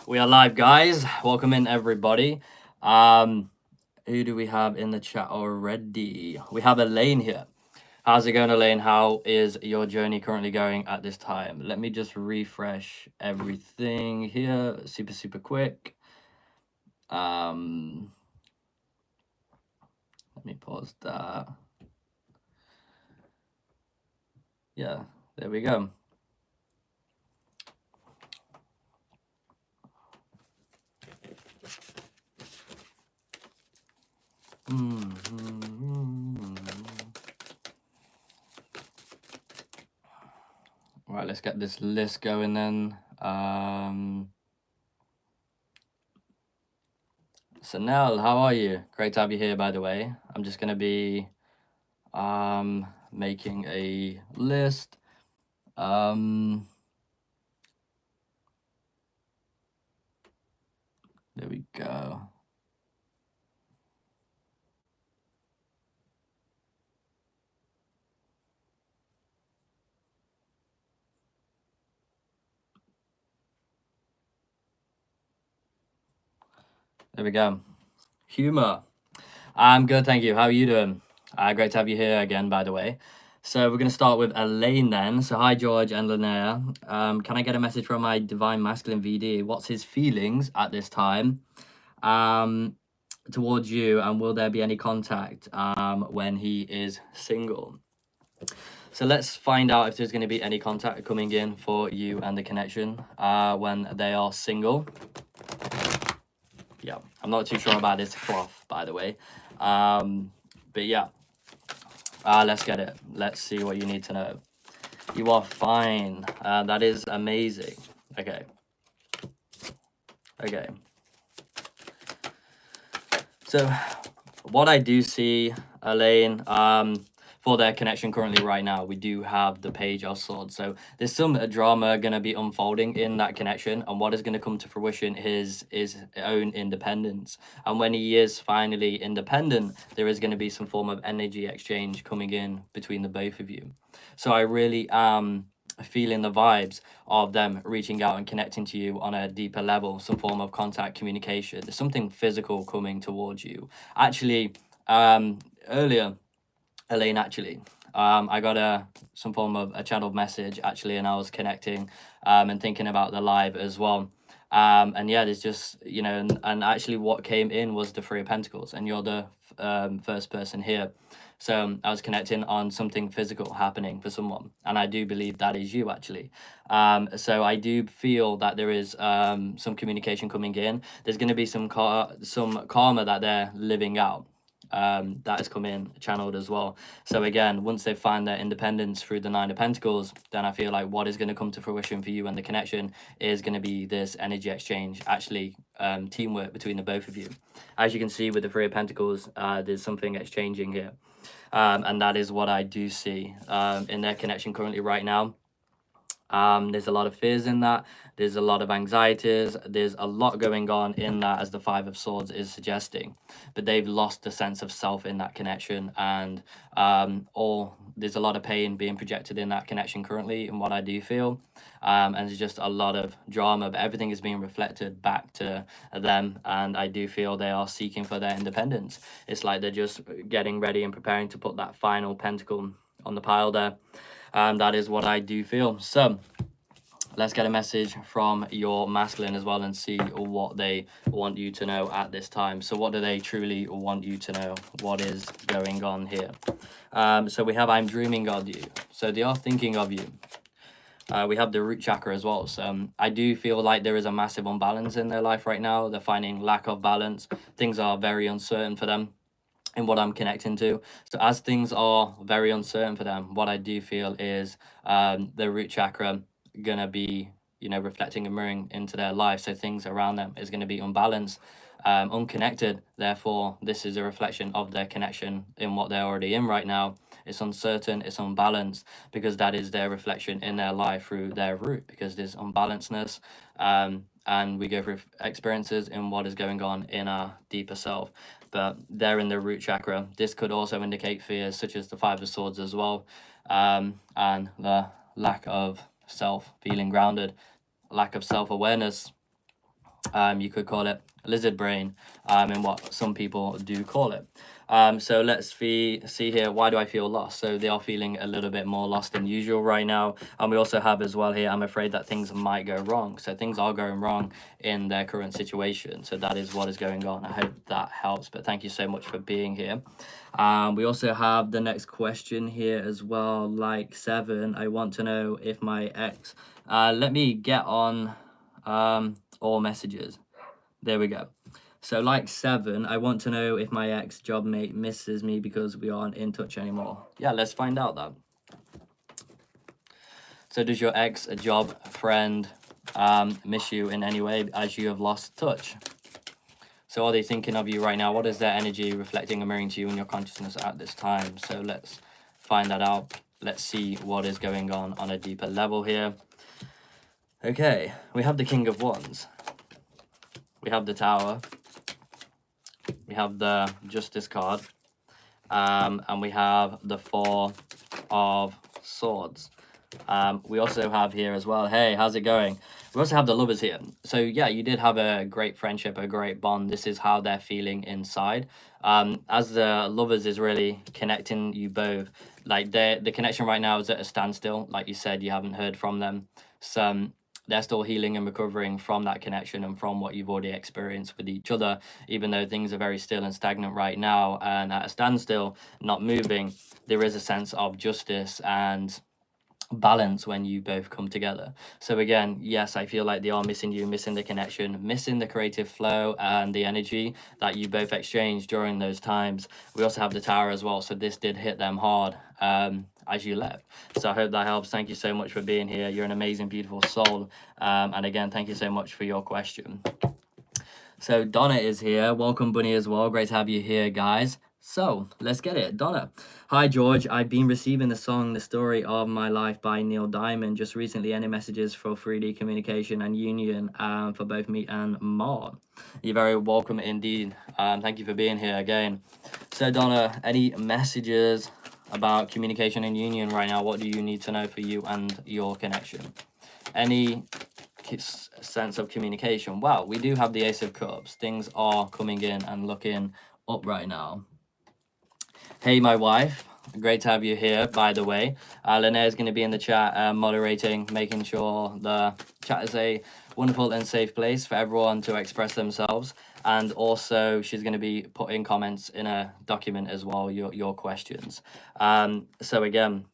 We are live, guys. Welcome in, everybody. Who do we have in the chat already? We have Elaine here. How's it going, Elaine? How is your journey currently going at this time? Let me just refresh everything here super quick. Let me pause that. Yeah, there we go. All right, let's get this list going then. Sanel, how are you? Great to have you here, by the way. I'm just going to be making a list. There we go. There we go. Humor. I'm good, thank you. How are you doing? Great to have you here again, by the way. So we're going to start with Elaine then. So hi, George and Linnéa. Can I get a message from my Divine Masculine VD? What's his feelings at this time towards you, and will there be any contact when he is single? So let's find out if there's going to be any contact coming in for you and the connection when they are single. Yeah, I'm not too sure about this cloth, by the way. But yeah, let's get it. Let's see what you need to know. You are fine. That is amazing. Okay. So what I do see, Elaine, for their connection currently right now, we do have the Page of Swords. So there's some drama going to be unfolding in that connection, and what is going to come to fruition is his own independence. And when he is finally independent, there is going to be some form of energy exchange coming in between the both of you. So I really am feeling the vibes of them reaching out and connecting to you on a deeper level, some form of contact, communication. There's something physical coming towards you. Actually, earlier, Elaine, I got some form of a channeled message actually, and I was connecting and thinking about the live as well. And yeah, there's just, and actually what came in was the Three of Pentacles, and you're the first person here. So I was connecting on something physical happening for someone, and I do believe that is you actually. So I do feel that there is some communication coming in. There's going to be some karma that they're living out. That has come in channeled as well. So again, once they find their independence through the Nine of Pentacles, then I feel like what is going to come to fruition for you and the connection is going to be this energy exchange, actually teamwork between the both of you. As you can see with the Three of Pentacles, there's something exchanging here. And that is what I do see in their connection currently right now. There's a lot of fears in that. There's a lot of anxieties. There's a lot going on in that, as the Five of Swords is suggesting. But they've lost the sense of self in that connection, and there's a lot of pain being projected in that connection currently, in what I do feel. And there's just a lot of drama, but everything is being reflected back to them, and I do feel they are seeking for their independence. It's like they're just getting ready and preparing to put that final pentacle on the pile there. That is what I do feel. So let's get a message from your masculine as well and see what they want you to know at this time. So what do they truly want you to know? What is going on here? So we have I'm dreaming of you. So they are thinking of you. We have the root chakra as well. So I do feel like there is a massive imbalance in their life right now. They're finding lack of balance. Things are very uncertain for them in what I'm connecting to. So as things are very uncertain for them, what I do feel is the root chakra gonna be, reflecting and mirroring into their life. So things around them is going to be unbalanced, unconnected. Therefore, this is a reflection of their connection in what they're already in right now. It's uncertain, it's unbalanced, because that is their reflection in their life through their root, because there's unbalancedness, and we go through experiences in what is going on in our deeper self. But they're in the root chakra. This could also indicate fears such as the Five of Swords as well, and the lack of self, feeling grounded, lack of self-awareness. You could call it lizard brain, and what some people do call it. So let's see here. Why do I feel lost? So they are feeling a little bit more lost than usual right now. And we also have as well here, I'm afraid that things might go wrong. So things are going wrong in their current situation. So that is what is going on. I hope that helps. But thank you so much for being here. We also have the next question here as well. Like 7, I want to know if my ex. Let me get on all messages. There we go. So like 7, I want to know if my ex job mate misses me because we aren't in touch anymore. Yeah, let's find out that. So does your ex, a job friend, miss you in any way as you have lost touch? So are they thinking of you right now? What is their energy reflecting and mirroring to you in your consciousness at this time? So let's find that out. Let's see what is going on a deeper level here. Okay, we have the King of Wands. We have the Tower. We have the Justice card. And we have the 4 of Swords. We also have here as well, hey, how's it going? We also have the Lovers here. So yeah, you did have a great friendship, a great bond. This is how they're feeling inside. As the Lovers is really connecting you both, like the connection right now is at a standstill. Like you said, you haven't heard from them. So they're still healing and recovering from that connection and from what you've already experienced with each other, even though things are very still and stagnant right now and at a standstill, not moving. There is a sense of justice and balance when you both come together. So again, yes, I feel like they are missing you, missing the connection, missing the creative flow and the energy that you both exchanged during those times. We also have the Tower as well, so this did hit them hard as you left. So I hope that helps. Thank you so much for being here. You're an amazing, beautiful soul. And again, thank you so much for your question. So Donna is here. Welcome, Bunny, as well. Great to have you here, guys. So let's get it. Donna. Hi, George. I've been receiving the song The Story of My Life by Neil Diamond just recently. Any messages for 3D communication and union for both me and Ma? You're very welcome indeed. Thank you for being here again. So Donna, any messages about communication and union right now? What do you need to know for you and your connection? Any sense of communication? Wow, we do have the Ace of Cups. Things are coming in and looking up right now. Hey, my wife. Great to have you here, by the way. Linnéa is going to be in the chat moderating, making sure the chat is a wonderful and safe place for everyone to express themselves. And also, she's going to be putting comments in a document as well, your questions. So again,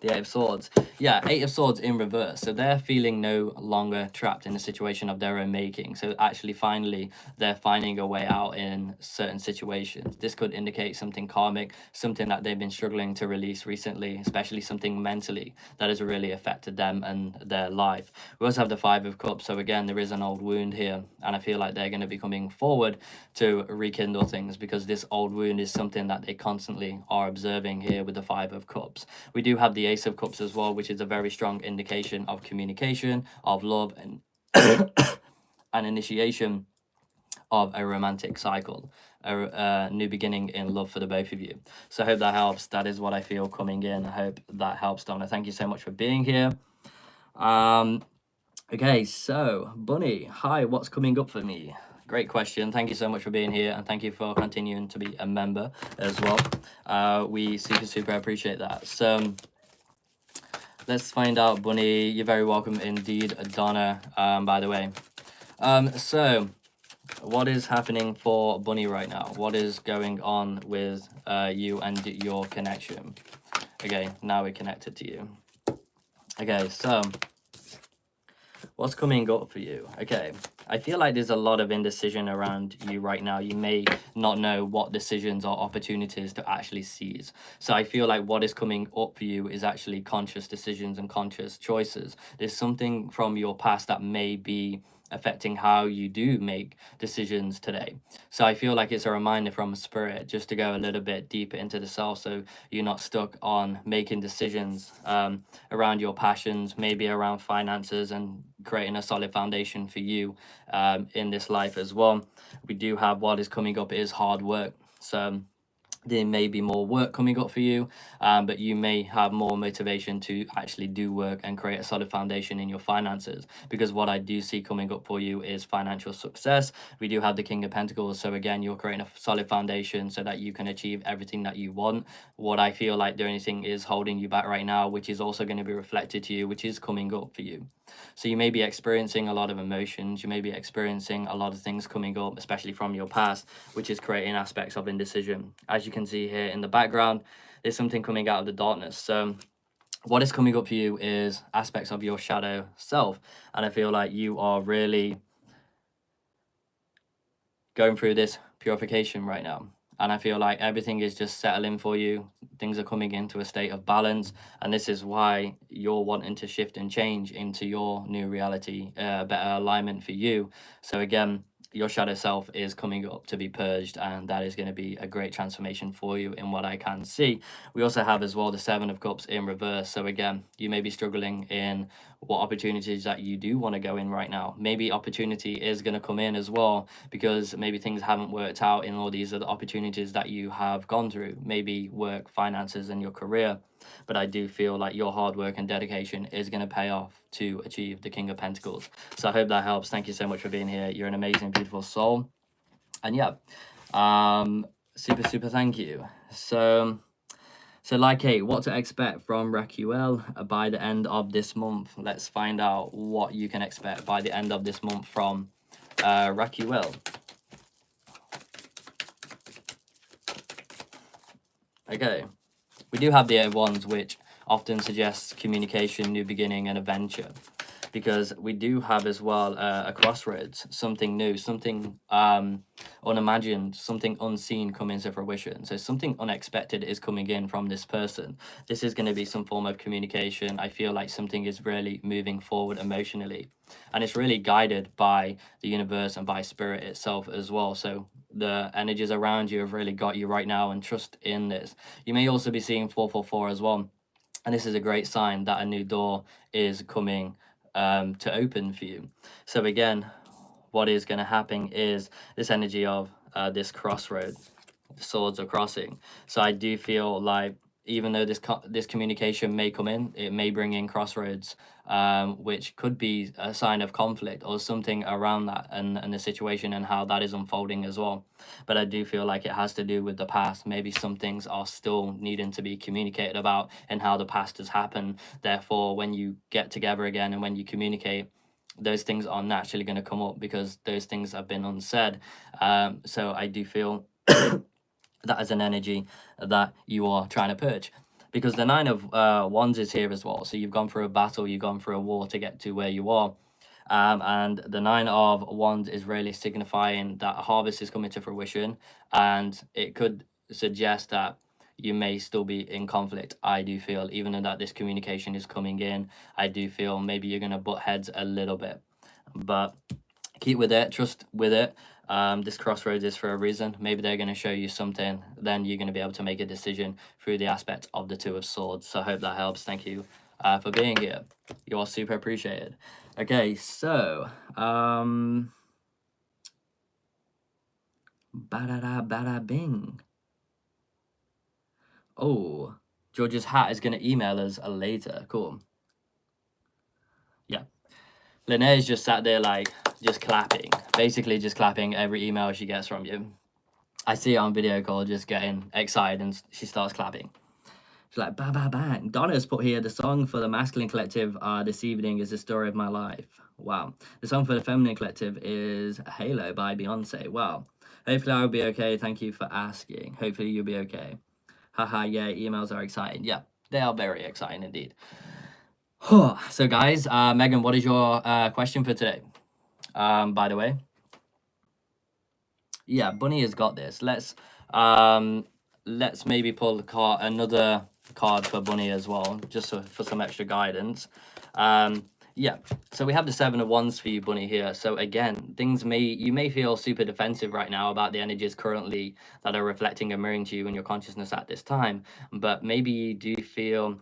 the 8 of Swords. Yeah, 8 of Swords in reverse. So they're feeling no longer trapped in a situation of their own making. So actually, finally, they're finding a way out in certain situations. This could indicate something karmic, something that they've been struggling to release recently, especially something mentally that has really affected them and their life. We also have the 5 of Cups. So again, there is an old wound here. And I feel like they're going to be coming forward to rekindle things because this old wound is something that they constantly are observing here with the 5 of Cups. We do have the Ace of Cups as well, which is a very strong indication of communication, of love, and an initiation of a romantic cycle, a new beginning in love for the both of you. So I hope that helps. That is what I feel coming in. I hope that helps, Donna. Thank you so much for being here. Okay, so Bunny, hi, what's coming up for me? Great question. Thank you so much for being here, and thank you for continuing to be a member as well. We super appreciate that. So let's find out, Bunny. You're very welcome indeed, Donna, by the way. So what is happening for Bunny right now? What is going on with you and your connection? Okay, now we're connected to you. Okay, so what's coming up for you? Okay, I feel like there's a lot of indecision around you right now. You may not know what decisions or opportunities to actually seize. So I feel like what is coming up for you is actually conscious decisions and conscious choices. There's something from your past that may be affecting how you do make decisions today. So I feel like it's a reminder from spirit just to go a little bit deeper into the self so you're not stuck on making decisions around your passions, maybe around finances, and creating a solid foundation for you in this life as well. We do have what is coming up is hard work. So There may be more work coming up for you, but you may have more motivation to actually do work and create a solid foundation in your finances. Because what I do see coming up for you is financial success. We do have the King of Pentacles. So again, you're creating a solid foundation so that you can achieve everything that you want. What I feel like the only thing is holding you back right now, which is also going to be reflected to you, which is coming up for you. So you may be experiencing a lot of emotions. You may be experiencing a lot of things coming up, especially from your past, which is creating aspects of indecision. As you can see here in the background, there's something coming out of the darkness. So what is coming up for you is aspects of your shadow self. And I feel like you are really going through this purification right now. And I feel like everything is just settling for you. Things are coming into a state of balance. And this is why you're wanting to shift and change into your new reality, better alignment for you. So again, your shadow self is coming up to be purged, and that is going to be a great transformation for you in what I can see. We also have as well the Seven of Cups in reverse. So again, you may be struggling in what opportunities that you do want to go in right now. Maybe opportunity is going to come in as well, because maybe things haven't worked out in all these other opportunities that you have gone through, maybe work, finances, and your career. But I do feel like your hard work and dedication is going to pay off to achieve the King of Pentacles. So I hope that helps. Thank you so much for being here. You're an amazing, beautiful soul. And yeah, super thank you. So like, hey, what to expect from Rakuwell by the end of this month? Let's find out what you can expect by the end of this month from Rakuwell. Okay, we do have the Eight of Wands, which often suggests communication, new beginning, and adventure. Because we do have as well a crossroads, something new, something unimagined, something unseen come into fruition. So something unexpected is coming in from this person. This is going to be some form of communication. I feel like something is really moving forward emotionally, and it's really guided by the universe and by spirit itself as well. So the energies around you have really got you right now, and trust in this. You may also be seeing 444 as well, and this is a great sign that a new door is coming to open for you. So again, what is going to happen is this energy of this crossroad, the swords are crossing. So I do feel like even though this communication may come in, it may bring in crossroads, which could be a sign of conflict or something around that, and the situation and how that is unfolding as well. But I do feel like it has to do with the past. Maybe some things are still needing to be communicated about and how the past has happened. Therefore, when you get together again and when you communicate, those things are naturally going to come up because those things have been unsaid. So I do feel that is an energy that you are trying to purge, because the Nine of Wands is here as well. So you've gone through a battle, you've gone through a war to get to where you are. And the Nine of Wands is really signifying that a harvest is coming to fruition, and it could suggest that you may still be in conflict. I do feel, even though that this communication is coming in, I do feel maybe you're going to butt heads a little bit, but keep with it, trust with it. This crossroads is for a reason. Maybe they're going to show you something, then you're going to be able to make a decision through the aspect of the Two of Swords. So I hope that helps. Thank you for being here. You are super appreciated. Okay, so bada bada bing. Oh, George's hat is going to email us later. Cool. Yeah. Linnéa is just sat there like just clapping, basically just clapping every email she gets from you. I see it on video call, just getting excited, and she starts clapping. She's like, ba ba bang. Donna's put here, the song for the masculine collective this evening is The Story of My Life. Wow. The song for the feminine collective is Halo by Beyonce. Wow. Hopefully I'll be okay. Thank you for asking. Hopefully you'll be okay. Haha, yeah, emails are exciting. Yeah, they are very exciting indeed. So guys, Megan, what is your question for today? By the way. Yeah, Bunny has got this. Let's maybe pull the card, another card for Bunny as well, just for some extra guidance. Yeah, so we have the Seven of Wands for you, Bunny, here. So again, you may feel super defensive right now about the energies currently that are reflecting and mirroring to you in your consciousness at this time, but maybe you do feel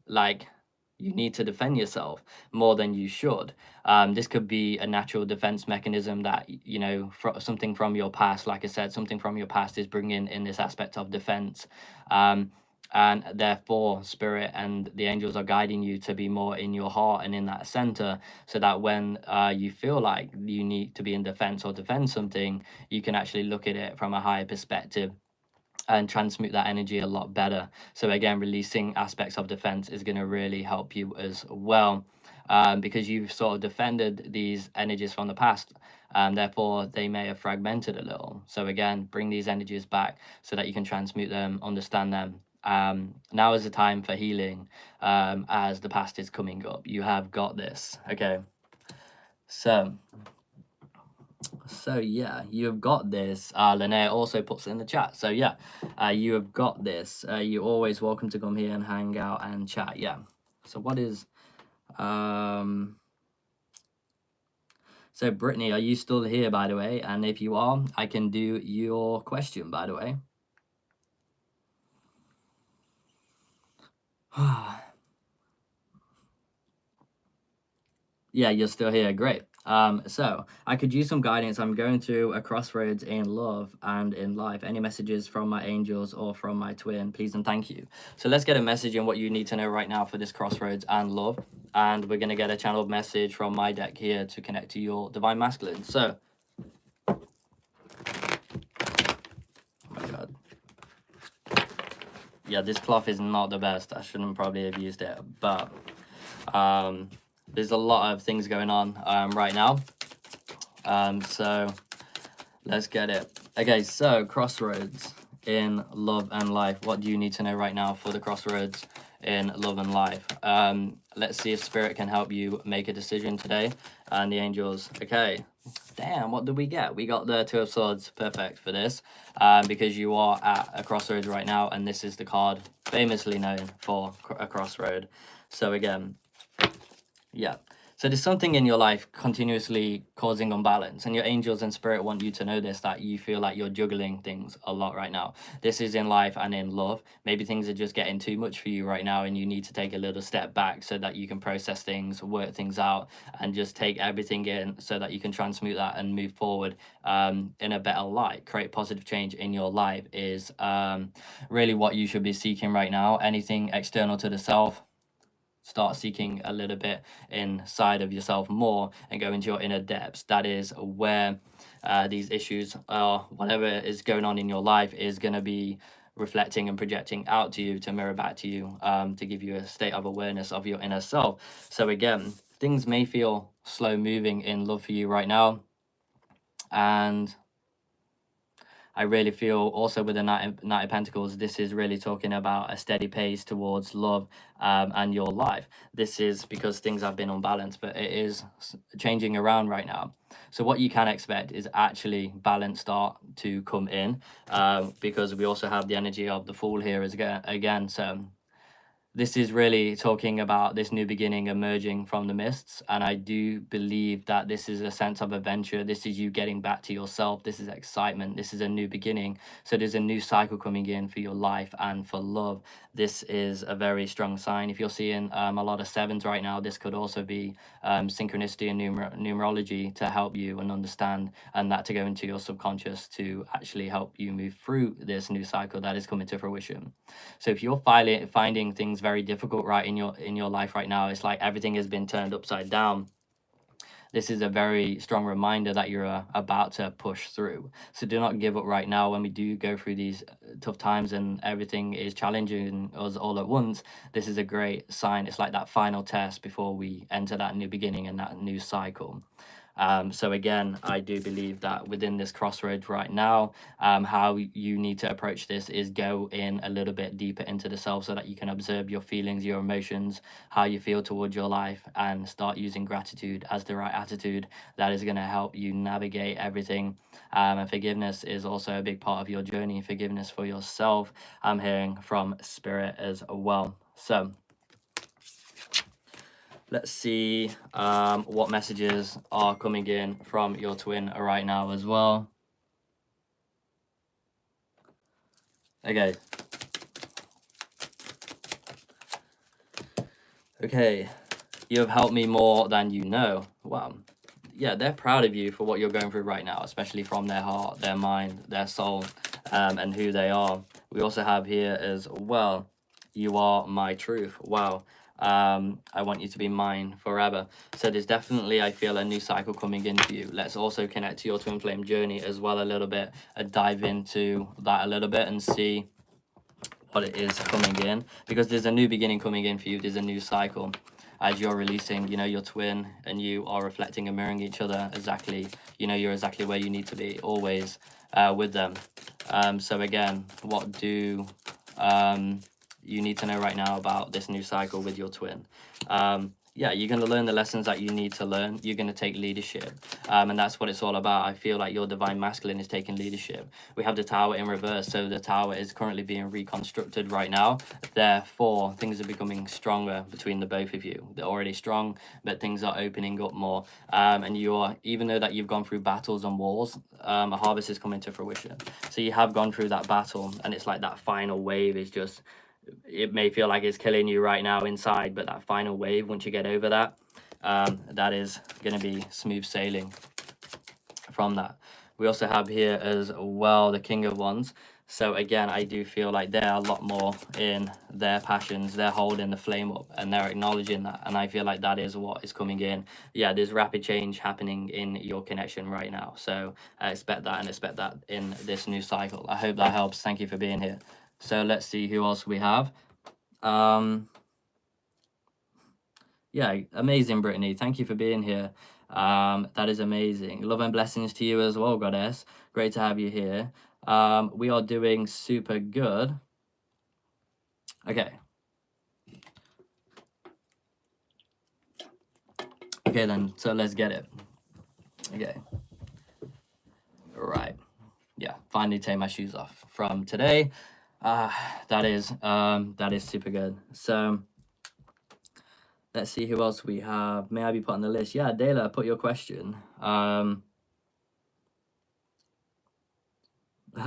like you need to defend yourself more than you should. This could be a natural defense mechanism that, you know, something from your past, like I said, something from your past is bringing in this aspect of defense. And therefore, spirit and the angels are guiding you to be more in your heart and in that center, so that when you feel like you need to be in defense or defend something, you can actually look at it from a higher perspective and transmute that energy a lot better. So again, releasing aspects of defense is going to really help you as well, because you've sort of defended these energies from the past, and therefore they may have fragmented a little. So again, bring these energies back so that you can transmute them, understand them. Now is the time for healing, as the past is coming up. You have got this. Okay. So yeah, you have got this. Linnéa also puts in the chat. So yeah, you have got this. You're always welcome to come here and hang out and chat. Yeah. So what is so Brittany, are you still here, by the way? And if you are, I can do your question, by the way. Yeah, you're still here. Great. So I could use some guidance. I'm going through a crossroads in love and in life. Any messages from my angels or from my twin, please and thank you. So let's get a message on what you need to know right now for this crossroads and love. And we're going to get a channeled message from my deck here to connect to your divine masculine. So, oh my God. Yeah, this cloth is not the best. I shouldn't probably have used it, but there's a lot of things going on right now. So let's get it. Okay, so crossroads in love and life. What do you need to know right now for the crossroads in love and life? Let's see if spirit can help you make a decision today. And the angels, okay. Damn, what did we get? We got the Two of Swords. Perfect for this, because you are at a crossroads right now, and this is the card famously known for a crossroad. So again, yeah. So there's something in your life continuously causing unbalance, and your angels and spirit want you to know this, that you feel like you're juggling things a lot right now. This is in life and in love. Maybe things are just getting too much for you right now, and you need to take a little step back so that you can process things, work things out, and just take everything in so that you can transmute that and move forward in a better light. Create positive change in your life is really what you should be seeking right now. Anything external to the self, start seeking a little bit inside of yourself more and go into your inner depths. That is where these issues or whatever is going on in your life is going to be reflecting and projecting out to you, to mirror back to you, to give you a state of awareness of your inner self. So again, things may feel slow moving in love for you right now, and I really feel also with the Knight of Pentacles, this is really talking about a steady pace towards love and your life. This is because things have been unbalanced, but it is changing around right now. So what you can expect is actually balance start to come in, because we also have the energy of the Fool here again. So this is really talking about this new beginning emerging from the mists, and I do believe that this is a sense of adventure. This is you getting back to yourself. This is excitement. This is a new beginning. So there's a new cycle coming in for your life and for love. This is a very strong sign. If you're seeing a lot of sevens right now, this could also be synchronicity and numerology to help you and understand, and that to go into your subconscious to actually help you move through this new cycle that is coming to fruition. So if you're finding things very difficult right in your life right now, it's like everything has been turned upside down. This is a very strong reminder that you're about to push through. So do not give up right now. When we do go through these tough times and everything is challenging us all at once, this is a great sign. It's like that final test before we enter that new beginning and that new cycle. So again, I do believe that within this crossroads right now, how you need to approach this is go in a little bit deeper into the self so that you can observe your feelings, your emotions, how you feel towards your life, and start using gratitude as the right attitude. That is going to help you navigate everything. And forgiveness is also a big part of your journey. Forgiveness for yourself, I'm hearing from spirit as well. So let's see what messages are coming in from your twin right now as well. Okay. Okay, you have helped me more than you know. Wow. Yeah, they're proud of you for what you're going through right now, especially from their heart, their mind, their soul, and who they are. We also have here as well, you are my truth. Wow. I want you to be mine forever. So there's definitely, I feel, a new cycle coming in for you. Let's also connect to your twin flame journey as well a little bit, and dive into that a little bit and see what it is coming in, because there's a new beginning coming in for you. There's a new cycle as you're releasing, your twin, and you are reflecting and mirroring each other exactly. You're exactly where you need to be always, with them. So again, what do you need to know right now about this new cycle with your twin? Yeah, you're going to learn the lessons that you need to learn. You're going to take leadership, and that's what it's all about. I feel like your divine masculine is taking leadership. We have the tower in reverse, so the tower is currently being reconstructed right now. Therefore, things are becoming stronger between the both of you. They're already strong, but things are opening up more. And even though that you've gone through battles and wars, a harvest is coming to fruition. So you have gone through that battle, and it's like that final wave is just, it may feel like it's killing you right now inside, but that final wave, once you get over that, that is going to be smooth sailing from that. We also have here as well the King of Wands. So again, I do feel like they're a lot more in their passions. They're holding the flame up and they're acknowledging that. And I feel like that is what is coming in. Yeah, there's rapid change happening in your connection right now. So I expect that, and expect that in this new cycle. I hope that helps. Thank you for being here. So let's see who else we have. Yeah, amazing, Brittany. Thank you for being here. That is amazing. Love and blessings to you as well, Goddess. Great to have you here. We are doing super good. Okay. Okay then, so let's get it. Okay. Right. Yeah, finally take my shoes off from today. That is super good. So let's see who else we have. May I be put on the list? Yeah, Dela, put your question.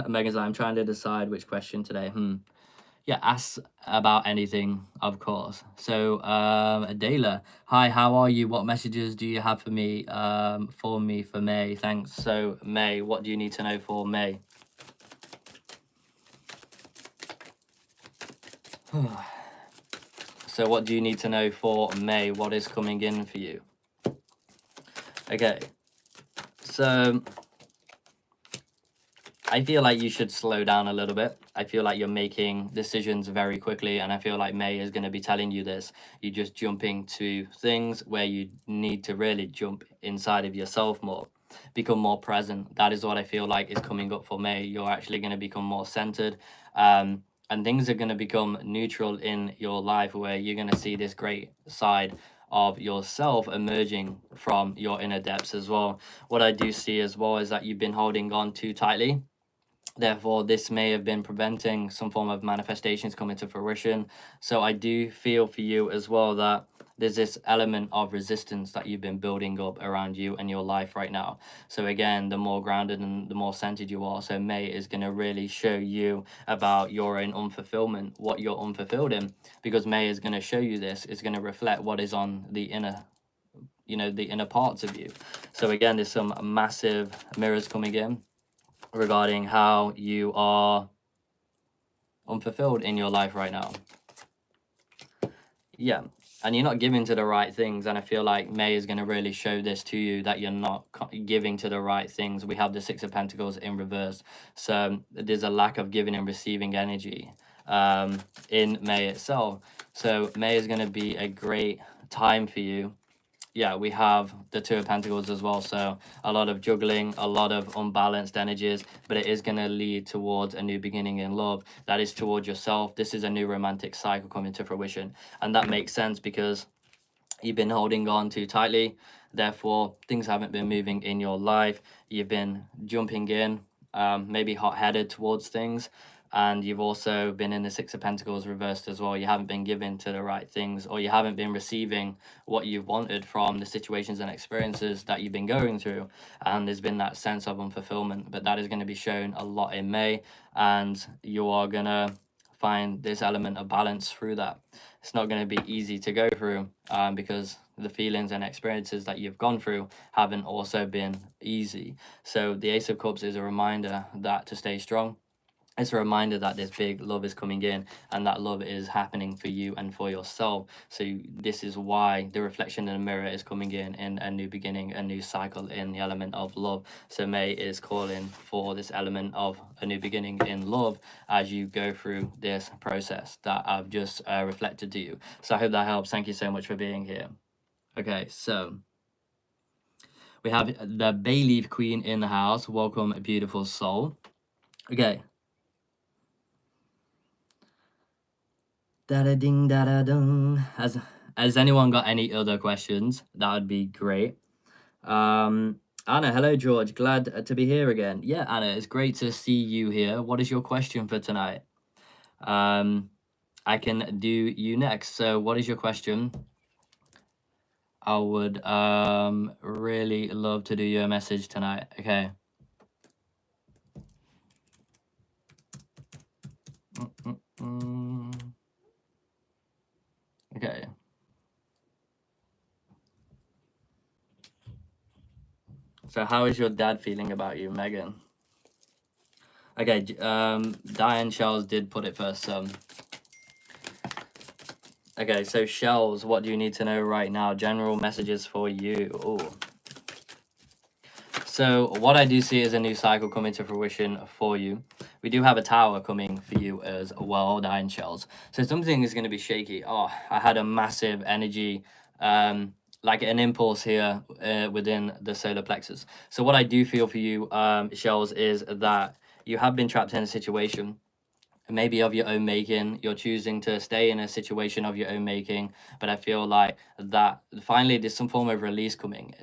Megan's like, I'm trying to decide which question today. Yeah, ask about anything, of course. So, Adela, hi, how are you? What messages do you have for me, for May? Thanks. So, May, what do you need to know for May? So, what do you need to know for May? What is coming in for you? Okay. So, I feel like you should slow down a little bit. I feel like you're making decisions very quickly, and I feel like May is going to be telling you this. You're just jumping to things where you need to really jump inside of yourself more, become more present. That is what I feel like is coming up for May. You're actually going to become more centered, and things are going to become neutral in your life, where you're going to see this great side of yourself emerging from your inner depths as well. What I do see as well is that you've been holding on too tightly. Therefore, this may have been preventing some form of manifestations coming to fruition. So I do feel for you as well that there's this element of resistance that you've been building up around you and your life right now. So again, the more grounded and the more centered you are, so May is going to really show you about your own unfulfillment, what you're unfulfilled in, because May is going to show you this. It's going to reflect what is on the inner, the inner parts of you. So again, there's some massive mirrors coming in regarding how you are unfulfilled in your life right now. Yeah, and you're not giving to the right things, and I feel like May is going to really show this to you, that you're not giving to the right things. We have the Six of Pentacles in reverse, so there's a lack of giving and receiving energy in May itself. So May is going to be a great time for you. Yeah, we have the Two of Pentacles as well, so a lot of juggling, a lot of unbalanced energies, but it is going to lead towards a new beginning in love. That is towards yourself. This is a new romantic cycle coming to fruition, and that makes sense because you've been holding on too tightly. Therefore, things haven't been moving in your life. You've been jumping in, maybe hot-headed towards things, and you've also been in the Six of Pentacles reversed as well. You haven't been given to the right things, or you haven't been receiving what you've wanted from the situations and experiences that you've been going through, and there's been that sense of unfulfillment. But that is going to be shown a lot in May, and you are going to find this element of balance through that. It's not going to be easy to go through, because the feelings and experiences that you've gone through haven't also been easy. So the Ace of Cups is a reminder that to stay strong. It's a reminder that this big love is coming in, and that love is happening for you and for yourself. So this is why the reflection in the mirror is coming in a new beginning, a new cycle in the element of love. So May is calling for this element of a new beginning in love as you go through this process that I've just reflected to you. So I hope that helps. Thank you so much for being here. Okay, so we have the Bay Leaf Queen in the house. Welcome, beautiful soul. Okay. Da-da ding, da-da dung. Has anyone got any other questions? That would be great. Anna, hello, George. Glad to be here again. Yeah, Anna, it's great to see you here. What is your question for tonight? I can do you next. So what is your question? I would really love to do your message tonight. Okay. Okay. So how is your dad feeling about you, Megan? Okay, Diane Charles did put it first. Okay, so Shells, what do you need to know right now? General messages for you. Oh. So what I do see is a new cycle coming to fruition for you. We do have a tower coming for you as well, Diane Shells. So something is going to be shaky. Oh, I had a massive energy, like an impulse here within the solar plexus. So what I do feel for you, Shells, is that you have been trapped in a situation maybe of your own making. You're choosing to stay in a situation of your own making, but I feel like that finally there's some form of release coming.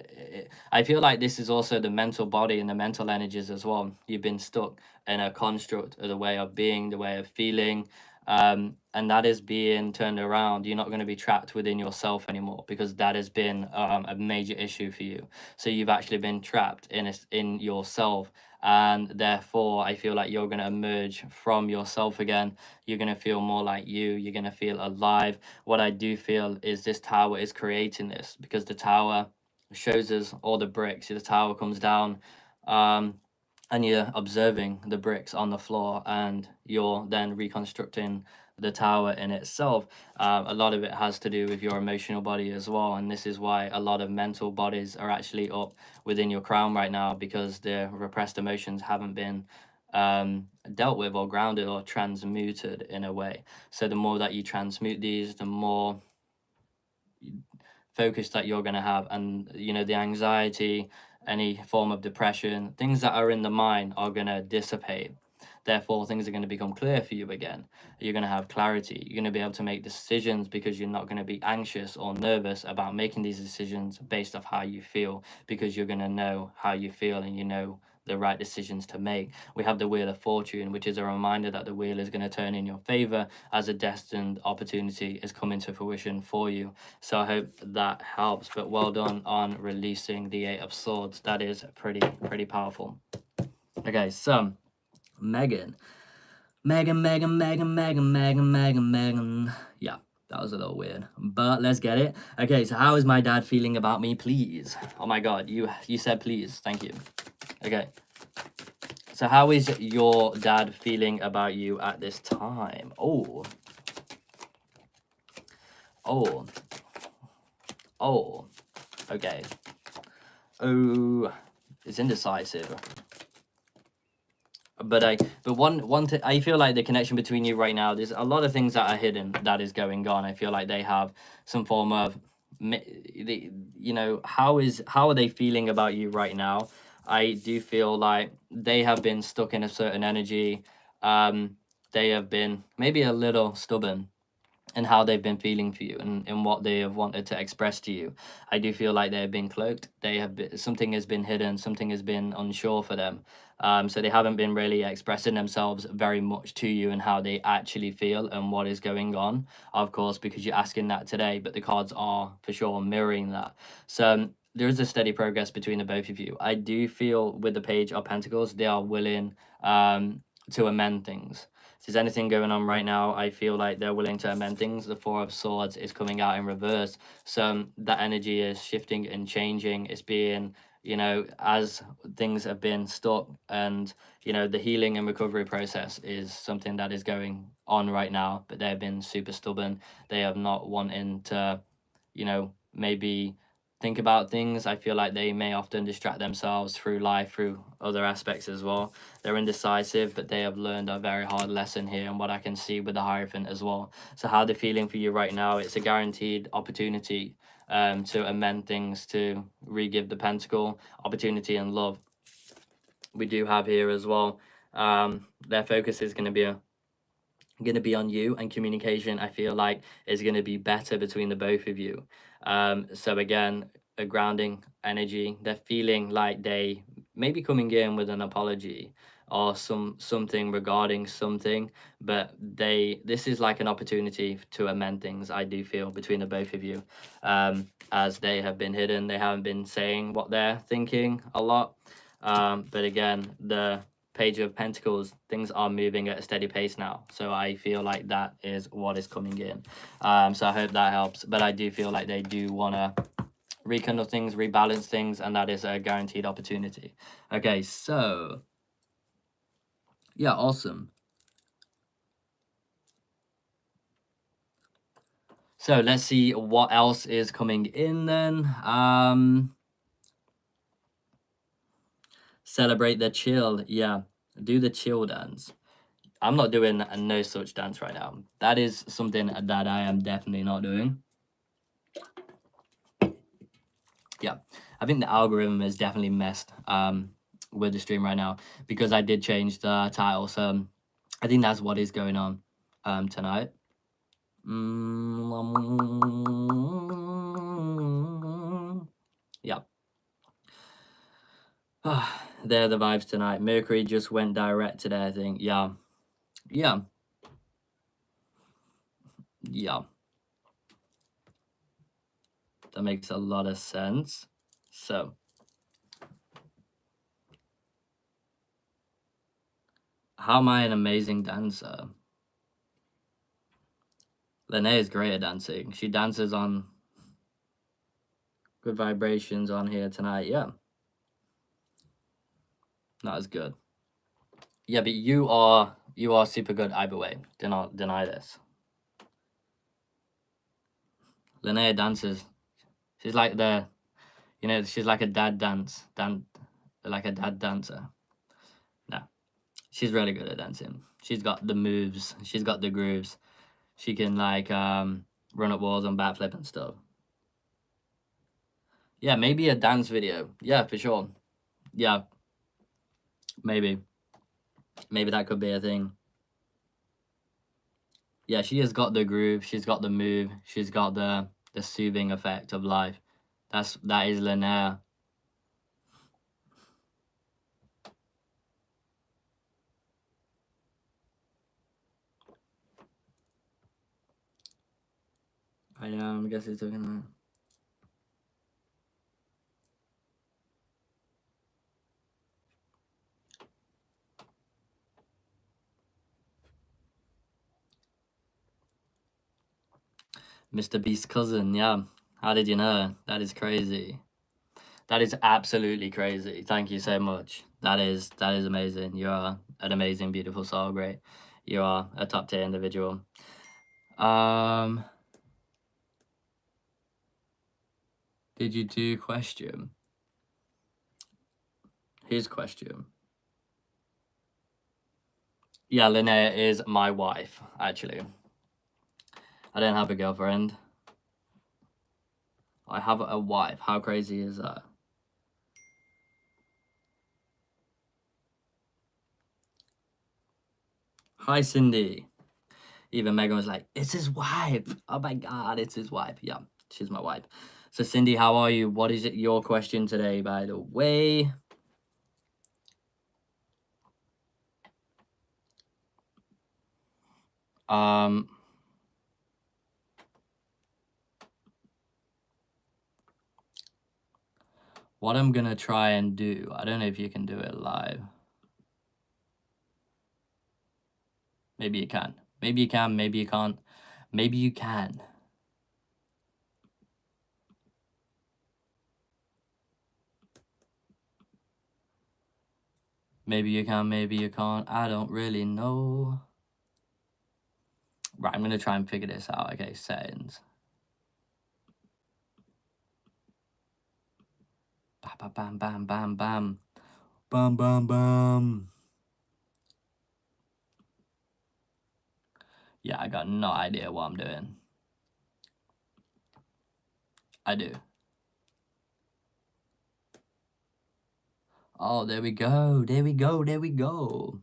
I feel like this is also the mental body and the mental energies as well. You've been stuck in a construct of the way of being, the way of feeling, and that is being turned around. You're not going to be trapped within yourself anymore, because that has been a major issue for you. So you've actually been trapped in yourself, and therefore I feel like you're going to emerge from yourself again. You're going to feel more like you're going to feel alive. What I do feel is this tower is creating this, because the tower shows us all the bricks. The tower comes down, and you're observing the bricks on the floor, and you're then reconstructing the tower in itself. A lot of it has to do with your emotional body as well, and this is why a lot of mental bodies are actually up within your crown right now, because the repressed emotions haven't been dealt with or grounded or transmuted in a way. So the more that you transmute these, the more focus that you're going to have, and the anxiety, any form of depression, things that are in the mind are going to dissipate. Therefore things are going to become clear for you again. You're going to have clarity. You're going to be able to make decisions, because you're not going to be anxious or nervous about making these decisions based off how you feel, because you're going to know how you feel, and you know the right decisions to make. We have the Wheel of Fortune, which is a reminder that the wheel is going to turn in your favor as a destined opportunity is coming to fruition for you. So I hope that helps. But well done on releasing the Eight of Swords. That is pretty powerful. Okay, so Megan. Megan. Yeah, that was a little weird, but let's get it. Okay, so how is my dad feeling about me, please? Oh my god, you said please. Thank you. Okay, so how is your dad feeling about you at this time? Oh, okay. Oh, it's indecisive. But I feel like the connection between you right now, there's a lot of things that are hidden that is going on. I feel like they have some form of, how are they feeling about you right now? I do feel like they have been stuck in a certain energy. They have been maybe a little stubborn and how they've been feeling for you, and what they have wanted to express to you. I do feel like they have been cloaked. Something has been hidden. Something has been unsure for them. So they haven't been really expressing themselves very much to you and how they actually feel and what is going on. Of course, because you're asking that today, but the cards are for sure mirroring that. So there is a steady progress between the both of you. I do feel with the Page of Pentacles, they are willing to amend things. there's anything going on right now, I feel like they're willing to amend things. The Four of Swords is coming out in reverse. So that energy is shifting and changing. It's being, you know, as things have been stuck, and, you know, the healing and recovery process is something that is going on right now, but they've been super stubborn. They have not wanting to, you know, maybe think about things. I feel like they may often distract themselves through life, through other aspects as well. They're indecisive, but they have learned a very hard lesson here, and what I can see with the Hierophant as well. So how they're feeling for you right now, it's a guaranteed opportunity to amend things, to re-give the Pentacle, opportunity and love. We do have here as well. Their focus is going to be on you, and communication, I feel like, is going to be better between the both of you. So again, a grounding energy. They're feeling like they may be coming in with an apology or something regarding something, but this is like an opportunity to amend things, I do feel, between the both of you. As they have been hidden, they haven't been saying what they're thinking a lot. But again, the Page of Pentacles, things are moving at a steady pace now. So I feel like that is what is coming in. So I hope that helps. But I do feel like they do want to rekindle things, rebalance things, and that is a guaranteed opportunity. Okay, so yeah, awesome. So let's see what else is coming in then. Celebrate the chill. Yeah, do the chill dance. I'm not doing no such dance right now. That is something that I am definitely not doing. Yeah, I think the algorithm is definitely messed with the stream right now, because I did change the title. So I think that's what is going on tonight. Yeah. They're the vibes tonight. Mercury just went direct today, I think. Yeah. Yeah. Yeah. That makes a lot of sense. So how am I an amazing dancer? Linnéa is great at dancing. She dances on good vibrations on here tonight. Yeah. Not as good. Yeah, but you are super good either way. Do not deny this. Linnéa dances. She's like she's like a dad like a dad dancer. No, she's really good at dancing. She's got the moves. She's got the grooves. She can like run up walls and backflip and stuff. Yeah, maybe a dance video. Yeah, for sure. Yeah, maybe that could be a thing. Yeah, she has got the groove. She's got the move. She's got the soothing effect of life. That is Linnéa. I guess he's talking about. Mr. Beast's cousin, yeah. How did you know? That is crazy. That is absolutely crazy. Thank you so much. That is amazing. You are an amazing, beautiful soul. Great. You are a top tier individual. Did you do question? His question. Yeah, Linnéa is my wife, actually. I don't have a girlfriend. I have a wife. How crazy is that? Hi, Cindy. Even Megan was like, it's his wife. Oh my God, it's his wife. Yeah, she's my wife. So, Cindy, how are you? What is your question today, by the way? What I'm gonna try and do, I don't know if you can do it live. Maybe you can. Maybe you can. Maybe you can't. Maybe you can. Maybe you can. Maybe you can't. I don't really know. Right, I'm going to try and figure this out. Okay, settings. Bam, bam, bam, bam, bam. Bam, bam, bam. Yeah, I got no idea what I'm doing. I do. Oh, there we go. There we go. There we go.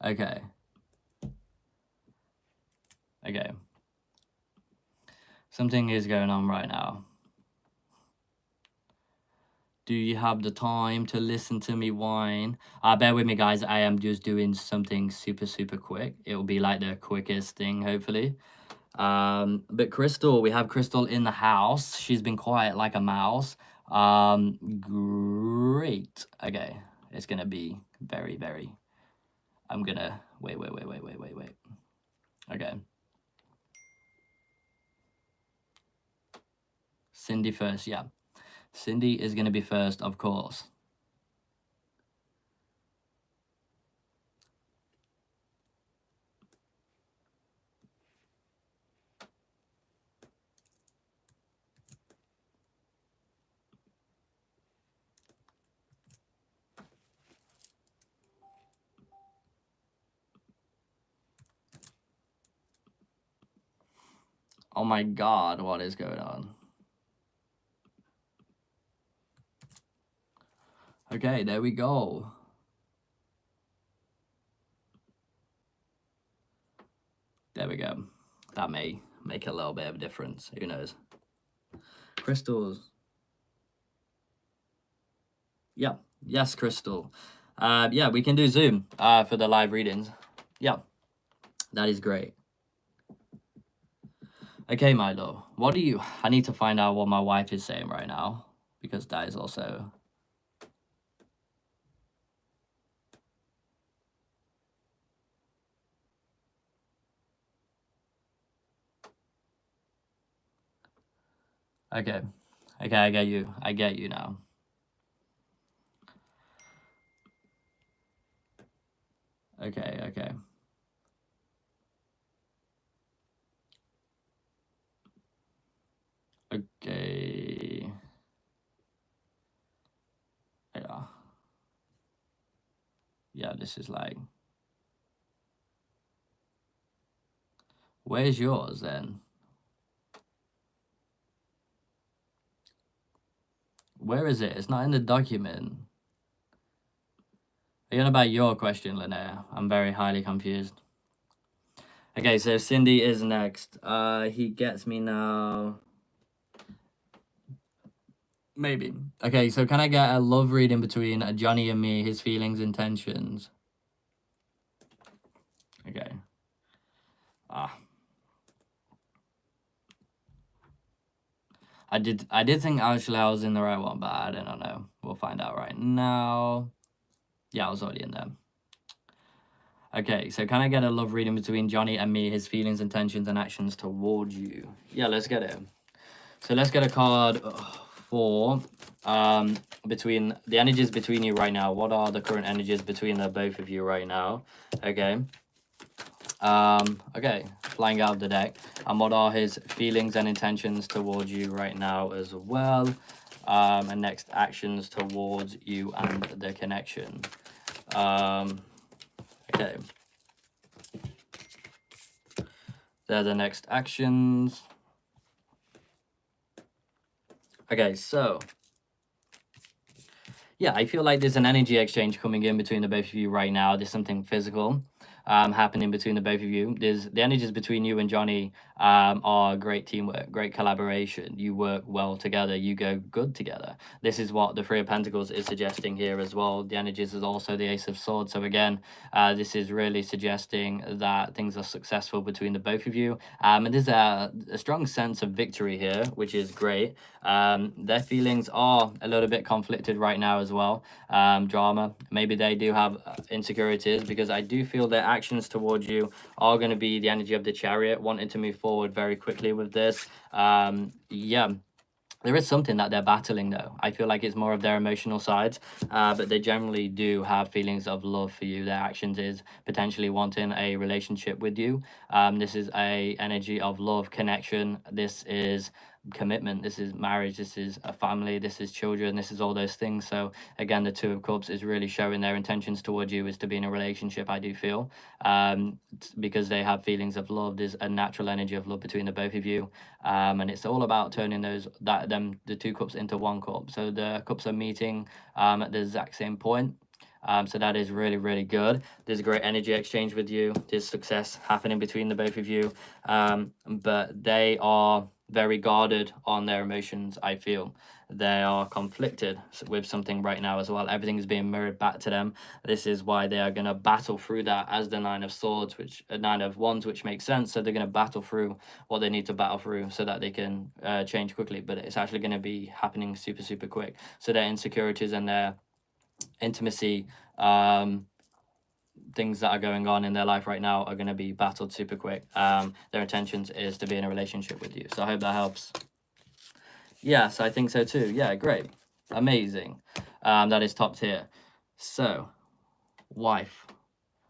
Okay. Okay. Something is going on right now. Do you have the time to listen to me whine? Bear with me, guys. I am just doing something super, super quick. It will be like the quickest thing, hopefully. But Crystal, we have Crystal in the house. She's been quiet like a mouse. Great. Okay. It's gonna be very, very... I'm gonna... Wait. Okay. Cindy first, yeah. Cindy is gonna be first, of course. Oh my god, what is going on? Okay, there we go. There we go. That may make a little bit of a difference. Who knows? Crystals. Yeah. Yes, Crystal. Yeah, we can do Zoom for the live readings. Yeah. That is great. Okay, Milo. What do you... I need to find out what my wife is saying right now, because that is also... Okay. Okay, I get you. I get you now. Okay, okay. Okay. Yeah. Yeah, this is like... Where's yours, then? Where is it? It's not in the document. Are you on about your question, Linnéa? I'm very highly confused. Okay, so Cindy is next. He gets me now. Maybe. Okay, so can I get a love reading between Johnny and me, his feelings, intentions? Okay. I did think actually I was in the right one, but I don't know. We'll find out right now. Yeah, I was already in there. Okay, so can I get a love reading between Johnny and me, his feelings, intentions, and actions towards you? Yeah, let's get it. So let's get a card for between the energies between you right now. What are the current energies between the both of you right now? Okay. Okay, flying out of the deck. And what are his feelings and intentions towards you right now as well? And next actions towards you and the connection. Okay. They're the next actions. Okay, so yeah, I feel like there's an energy exchange coming in between the both of you right now. There's something physical happening between the both of you. There's the energies between you and Johnny are great teamwork, great collaboration. You work well together. You go good together. This is what the Three of Pentacles is suggesting here as well. The energies is also the Ace of Swords. So again, this is really suggesting that things are successful between the both of you. And there's a strong sense of victory here, which is great. Their feelings are a little bit conflicted right now as well. Drama. Maybe they do have insecurities, because I do feel they're actions towards you are going to be the energy of the Chariot, wanting to move forward very quickly with this. Yeah, there is something that they're battling, though. I feel like it's more of their emotional sides, but they generally do have feelings of love for you. Their actions is potentially wanting a relationship with you. This is a energy of love, connection. This is commitment. This is marriage. This is a family. This is children. This is all those things. So again, the Two of Cups is really showing their intentions towards you is to be in a relationship. I do feel, because they have feelings of love. There's a natural energy of love between the both of you. And it's all about turning the two cups into one cup. So the cups are meeting at the exact same point. So that is really, really good. There's a great energy exchange with you. There's success happening between the both of you. But they are very guarded on their emotions, I feel. They are conflicted with something right now as well. Everything is being mirrored back to them. This is why they are going to battle through that as the Nine of Swords, which Nine of Wands, which makes sense. So they're going to battle through what they need to battle through so that they can change quickly. But it's actually going to be happening super, super quick. So their insecurities and their intimacy, things that are going on in their life right now are going to be battled super quick. Their intentions is to be in a relationship with you. So I hope that helps. Yes, I think so too. Yeah, great. Amazing. That is top tier. So, wife,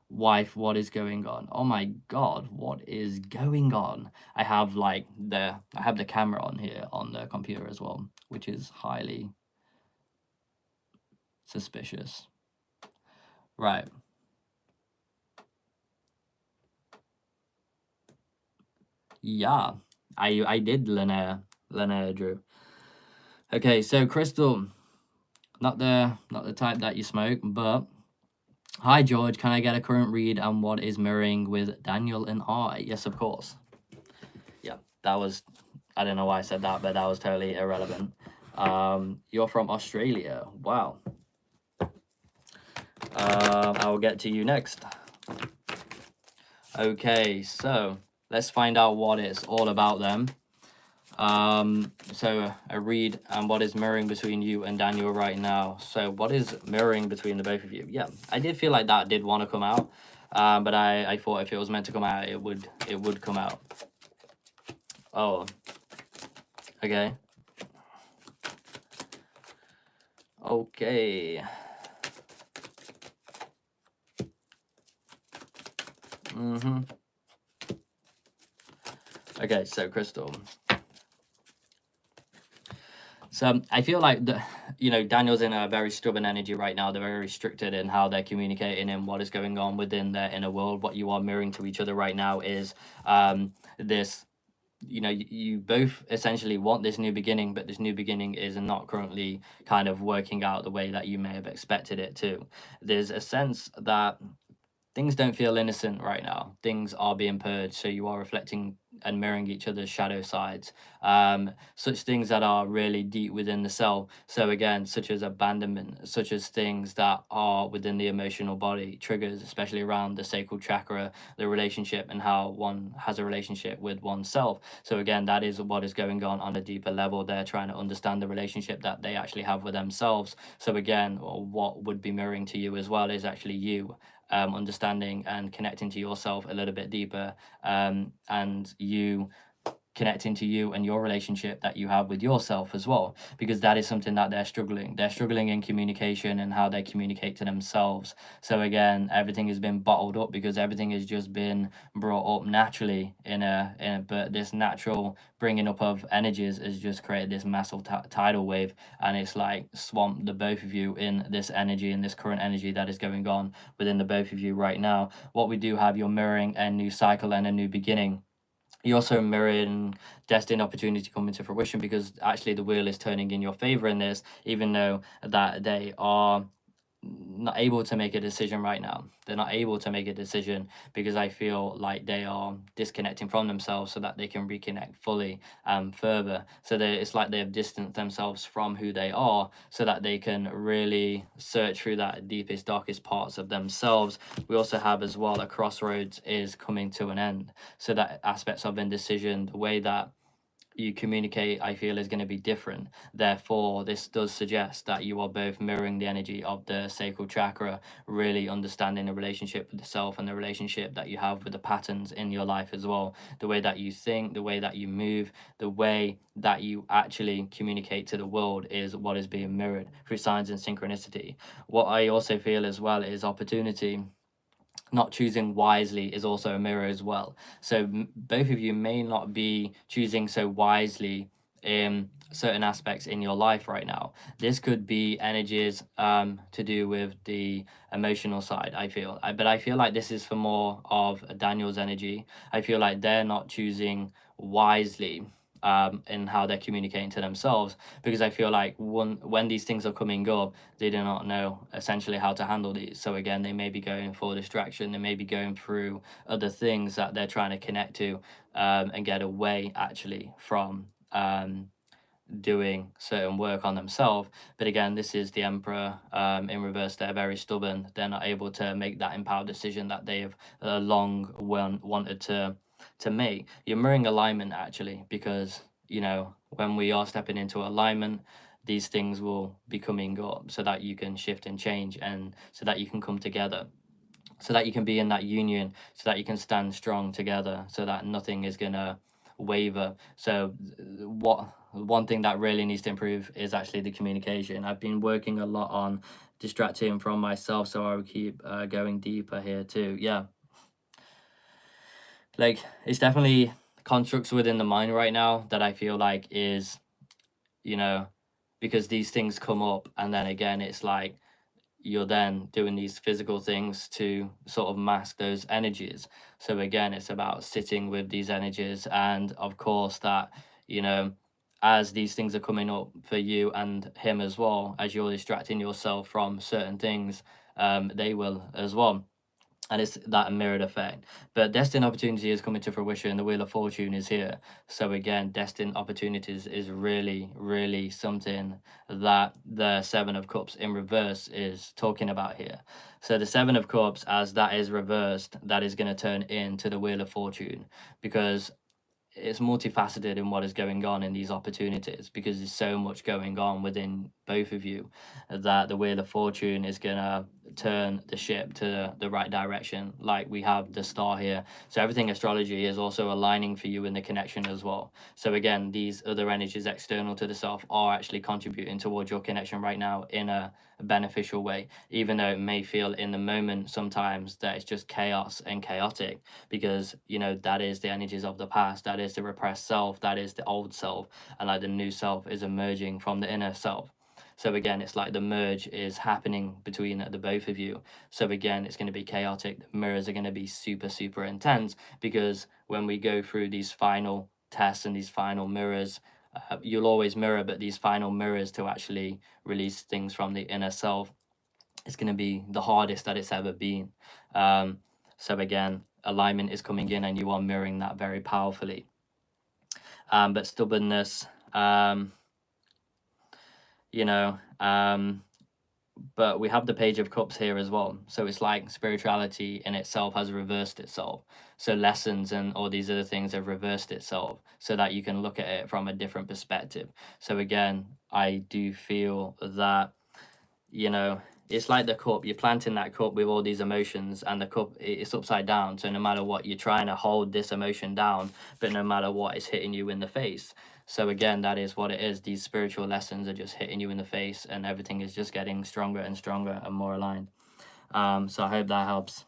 what is going on? Oh my god, what is going on? I have the camera on here on the computer as well, which is highly suspicious. Right. Yeah, I did Linnéa Drew. Okay, so Crystal, not the type that you smoke, but hi George, can I get a current read on what is mirroring with Daniel and I? Yes, of course. Yeah, that was, I don't know why I said that, but that was totally irrelevant. You're from Australia. Wow. I will get to you next. Okay, so let's find out what it's all about then. So a read and what is mirroring between you and Daniel right now. So what is mirroring between the both of you? Yeah, I did feel like that did want to come out, but I thought if it was meant to come out, it would come out. Oh, okay. Okay. Okay, so Crystal. So I feel like Daniel's in a very stubborn energy right now. They're very restricted in how they're communicating and what is going on within their inner world. What you are mirroring to each other right now is this. You both essentially want this new beginning, but this new beginning is not currently kind of working out the way that you may have expected it to. There's a sense that things don't feel innocent right now. Things are being purged, so you are reflecting and mirroring each other's shadow sides. Such things that are really deep within the self. So again, such as abandonment, such as things that are within the emotional body, triggers, especially around the sacral chakra, the relationship and how one has a relationship with oneself. So again, that is what is going on a deeper level. They're trying to understand the relationship that they actually have with themselves. So again, what would be mirroring to you as well is actually you. Understanding and connecting to yourself a little bit deeper, and you connecting to you and your relationship that you have with yourself as well, because that is something that they're struggling in communication and how they communicate to themselves. So again, everything has been bottled up because everything has just been brought up naturally but this natural bringing up of energies has just created this massive tidal wave, and it's like swamped the both of you in this energy and this current energy that is going on within the both of you right now. What we do have, you're mirroring a new cycle and a new beginning. You're also mirroring destined opportunity coming to fruition, because actually the wheel is turning in your favor in this, even though that they are not able to make a decision right now. They're not able to make a decision because I feel like they are disconnecting from themselves so that they can reconnect fully further. So it's like they've distanced themselves from who they are so that they can really search through that deepest, darkest parts of themselves. We also have as well a crossroads is coming to an end. So that aspects of indecision, the way that you communicate, I feel, is going to be different. Therefore, this does suggest that you are both mirroring the energy of the sacral chakra, really understanding the relationship with the self and the relationship that you have with the patterns in your life as well. The way that you think, the way that you move, the way that you actually communicate to the world is what is being mirrored through signs and synchronicity. What I also feel as well is opportunity. Not choosing wisely is also a mirror as well. So both of you may not be choosing so wisely in certain aspects in your life right now. This could be energies to do with the emotional side, I feel. But I feel like this is for more of Daniel's energy. I feel like they're not choosing wisely in how they're communicating to themselves, because I feel like when these things are coming up, they do not know essentially how to handle these. So again, they may be going for distraction, they may be going through other things that they're trying to connect to and get away actually from doing certain work on themselves. But again, this is the Emperor in reverse. They're very stubborn. They're not able to make that empowered decision that they've long wanted to make. You're mirroring alignment actually, because you know when we are stepping into alignment, these things will be coming up so that you can shift and change, and so that you can come together, so that you can be in that union, so that you can stand strong together, so that nothing is gonna waver. So what one thing that really needs to improve is actually the communication. I've been working a lot on distracting from myself, so I will keep going deeper here too. Yeah, like it's definitely constructs within the mind right now that I feel like is, you know, because these things come up, and then again it's like you're then doing these physical things to sort of mask those energies. So again, it's about sitting with these energies, and of course that, you know, as these things are coming up for you and him as well, as you're distracting yourself from certain things, they will as well. And it's that mirrored effect. But destined opportunity is coming to fruition. The wheel of fortune is here. So again, destined opportunities is really, really something that the Seven of Cups in reverse is talking about here. So the Seven of Cups, as that is reversed, that is going to turn into the wheel of fortune, because it's multifaceted in what is going on in these opportunities, because there's so much going on within both of you that the wheel of fortune is gonna turn the ship to the right direction. Like we have the star here, so everything astrology is also aligning for you in the connection as well. So again, these other energies external to the self are actually contributing towards your connection right now in a beneficial way, even though it may feel in the moment sometimes that it's just chaos and chaotic, because you know that is the energies of the past, that is the repressed self, that is the old self, and like the new self is emerging from the inner self. So again, it's like the merge is happening between the both of you. So again, it's going to be chaotic. The mirrors are going to be super, super intense, because when we go through these final tests and these final mirrors, you'll always mirror, but these final mirrors to actually release things from the inner self, it's going to be the hardest that it's ever been. So again, alignment is coming in, and you are mirroring that very powerfully. But stubbornness, you know, but we have the Page of Cups here as well. So it's like spirituality in itself has reversed itself. So lessons and all these other things have reversed itself, so that you can look at it from a different perspective. So again, I do feel that, you know, it's like the cup. You're planting that cup with all these emotions, and the cup it's upside down. So no matter what, you're trying to hold this emotion down, but no matter what, it's hitting you in the face. So again, that is what it is. These spiritual lessons are just hitting you in the face, and everything is just getting stronger and stronger and more aligned. So I hope that helps.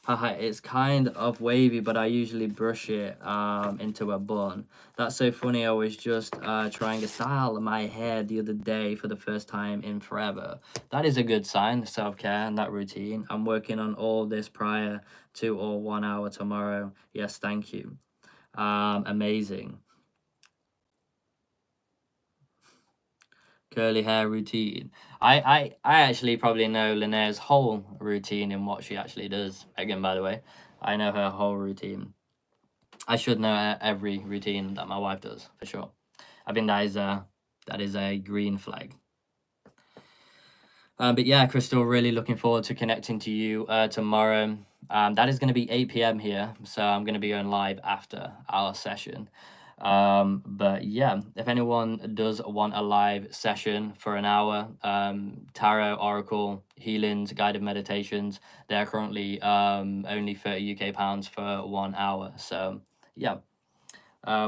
Haha, it's kind of wavy, but I usually brush it into a bun. That's so funny. I was just trying to style my hair the other day for the first time in forever. That is a good sign, self-care and that routine. I'm working on all this prior to or 1 hour tomorrow. Yes, thank you. Amazing. Curly hair routine. I actually probably know Linnea's whole routine and what she actually does. Again, by the way, I know her whole routine. I should know every routine that my wife does, for sure. I think that is a green flag. But yeah, Crystal, really looking forward to connecting to you tomorrow. That is going to be 8 p.m. here, so I'm going to be on live after our session. But yeah, if anyone does want a live session for an hour, tarot, oracle, healings, guided meditations, they're currently only 30 UK pounds for 1 hour. So yeah.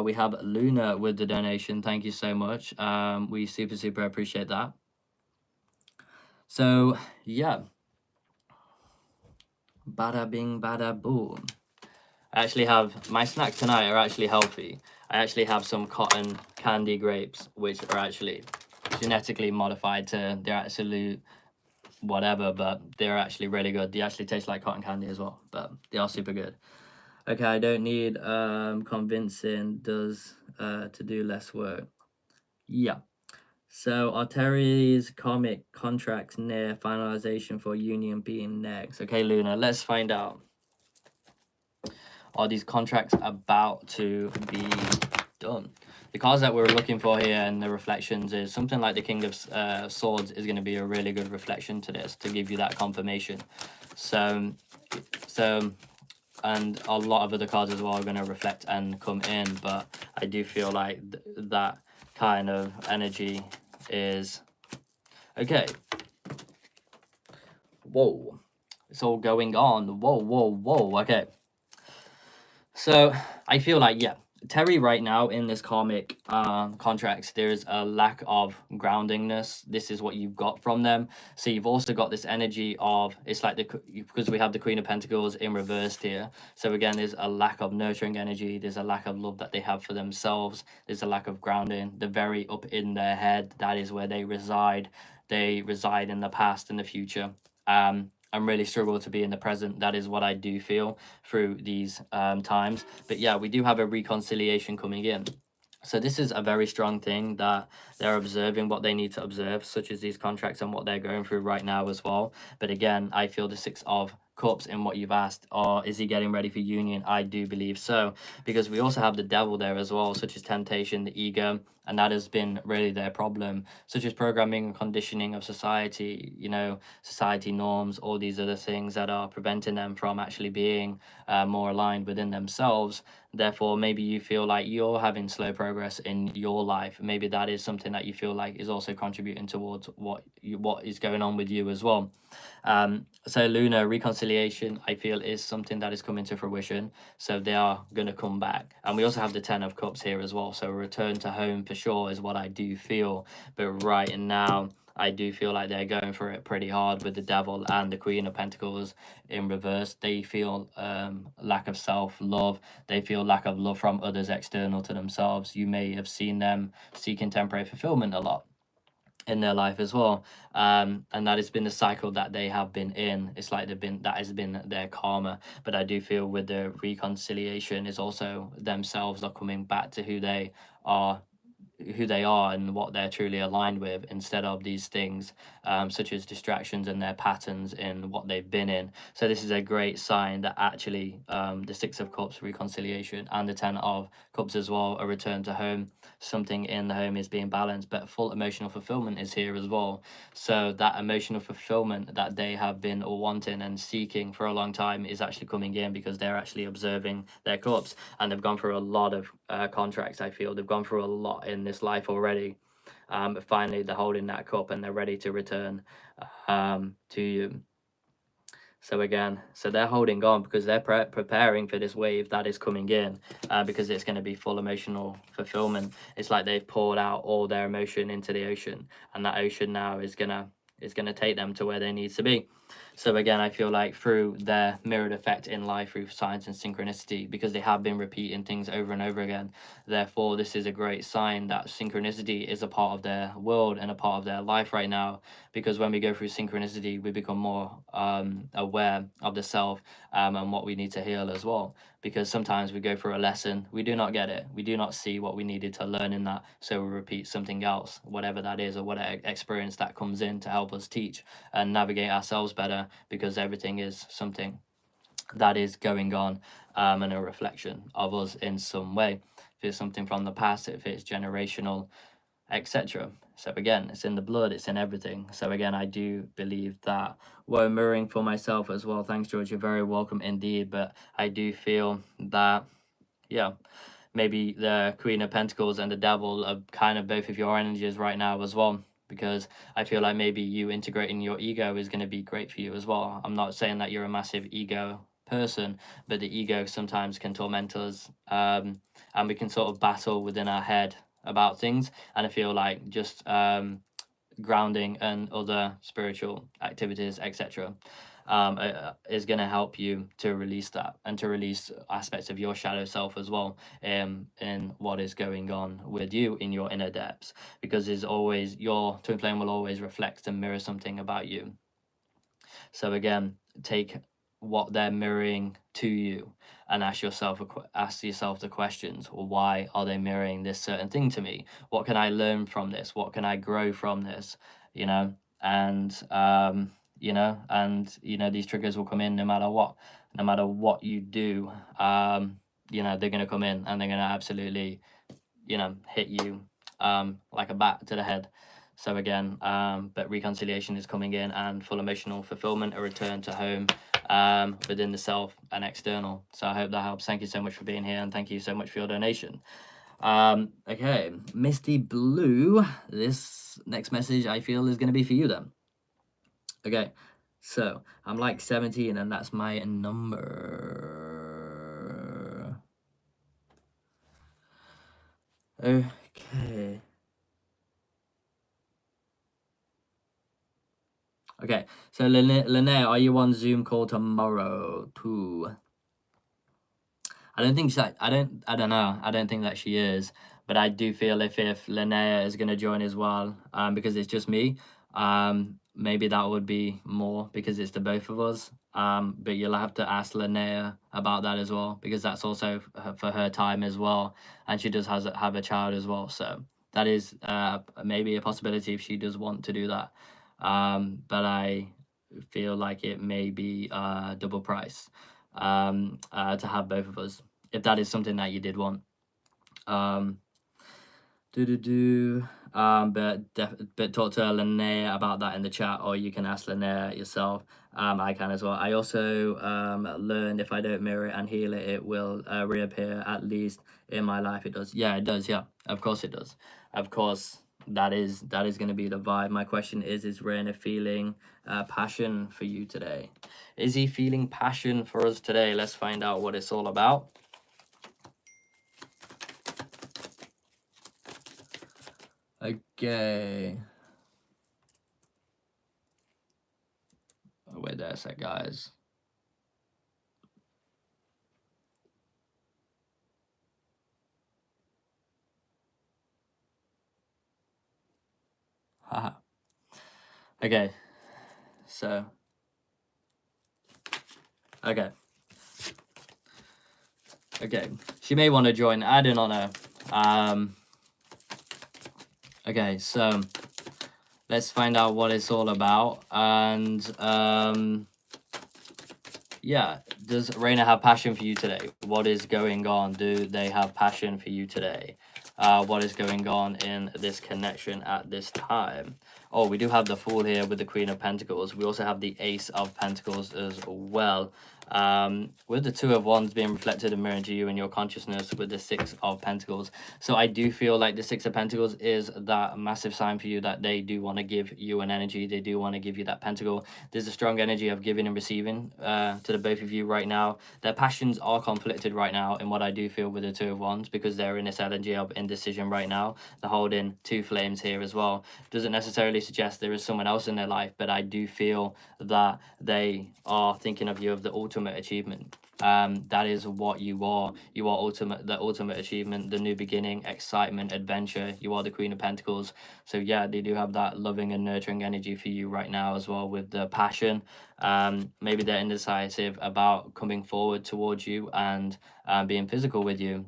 We have Luna with the donation. Thank you so much. We super appreciate that. So yeah, bada bing, bada boom. I actually have my snack tonight are actually healthy. I actually have some cotton candy grapes, which are actually genetically modified to their absolute whatever, but they're actually really good. They actually taste like cotton candy as well, but they are super good. Okay, I don't need convincing does to do less work. Yeah. So are Terry's karmic contracts near finalization for union being next? Okay, Luna, let's find out. Are these contracts about to be done? The cards that we're looking for here and the reflections is something like the King of Swords is going to be a really good reflection to this to give you that confirmation. So, and a lot of other cards as well are going to reflect and come in, but I do feel like that kind of energy is okay. Whoa, it's all going on. Whoa. Okay. So I feel like, yeah, Terry right now in this karmic contracts, there's a lack of groundingness. This is what you've got from them. So you've also got this energy of, it's like because we have the Queen of Pentacles in reversed here. So again, there's a lack of nurturing energy. There's a lack of love that they have for themselves. There's a lack of grounding. They're very up in their head. That is where they reside. They reside in the past and the future. I'm really struggle to be in the present. That is what I do feel through these times. But yeah, we do have a reconciliation coming in. So this is a very strong thing that they're observing what they need to observe, such as these contracts and what they're going through right now as well. But again, I feel the Six of Cups in what you've asked, or is he getting ready for union? I do believe so, because we also have the devil there as well, such as temptation, the ego, and that has been really their problem, such as programming and conditioning of society, you know, society norms, all these other things that are preventing them from actually being more aligned within themselves. Therefore, maybe you feel like you're having slow progress in your life. Maybe that is something that you feel like is also contributing towards what is going on with you as well. So Luna, reconciliation, I feel, is something that is coming to fruition. So they are going to come back. And we also have the Ten of Cups here as well. So a return to home for sure is what I do feel. But right now, I do feel like they're going for it pretty hard with the Devil and the Queen of Pentacles in reverse. They feel lack of self-love. They feel lack of love from others external to themselves. You may have seen them seeking temporary fulfillment a lot in their life as well, and that has been the cycle that they have been in. It's like that has been their karma. But I do feel with the reconciliation is also themselves are coming back to who they are, and what they're truly aligned with, instead of these things such as distractions and their patterns in what they've been in. So this is a great sign that actually the Six of Cups, reconciliation, and the Ten of Cups as well, a return to home. Something in the home is being balanced, but full emotional fulfillment is here as well. So that emotional fulfillment that they have been wanting and seeking for a long time is actually coming in, because they're actually observing their cups, and they've gone through a lot of contracts. I feel they've gone through a lot in this life already, but finally they're holding that cup and they're ready to return to you. So again, so they're holding on because they're preparing for this wave that is coming in, because it's going to be full emotional fulfillment. It's like they've poured out all their emotion into the ocean, and that ocean now is gonna take them to where they need to be. So again, I feel like through their mirrored effect in life, through science and synchronicity, because they have been repeating things over and over again, therefore this is a great sign that synchronicity is a part of their world and a part of their life right now. Because when we go through synchronicity, we become more aware of the self, and what we need to heal as well. Because sometimes we go through a lesson, we do not get it, we do not see what we needed to learn in that, so we repeat something else, whatever that is, or whatever experience that comes in to help us teach and navigate ourselves better, because everything is something that is going on, and a reflection of us in some way. If it's something from the past, if it's generational, etc. So again, it's in the blood, it's in everything. So again, I do believe that we're mirroring for myself as well. Thanks, George. You're very welcome indeed. But I do feel that, yeah, maybe the Queen of Pentacles and the Devil are kind of both of your energies right now as well, because I feel like maybe you integrating your ego is going to be great for you as well. I'm not saying that you're a massive ego person, but the ego sometimes can torment us, and we can sort of battle within our head about things. And I feel like just grounding and other spiritual activities, etc., is going to help you to release that and to release aspects of your shadow self as well, in what is going on with you in your inner depths, because is always your twin flame will always reflect and mirror something about you. So again, take what they're mirroring to you and ask yourself the questions. Well, why are they mirroring this certain thing to me? What can I learn from this? What can I grow from this? You know, and these triggers will come in no matter what you do. They're gonna come in and they're gonna absolutely, hit you like a bat to the head. So again, but reconciliation is coming in, and full emotional fulfillment, a return to home within the self and external. So I hope that helps. Thank you so much for being here, and thank you so much for your donation. Okay, Misty Blue, this next message I feel is going to be for you then. Okay, so I'm like 17 and that's my number. Okay. Okay, so Linnéa, are you on Zoom call tomorrow too? I don't think I don't know. I don't think that she is, but I do feel if Linnéa is gonna join as well, because it's just me, maybe that would be more because it's the both of us. But you'll have to ask Linnéa about that as well, because that's also for her time as well, and she does have a child as well. So that is maybe a possibility if she does want to do that. But I feel like it may be double price to have both of us, if that is something that you did want. But talk to Linnéa about that in the chat, or you can ask Linnéa yourself. I can as well. I also learned if I don't mirror it and heal it, it will reappear, at least in my life. It does. Yeah, it does. Yeah, of course it does. Of course, that is going to be the vibe. My question is Raina feeling passion for you today? Is he feeling passion for us today? Let's find out what it's all about. Okay. Oh, wait there a sec, guys. Haha. Okay. So. Okay. Okay. She may want to join. I do not know. Okay, so let's find out what it's all about. And yeah, does Raina have passion for you today? What is going on? Do they have passion for you today? What is going on in this connection at this time? Oh, we do have the Fool here with the Queen of Pentacles. We also have the Ace of Pentacles as well. With the Two of Wands being reflected and mirrored to you in your consciousness with the Six of Pentacles. So I do feel like the Six of Pentacles is that massive sign for you that they do want to give you an energy. They do want to give you that pentacle. There's a strong energy of giving and receiving to the both of you right now. Their passions are conflicted right now in what I do feel with the Two of Wands, because they're in this energy of indecision right now. They're holding two flames here as well. Doesn't necessarily suggest there is someone else in their life, but I do feel that they are thinking of you of the ultimate achievement. That is what you are. You are the ultimate achievement, the new beginning, excitement, adventure. You are the Queen of Pentacles. So yeah, they do have that loving and nurturing energy for you right now as well, with the passion. Maybe they're indecisive about coming forward towards you and being physical with you.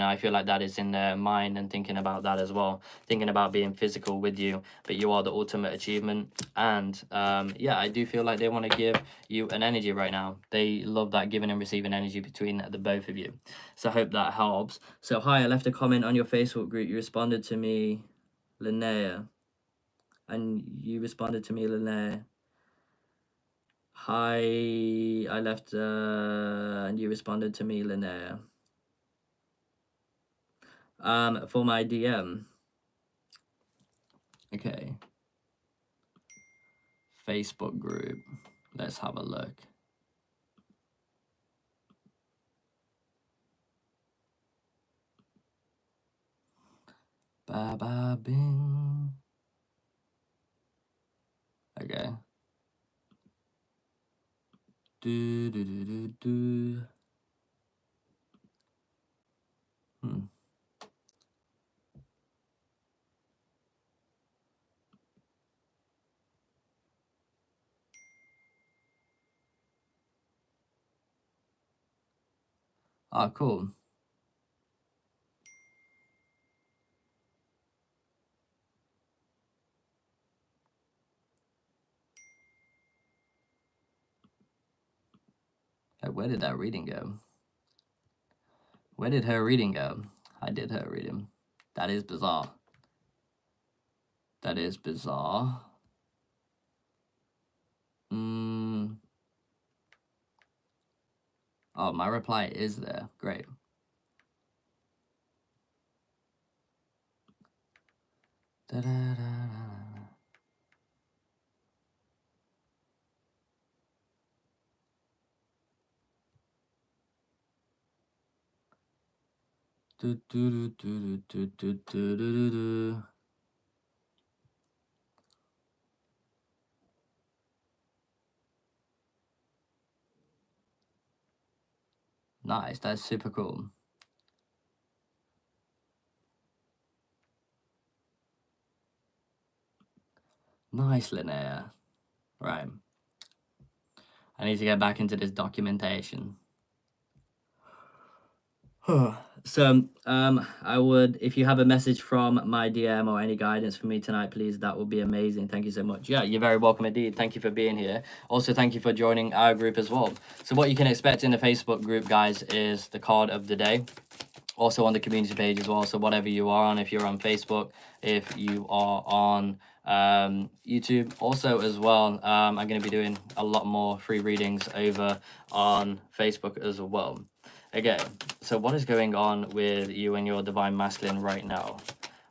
I feel like that is in their mind and thinking about that as well, thinking about being physical with you, but you are the ultimate achievement. And yeah, I do feel like they want to give you an energy right now. They love that giving and receiving energy between the both of you. So I hope that helps. So hi, I left a comment on your Facebook group. You responded to me, Linnéa. And you responded to me, Lair. Hi, I left, and you responded to me, Lair. For my DM. Okay. Facebook group. Let's have a look. Ba ba bing. Okay. Do do do do do. Ah, cool. Hey, where did that reading go? Where did her reading go? I did her reading. That is bizarre. That is bizarre. Oh, my reply is there. Great. Da, da, da, da. Do, do, do, do, do, do, do, do, do. Nice, that's super cool. Nice, Linnéa. Right. I need to get back into this documentation. So, I would, if you have a message from my DM or any guidance for me tonight, please, that would be amazing. Thank you so much. Yeah, you're very welcome indeed. Thank you for being here. Also, thank you for joining our group as well. So what you can expect in the Facebook group, guys, is the card of the day. Also on the community page as well. So whatever you are on, if you're on Facebook, if you are on YouTube, also as well, I'm going to be doing a lot more free readings over on Facebook as well. Okay, so what is going on with you and your divine masculine right now?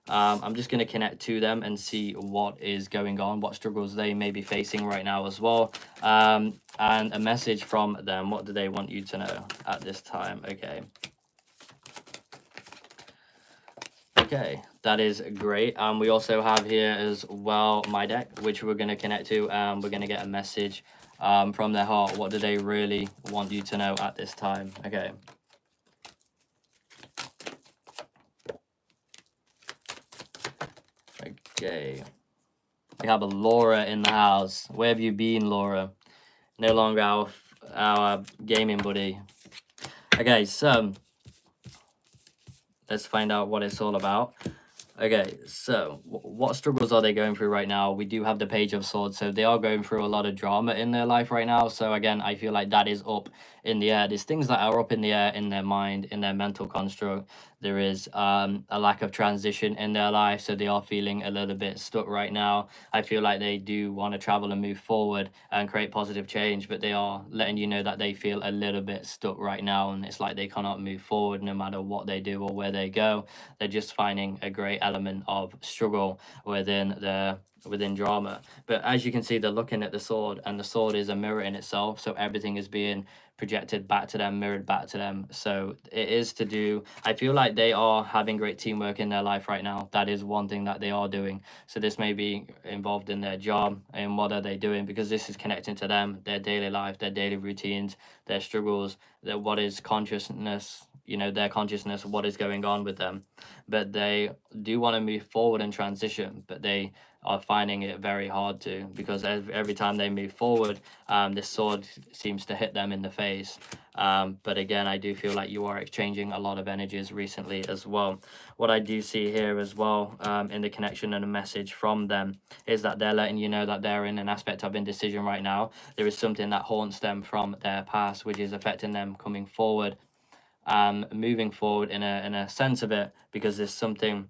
I'm just going to connect to them and see what is going on, what struggles they may be facing right now as well. And a message from them. What do they want you to know at this time? Okay. Okay, that is great. We also have here as well my deck, which we're going to connect to. We're going to get a message from their heart. What do they really want you to know at this time? Okay. Okay. We have a Laura in the house. Where have you been, Laura? No longer our gaming buddy. Okay, so let's find out what it's all about. Okay, so what struggles are they going through right now? We do have the Page of Swords, so they are going through a lot of drama in their life right now. So again, I feel like that is up in the air. There's things that are up in the air in their mind, in their mental construct. There is a lack of transition in their life, so they are feeling a little bit stuck right now. I feel like they do want to travel and move forward and create positive change, but they are letting you know that they feel a little bit stuck right now, and it's like they cannot move forward no matter what they do or where they go. They're just finding a great element of struggle within drama. But as you can see, they're looking at the sword, and the sword is a mirror in itself, so everything is being projected back to them, mirrored back to them. So it is to do, I feel like they are having great teamwork in their life right now. That is one thing that they are doing. So this may be involved in their job, and what are they doing, because this is connecting to them, their daily life, their daily routines, their struggles, their what is consciousness, their consciousness, what is going on with them. But they do want to move forward and transition, but they are finding it very hard to, because every time they move forward, this sword seems to hit them in the face. But again, I do feel like you are exchanging a lot of energies recently as well. What I do see here as well, in the connection and a message from them, is that they're letting you know that they're in an aspect of indecision right now. There is something that haunts them from their past, which is affecting them coming forward, moving forward in a sense of it, because there's something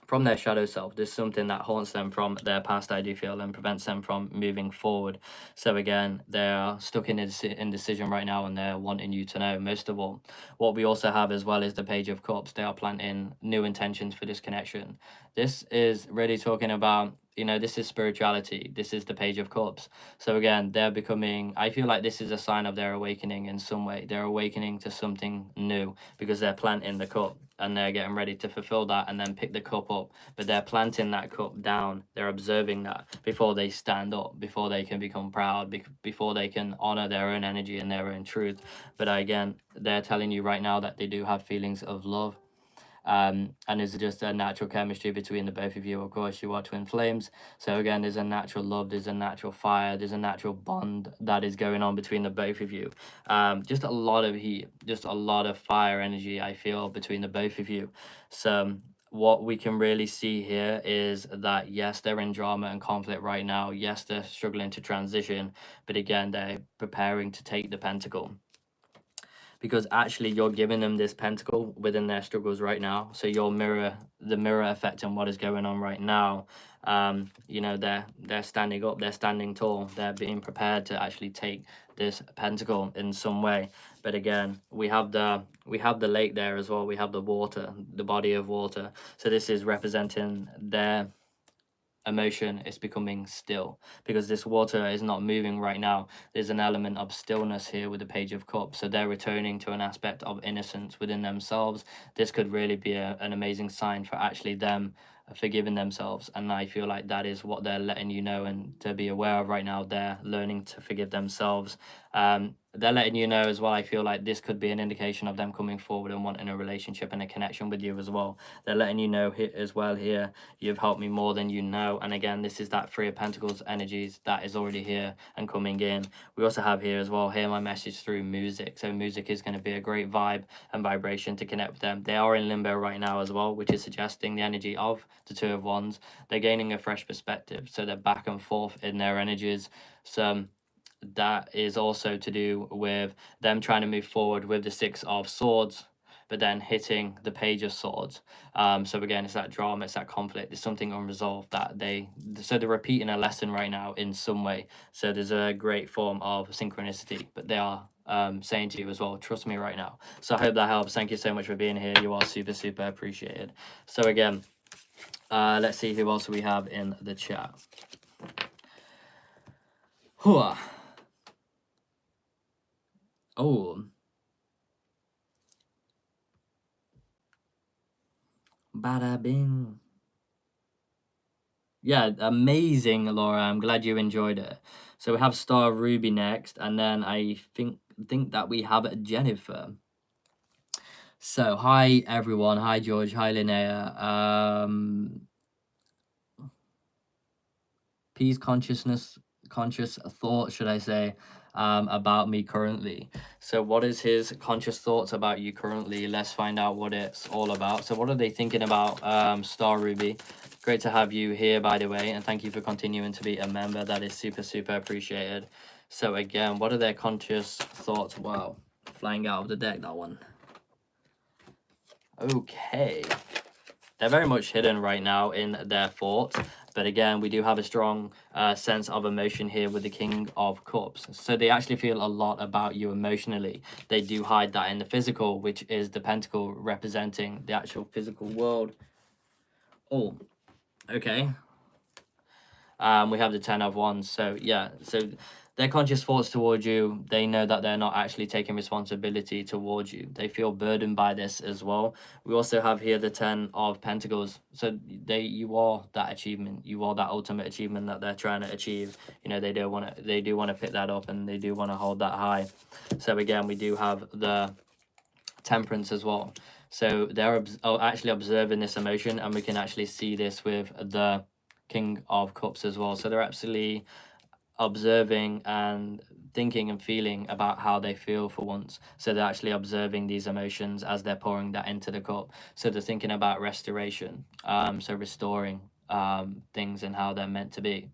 from their shadow self. There's something that haunts them from their past, I do feel, and prevents them from moving forward. So again, they're stuck in indecision right now, and they're wanting you to know. Most of all, what we also have as well is the Page of Cups. They are planting new intentions for this connection. This is really talking about, you know, this is spirituality. This is the Page of Cups. So again, they're becoming, I feel like this is a sign of their awakening in some way. They're awakening to something new because they're planting the cup and they're getting ready to fulfill that and then pick the cup up. But they're planting that cup down. They're observing that before they stand up, before they can become proud, before they can honor their own energy and their own truth. But again, they're telling you right now that they do have feelings of love. And it's just a natural chemistry between the both of you. Of course, you are twin flames, so again, there's a natural love, there's a natural fire, there's a natural bond that is going on between the both of you. Just a lot of heat, just a lot of fire energy, I feel, between the both of you. So what we can really see here is that yes, they're in drama and conflict right now. Yes, they're struggling to transition, but again, they're preparing to take the pentacle, because actually you're giving them this pentacle within their struggles right now. So you're the mirror effect on what is going on right now. You know, they're standing up, they're standing tall, they're being prepared to actually take this pentacle in some way. But again, we have the lake there as well. We have the water, the body of water. So this is representing their emotion is becoming still, because this water is not moving right now. There's an element of stillness here with the Page of Cups, so they're returning to an aspect of innocence within themselves. This could really be an amazing sign for actually them forgiving themselves, and I feel like that is what they're letting you know and to be aware of right now. They're learning to forgive themselves. They're letting you know as well, I feel like this could be an indication of them coming forward and wanting a relationship and a connection with you as well. They're letting you know as well here, you've helped me more than you know. And again, this is that Three of Pentacles energies that is already here and coming in. We also have here as well, hear my message through music. So music is going to be a great vibe and vibration to connect with them. They are in limbo right now as well, which is suggesting the energy of the Two of Wands. They're gaining a fresh perspective, so they're back and forth in their energies. So that is also to do with them trying to move forward with the Six of Swords, but then hitting the Page of Swords. So again, it's that drama, it's that conflict, there's something unresolved that they're repeating a lesson right now in some way. So there's a great form of synchronicity, but they are saying to you as well, trust me right now. So I hope that helps. Thank you so much for being here. You are super, super appreciated. So again, let's see who else we have in the chat. Hua. Oh. Bada bing. Yeah, amazing, Laura. I'm glad you enjoyed it. So we have Star Ruby next, and then I think that we have Jennifer. So hi everyone. Hi George. Hi Linnéa. Peace conscious thought, should I say, about me currently. So what is his conscious thoughts about you currently? Let's find out what it's all about. So what are they thinking about, Star Ruby? Great to have you here, by the way, and thank you for continuing to be a member. That is super, super appreciated. So again, what are their conscious thoughts? Wow, flying out of the deck, that one. Okay. They're very much hidden right now in their thoughts. But again, we do have a strong sense of emotion here with the King of Cups. So they actually feel a lot about you emotionally. They do hide that in the physical, which is the pentacle representing the actual physical world. Oh, okay. We have the 10 of Wands. So yeah, so their conscious thoughts towards you, they know that they're not actually taking responsibility towards you. They feel burdened by this as well. We also have here the 10 of Pentacles. So you are that achievement. You are that ultimate achievement that they're trying to achieve. You know, they do want to pick that up, and they do want to hold that high. So again, we do have the Temperance as well. So they're actually observing this emotion, and we can actually see this with the King of Cups as well. So they're absolutely observing and thinking and feeling about how they feel for once. So they're actually observing these emotions as they're pouring that into the cup. So they're thinking about restoration, so restoring things and how they're meant to be.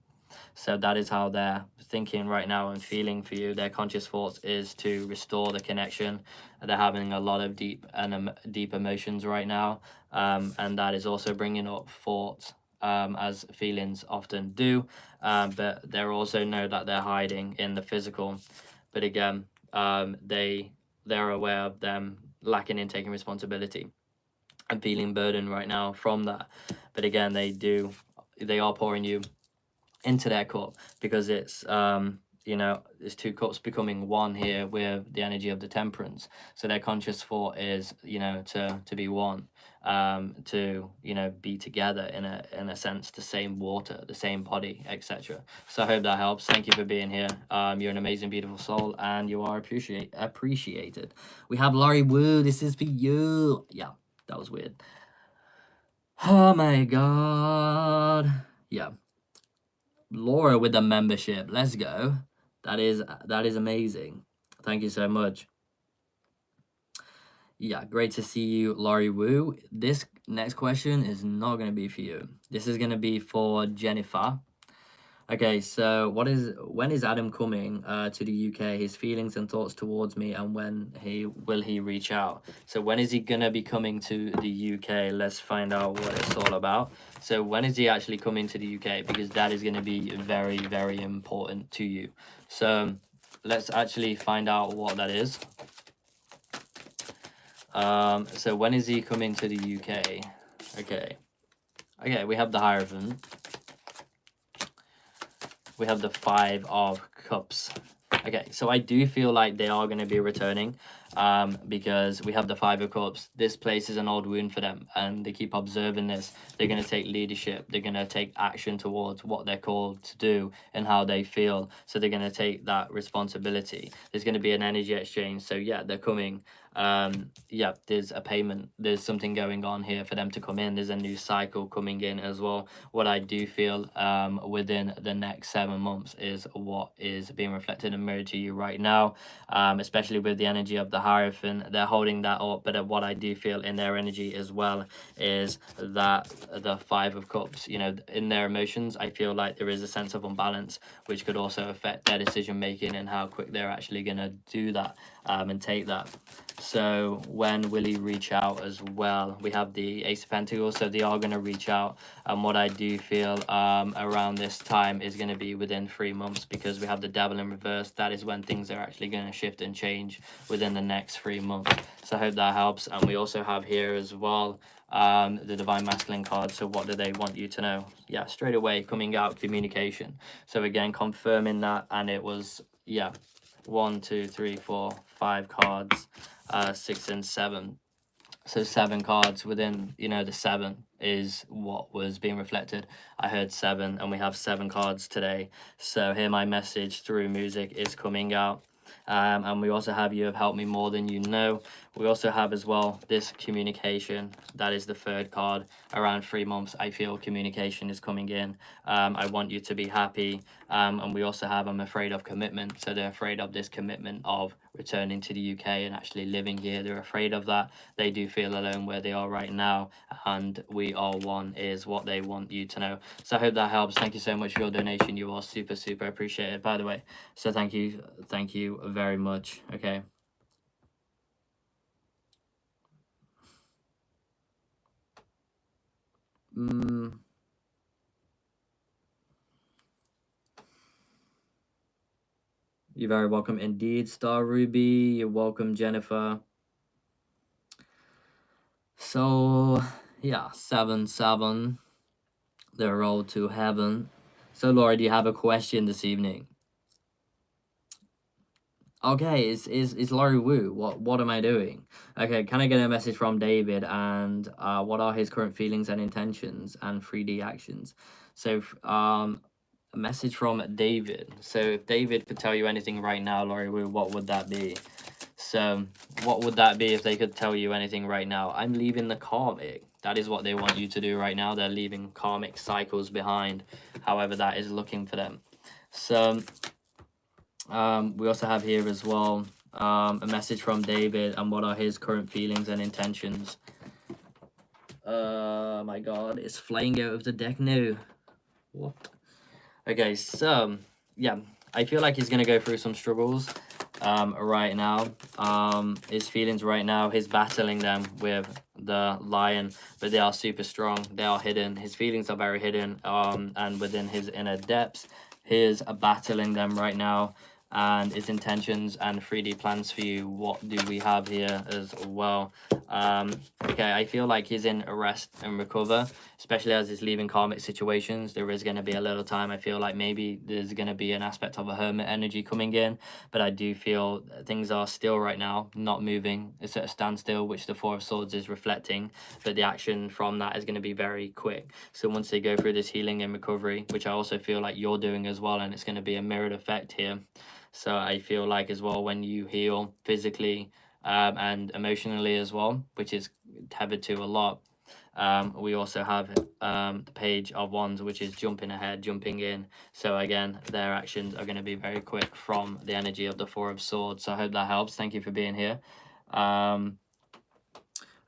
So that is how they're thinking right now and feeling for you. Their conscious thoughts is to restore the connection. They're having a lot of deep emotions right now, and that is also bringing up thoughts, as feelings often do, but they also know that they're hiding in the physical. But again, they're aware of them lacking in taking responsibility and feeling burdened right now from that. But again, they are pouring you into their cup, because it's you know, there's two cups becoming one here with the energy of the temperance. So their conscious thought is, you know, to be one, to, you know, be together in a sense, the same water, the same body, etc. So I hope that helps. Thank you for being here. You're an amazing, beautiful soul, and you are appreciated. We have Laurie Wu. This is for you. Yeah, that was weird. Oh my god. Yeah, Laura with the membership. Let's go. That is amazing. Thank you so much. Yeah, great to see you, Laurie Wu. This next question is not going to be for you. This is going to be for Jennifer. Okay, so when is Adam coming to the UK? His feelings and thoughts towards me, and when will he reach out? So when is he gonna be coming to the UK? Let's find out what it's all about. So when is he actually coming to the UK? Because that is gonna be very, very important to you. So let's actually find out what that is. So when is he coming to the UK? Okay, we have the Hierophant. We have the Five of Cups. Okay, so I do feel like they are going to be returning, because we have the Five of Cups. This place is an old wound for them, and they keep observing this. They're going to take leadership. They're going to take action towards what they're called to do and how they feel. So they're going to take that responsibility. There's going to be an energy exchange. So yeah, they're coming. Yeah, there's a payment. There's something going on here for them to come in. There's a new cycle coming in as well. What I do feel within the next 7 months is what is being reflected and mirrored to you right now, especially with the energy of the Hierophant. They're holding that up, but what I do feel in their energy as well is that the Five of Cups, you know, in their emotions, I feel like there is a sense of unbalance, which could also affect their decision making and how quick they're actually going to do that, and take that. So when will he reach out as well? We have the Ace of Pentacles, so they are going to reach out. And what I do feel around this time is going to be within 3 months, because we have the Devil in reverse. That is when things are actually going to shift and change within the next 3 months. So I hope that helps. And we also have here as well the Divine Masculine card. So what do they want you to know? Yeah, straight away coming out, communication. So again, confirming that. And it was, yeah, 1, 2, 3, 4, 5 cards, 6 and 7. So 7 cards within, you know, the 7 is what was being reflected. I heard 7, and we have 7 cards today. So here my message through music is coming out. And we also have You Have Helped Me More Than You Know. We also have as well this communication. That is the 3rd card. Around 3 months, I feel communication is coming in. I want you to be happy. And we also have I'm afraid of commitment. So they're afraid of this commitment of returning to the UK and actually living here. They're afraid of that. They do feel alone where they are right now, and we are one is what they want you to know. So I hope that helps. Thank you so much for your donation. You are super, super appreciated, by the way. So thank you very much. Okay. You're very welcome indeed, Star Ruby. You're welcome, Jennifer. So yeah, 7-7. The road to heaven. So Laura, do you have a question this evening? Okay, it's Laurie Wu. What am I doing? Okay, can I get a message from David, and what are his current feelings and intentions and 3D actions? So a message from David. So if David could tell you anything right now, Laurie Wu, what would that be? So what would that be if they could tell you anything right now? I'm leaving the karmic. That is what they want you to do right now. They're leaving karmic cycles behind, however that is looking for them. So we also have here as well a message from David, and what are his current feelings and intentions. My god, it's flying out of the deck now. What? Okay, so yeah, I feel like he's gonna go through some struggles right now. His feelings right now, he's battling them with the lion, but they are super strong. They are hidden. His feelings are very hidden. And within his inner depths, he's battling them right now. And his intentions and 3D plans for you. What do we have here as well? Okay, I feel like he's in rest and recover, especially as he's leaving karmic situations. There is going to be a little time. I feel like maybe there's going to be an aspect of a hermit energy coming in, but I do feel things are still right now, not moving. It's at a standstill, which the Four of Swords is reflecting, but the action from that is going to be very quick. So once they go through this healing and recovery, which I also feel like you're doing as well, and it's going to be a mirrored effect here. So I feel like as well, when you heal physically and emotionally as well, which is tethered to a lot, we also have the Page of Wands, which is jumping ahead, jumping in. So again, their actions are going to be very quick from the energy of the Four of Swords. So I hope that helps. Thank you for being here.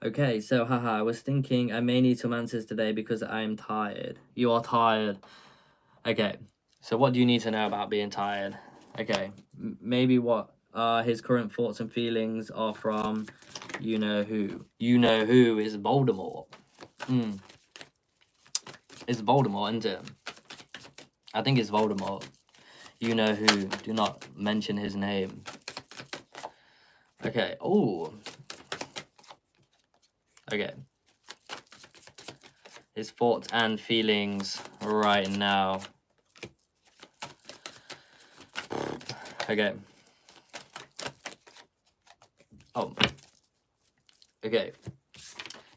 Okay, so haha, I was thinking I may need some answers today because I am tired. You are tired. Okay, so what do you need to know about being tired? Okay, maybe what his current thoughts and feelings are from you know who. You know who is Voldemort. It's Voldemort, isn't it? I think it's Voldemort. You know who. Do not mention his name. Okay. Oh. Okay. His thoughts and feelings right now. Okay. Oh. Okay.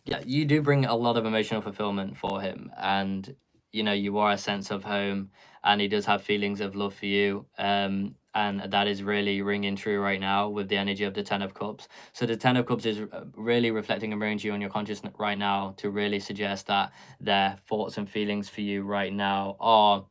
Yeah, you do bring a lot of emotional fulfillment for him, and you know you are a sense of home, and he does have feelings of love for you. And that is really ringing true right now with the energy of the Ten of Cups. So the Ten of Cups is really reflecting and bringing you on your consciousness right now to really suggest that their thoughts and feelings for you right now are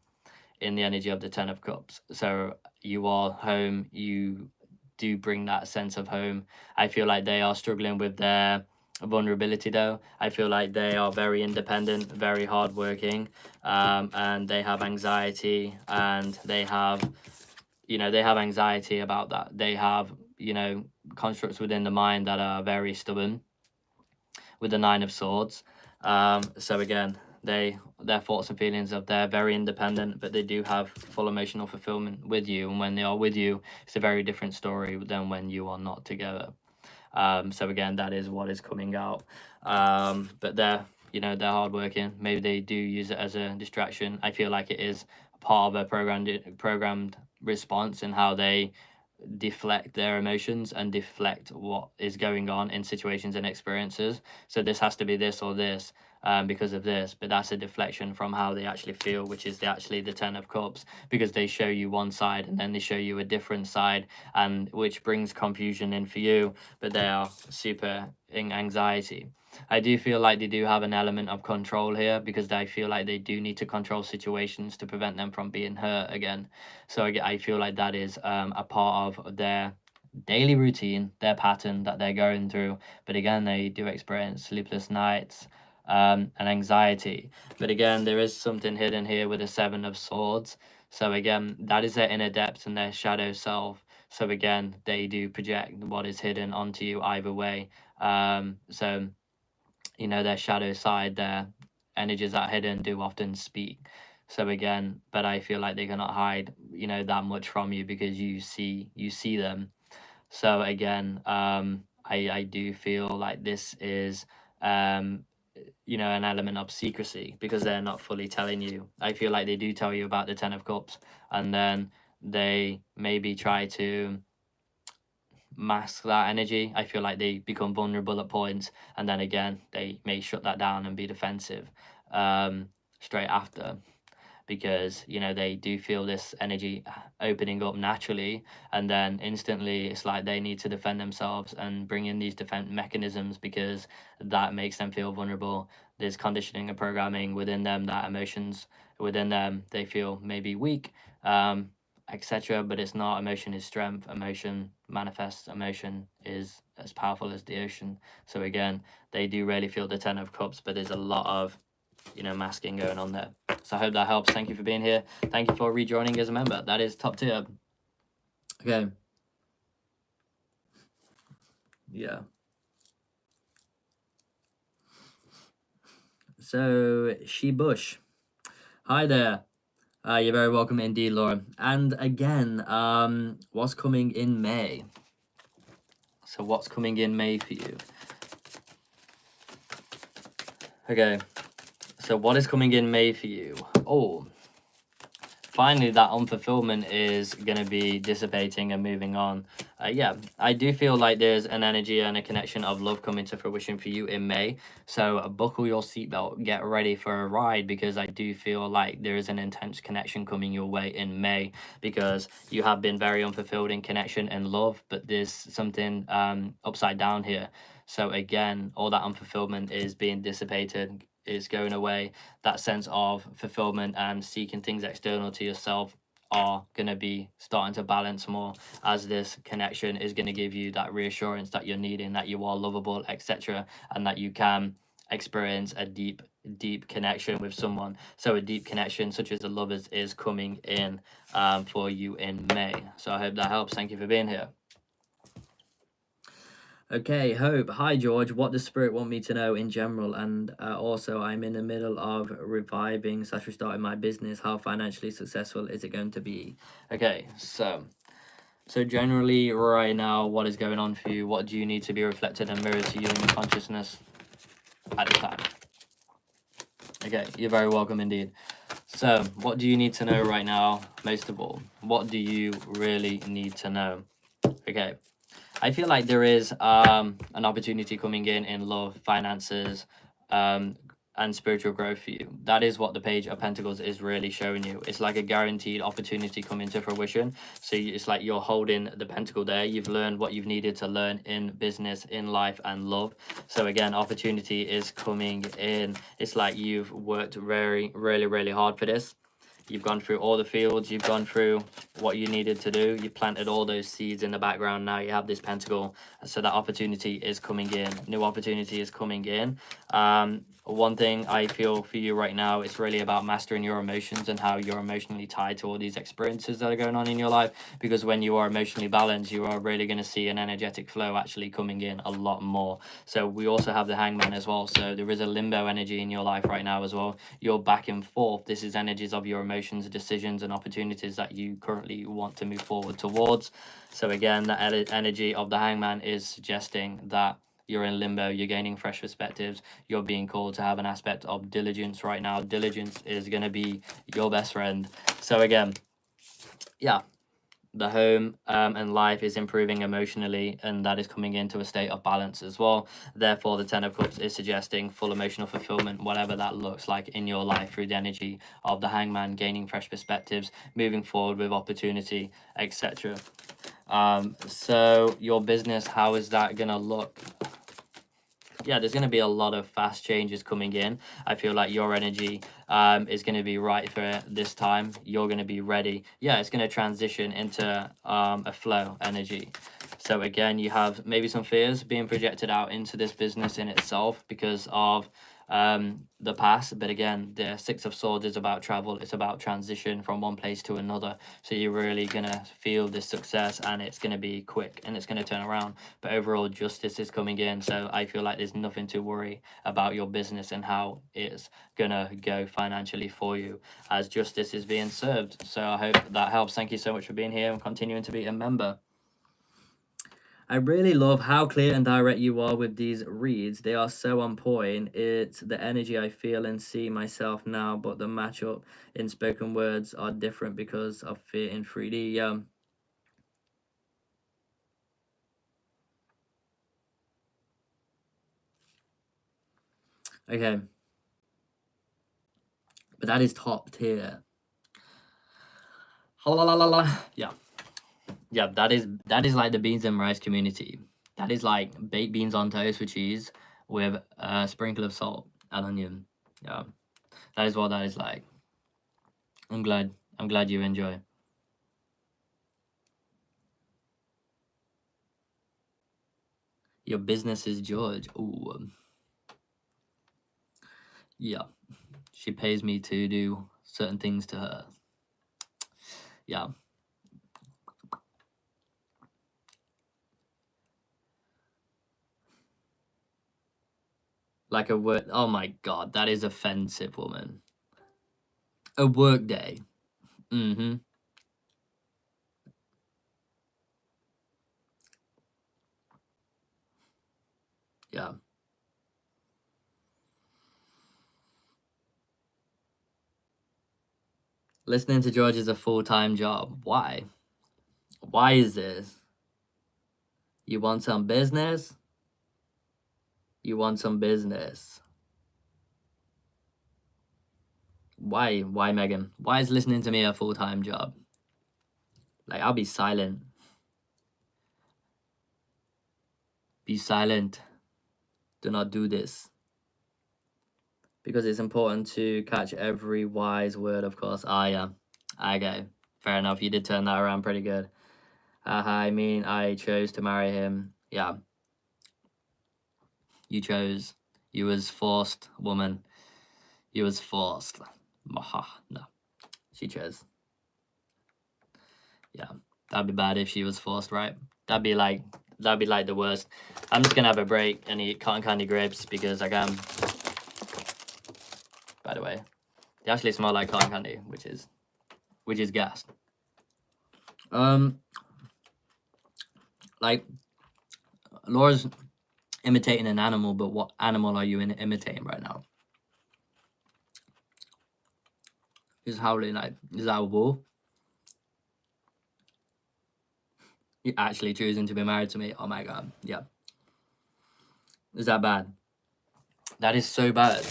in the energy of the Ten of Cups. So you are home. You do bring that sense of home. I feel like they are struggling with their vulnerability though. I feel like they are very independent, very hardworking, and they have anxiety, and they have they have anxiety about that. They have constructs within the mind that are very stubborn with the Nine of Swords. So again, their thoughts and feelings of they're very independent, but they do have full emotional fulfillment with you. And when they are with you, it's a very different story than when you are not together. So again, that is what is coming out. But they're hardworking. Maybe they do use it as a distraction. I feel like it is part of a programmed response in how they deflect their emotions and deflect what is going on in situations and experiences. So this has to be this or this because of this, but that's a deflection from how they actually feel, which is actually the Ten of Cups, because they show you one side and then they show you a different side, and which brings confusion in for you, but they are super in anxiety. I do feel like they do have an element of control here because I feel like they do need to control situations to prevent them from being hurt again. So I feel like that is a part of their daily routine, their pattern that they're going through. But again, they do experience sleepless nights and anxiety. But again, there is something hidden here with the Seven of Swords. So again, that is their inner depth and their shadow self. So again, they do project what is hidden onto you either way. So their shadow side, their energies that are hidden do often speak. So again, but I feel like they cannot hide that much from you because you see them. So again, I do feel like this is an element of secrecy because they're not fully telling you. I feel like they do tell you about the Ten of Cups, and then they maybe try to mask that energy. I feel like they become vulnerable at points, and then again they may shut that down and be defensive straight after, because they do feel this energy opening up naturally, and then instantly it's like they need to defend themselves and bring in these defense mechanisms because that makes them feel vulnerable. There's conditioning and programming within them, that emotions within them, they feel maybe weak, etc. But it's not. Emotion is strength. Emotion manifests. Emotion is as powerful as the ocean. So again, they do really feel the Ten of Cups, but there's a lot of you know, masking going on there. So I hope that helps. Thank you for being here. Thank you for rejoining as a member. That is top tier. Okay. Yeah. So She Bush. Hi there. You're very welcome indeed, Laura. And again, what's coming in May? So what's coming in May for you? Okay. So what is coming in May for you? Oh, finally that unfulfillment is going to be dissipating and moving on. Yeah, I do feel like there's an energy and a connection of love coming to fruition for you in May. So buckle your seatbelt, get ready for a ride, because I do feel like there is an intense connection coming your way in May, because you have been very unfulfilled in connection and love, but there's something upside down here. So again, all that unfulfillment is being dissipated, is going away. That sense of fulfillment and seeking things external to yourself are going to be starting to balance more, as this connection is going to give you that reassurance that you're needing, that you are lovable, etc., and that you can experience a deep connection with someone. So a deep connection such as the lovers is coming in for you in May. So I hope that helps. Thank you for being here. Okay, Hope. Hi, George. What does Spirit want me to know in general? And also, I'm in the middle of reviving / restarting my business. How financially successful is it going to be? Okay, so generally right now, what is going on for you? What do you need to be reflected and mirrored to you in your consciousness at this time? Okay, you're very welcome indeed. So what do you need to know right now? Most of all, what do you really need to know? Okay. I feel like there is an opportunity coming in love, finances, and spiritual growth for you. That is what the Page of Pentacles is really showing you. It's like a guaranteed opportunity coming to fruition. So it's like you're holding the pentacle there. You've learned what you've needed to learn in business, in life, and love. So again, opportunity is coming in. It's like you've worked really hard for this. You've gone through all the fields, you've gone through what you needed to do, you planted all those seeds in the background, now you have this pentacle, so that opportunity is coming in, new opportunity is coming in. One thing I feel for you right now is really about mastering your emotions and how you're emotionally tied to all these experiences that are going on in your life, because when you are emotionally balanced, you are really going to see an energetic flow actually coming in a lot more. So we also have the Hangman as well, so there is a limbo energy in your life right now as well. You're back and forth. This is energies of your emotions, decisions, and opportunities that you currently want to move forward towards. So again, that energy of the Hangman is suggesting that you're in limbo, you're gaining fresh perspectives, you're being called to have an aspect of diligence right now. Diligence is going to be your best friend. So again, yeah, the home and life is improving emotionally, and that is coming into a state of balance as well. Therefore, the Ten of Cups is suggesting full emotional fulfillment, whatever that looks like in your life, through the energy of the Hangman, gaining fresh perspectives, moving forward with opportunity, etc. So your business, how is that gonna look? Yeah, there's going to be a lot of fast changes coming in. I feel like your energy is going to be right for it this time. You're going to be ready. Yeah, it's going to transition into a flow energy. So again, you have maybe some fears being projected out into this business in itself because of the past. But again, the Six of Swords is about travel. It's about transition from one place to another. So you're really going to feel this success, and it's going to be quick and it's going to turn around. But overall, justice is coming in. So I feel like there's nothing to worry about your business and how it's going to go financially for you, as justice is being served. So I hope that helps. Thank you so much for being here and continuing to be a member. I really love how clear and direct you are with these reads. They are so on point. It's the energy I feel and see myself now, but the matchup in spoken words are different because of fear in 3D. Okay. But that is top tier. Yeah. Yeah, that is like the beans and rice community. That is like baked beans on toast with cheese with a sprinkle of salt and onion. Yeah. That is what that is like. I'm glad you enjoy. Your business is George. Ooh. Yeah. She pays me to do certain things to her. Yeah. Like a work. Oh my god, that is offensive, woman. A work day. Mm-hmm. Yeah. Listening to George is a full-time job. Why? Why is this? You want some business? You want some business. Why? Why, Megan? Why is listening to me a full-time job? Like, I'll be silent. Be silent. Do not do this. Because it's important to catch every wise word, of course. Ah, yeah. Okay. Fair enough. You did turn that around pretty good. I mean, I chose to marry him. Yeah. You chose. You was forced, woman. You was forced. Maha. No. She chose. Yeah. That'd be bad if she was forced, right? That'd be like the worst. I'm just gonna have a break and eat cotton candy grapes because I can. By the way, they actually smell like cotton candy, which is gas. Like Laura's imitating an animal, but what animal are you imitating right now? He's howling like, is that a wolf? You're actually choosing to be married to me? Oh my god, yeah. Is that bad? That is so bad.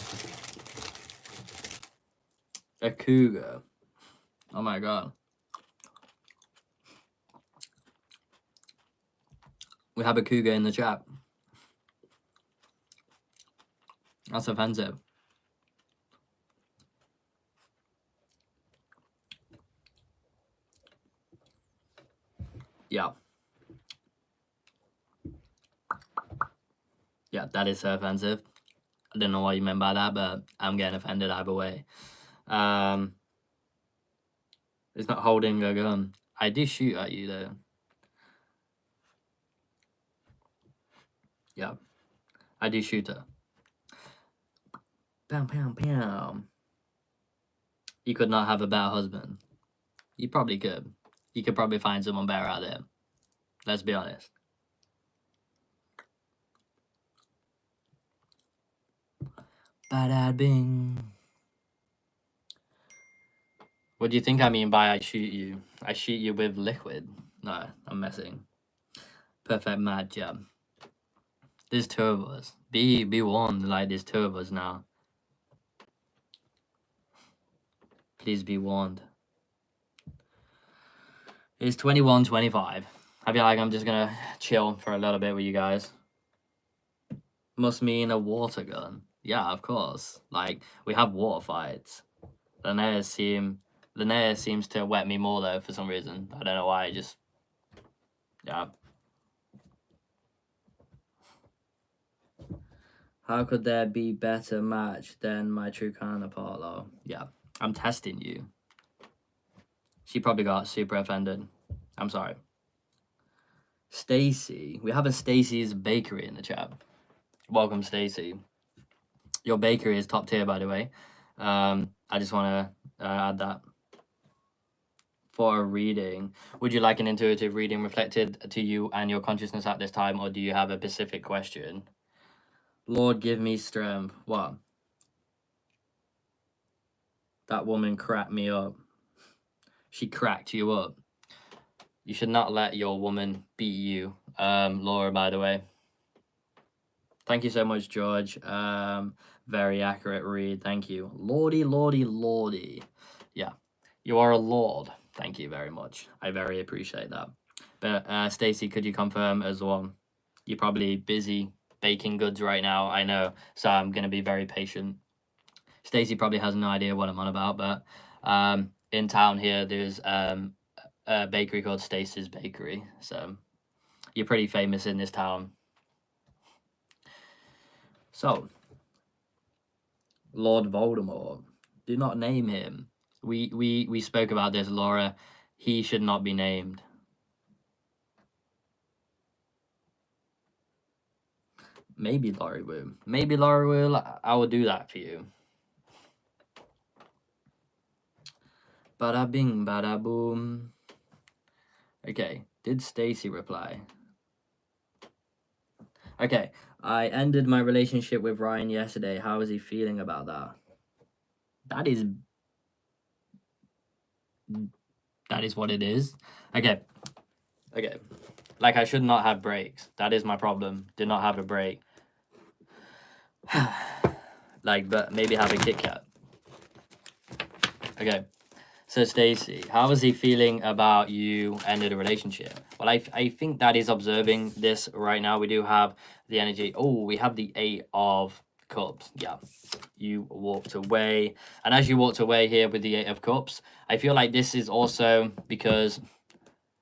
A cougar. Oh my god. We have a cougar in the chat. That's offensive. Yeah. Yeah, that is so offensive. I don't know what you meant by that, but I'm getting offended either way. It's not holding a gun. I do shoot at you though. Yeah. I do shoot her. Bam, bam, bam. You could not have a better husband. You probably could. You could probably find someone better out there. Let's be honest. Bada bing. What do you think I mean by I shoot you? I shoot you with liquid. No, I'm messing. Perfect match, yeah. There's two of us. Be warned, like there's two of us now. Please be warned. It's 21:25. I feel like I'm just gonna chill for a little bit with you guys. Must mean a water gun. Yeah, of course. Like, we have water fights. Linnéa seems to wet me more though for some reason. I don't know why, just yeah. How could there be better match than my true counterpart though? Yeah. I'm testing you. She probably got super offended. I'm sorry. Stacy. We have a Stacy's Bakery in the chat. Welcome, Stacy. Your bakery is top tier, by the way. I just want to add that. For a reading, would you like an intuitive reading reflected to you and your consciousness at this time, or do you have a specific question? Lord, give me strength. What? That woman cracked me up. She cracked you up. You should not let your woman beat you. Laura, by the way. Thank you so much, George. Very accurate read. Thank you. Lordy, lordy, lordy. Yeah, you are a lord. Thank you very much. I very appreciate that. But Stacy, could you confirm as well? You're probably busy baking goods right now, I know, so I'm going to be very patient. Stacy probably has no idea what I'm on about, but in town here, there's a bakery called Stacy's Bakery, so you're pretty famous in this town. So, Lord Voldemort. Do not name him. We spoke about this, Laura. He should not be named. Maybe Laurie will. Maybe Laurie will. I will do that for you. Bada bing, bada boom. Okay, did Stacy reply? Okay, I ended my relationship with Ryan yesterday. How is he feeling about that? That is what it is. Okay. Like, I should not have breaks. That is my problem. Did not have a break. Like, but maybe have a Kit Kat. Okay. So Stacy, how is he feeling about you ended a relationship? Well, I think that is observing this right now. We do have the energy. Oh, we have the 8 of Cups. Yeah. You walked away. And as you walked away here with the 8 of Cups, I feel like this is also because,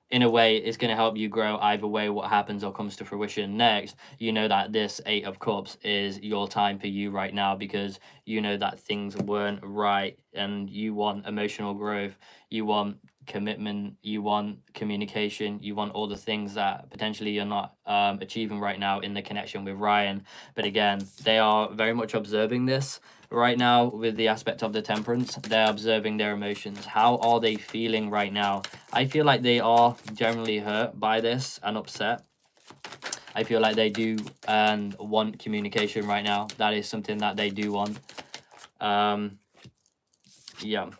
in a way, it's going to help you grow either way what happens or comes to fruition next. You know that this 8 of Cups is your time for you right now, because you know that things weren't right and you want emotional growth, you want commitment, you want communication, you want all the things that potentially you're not achieving right now in the connection with Ryan. But again, they are very much observing this right now with the aspect of the Temperance. They're observing their emotions. How are they feeling right now? I feel like they are generally hurt by this and upset. I feel like they do and want communication right now. That is something that they do want. Yeah.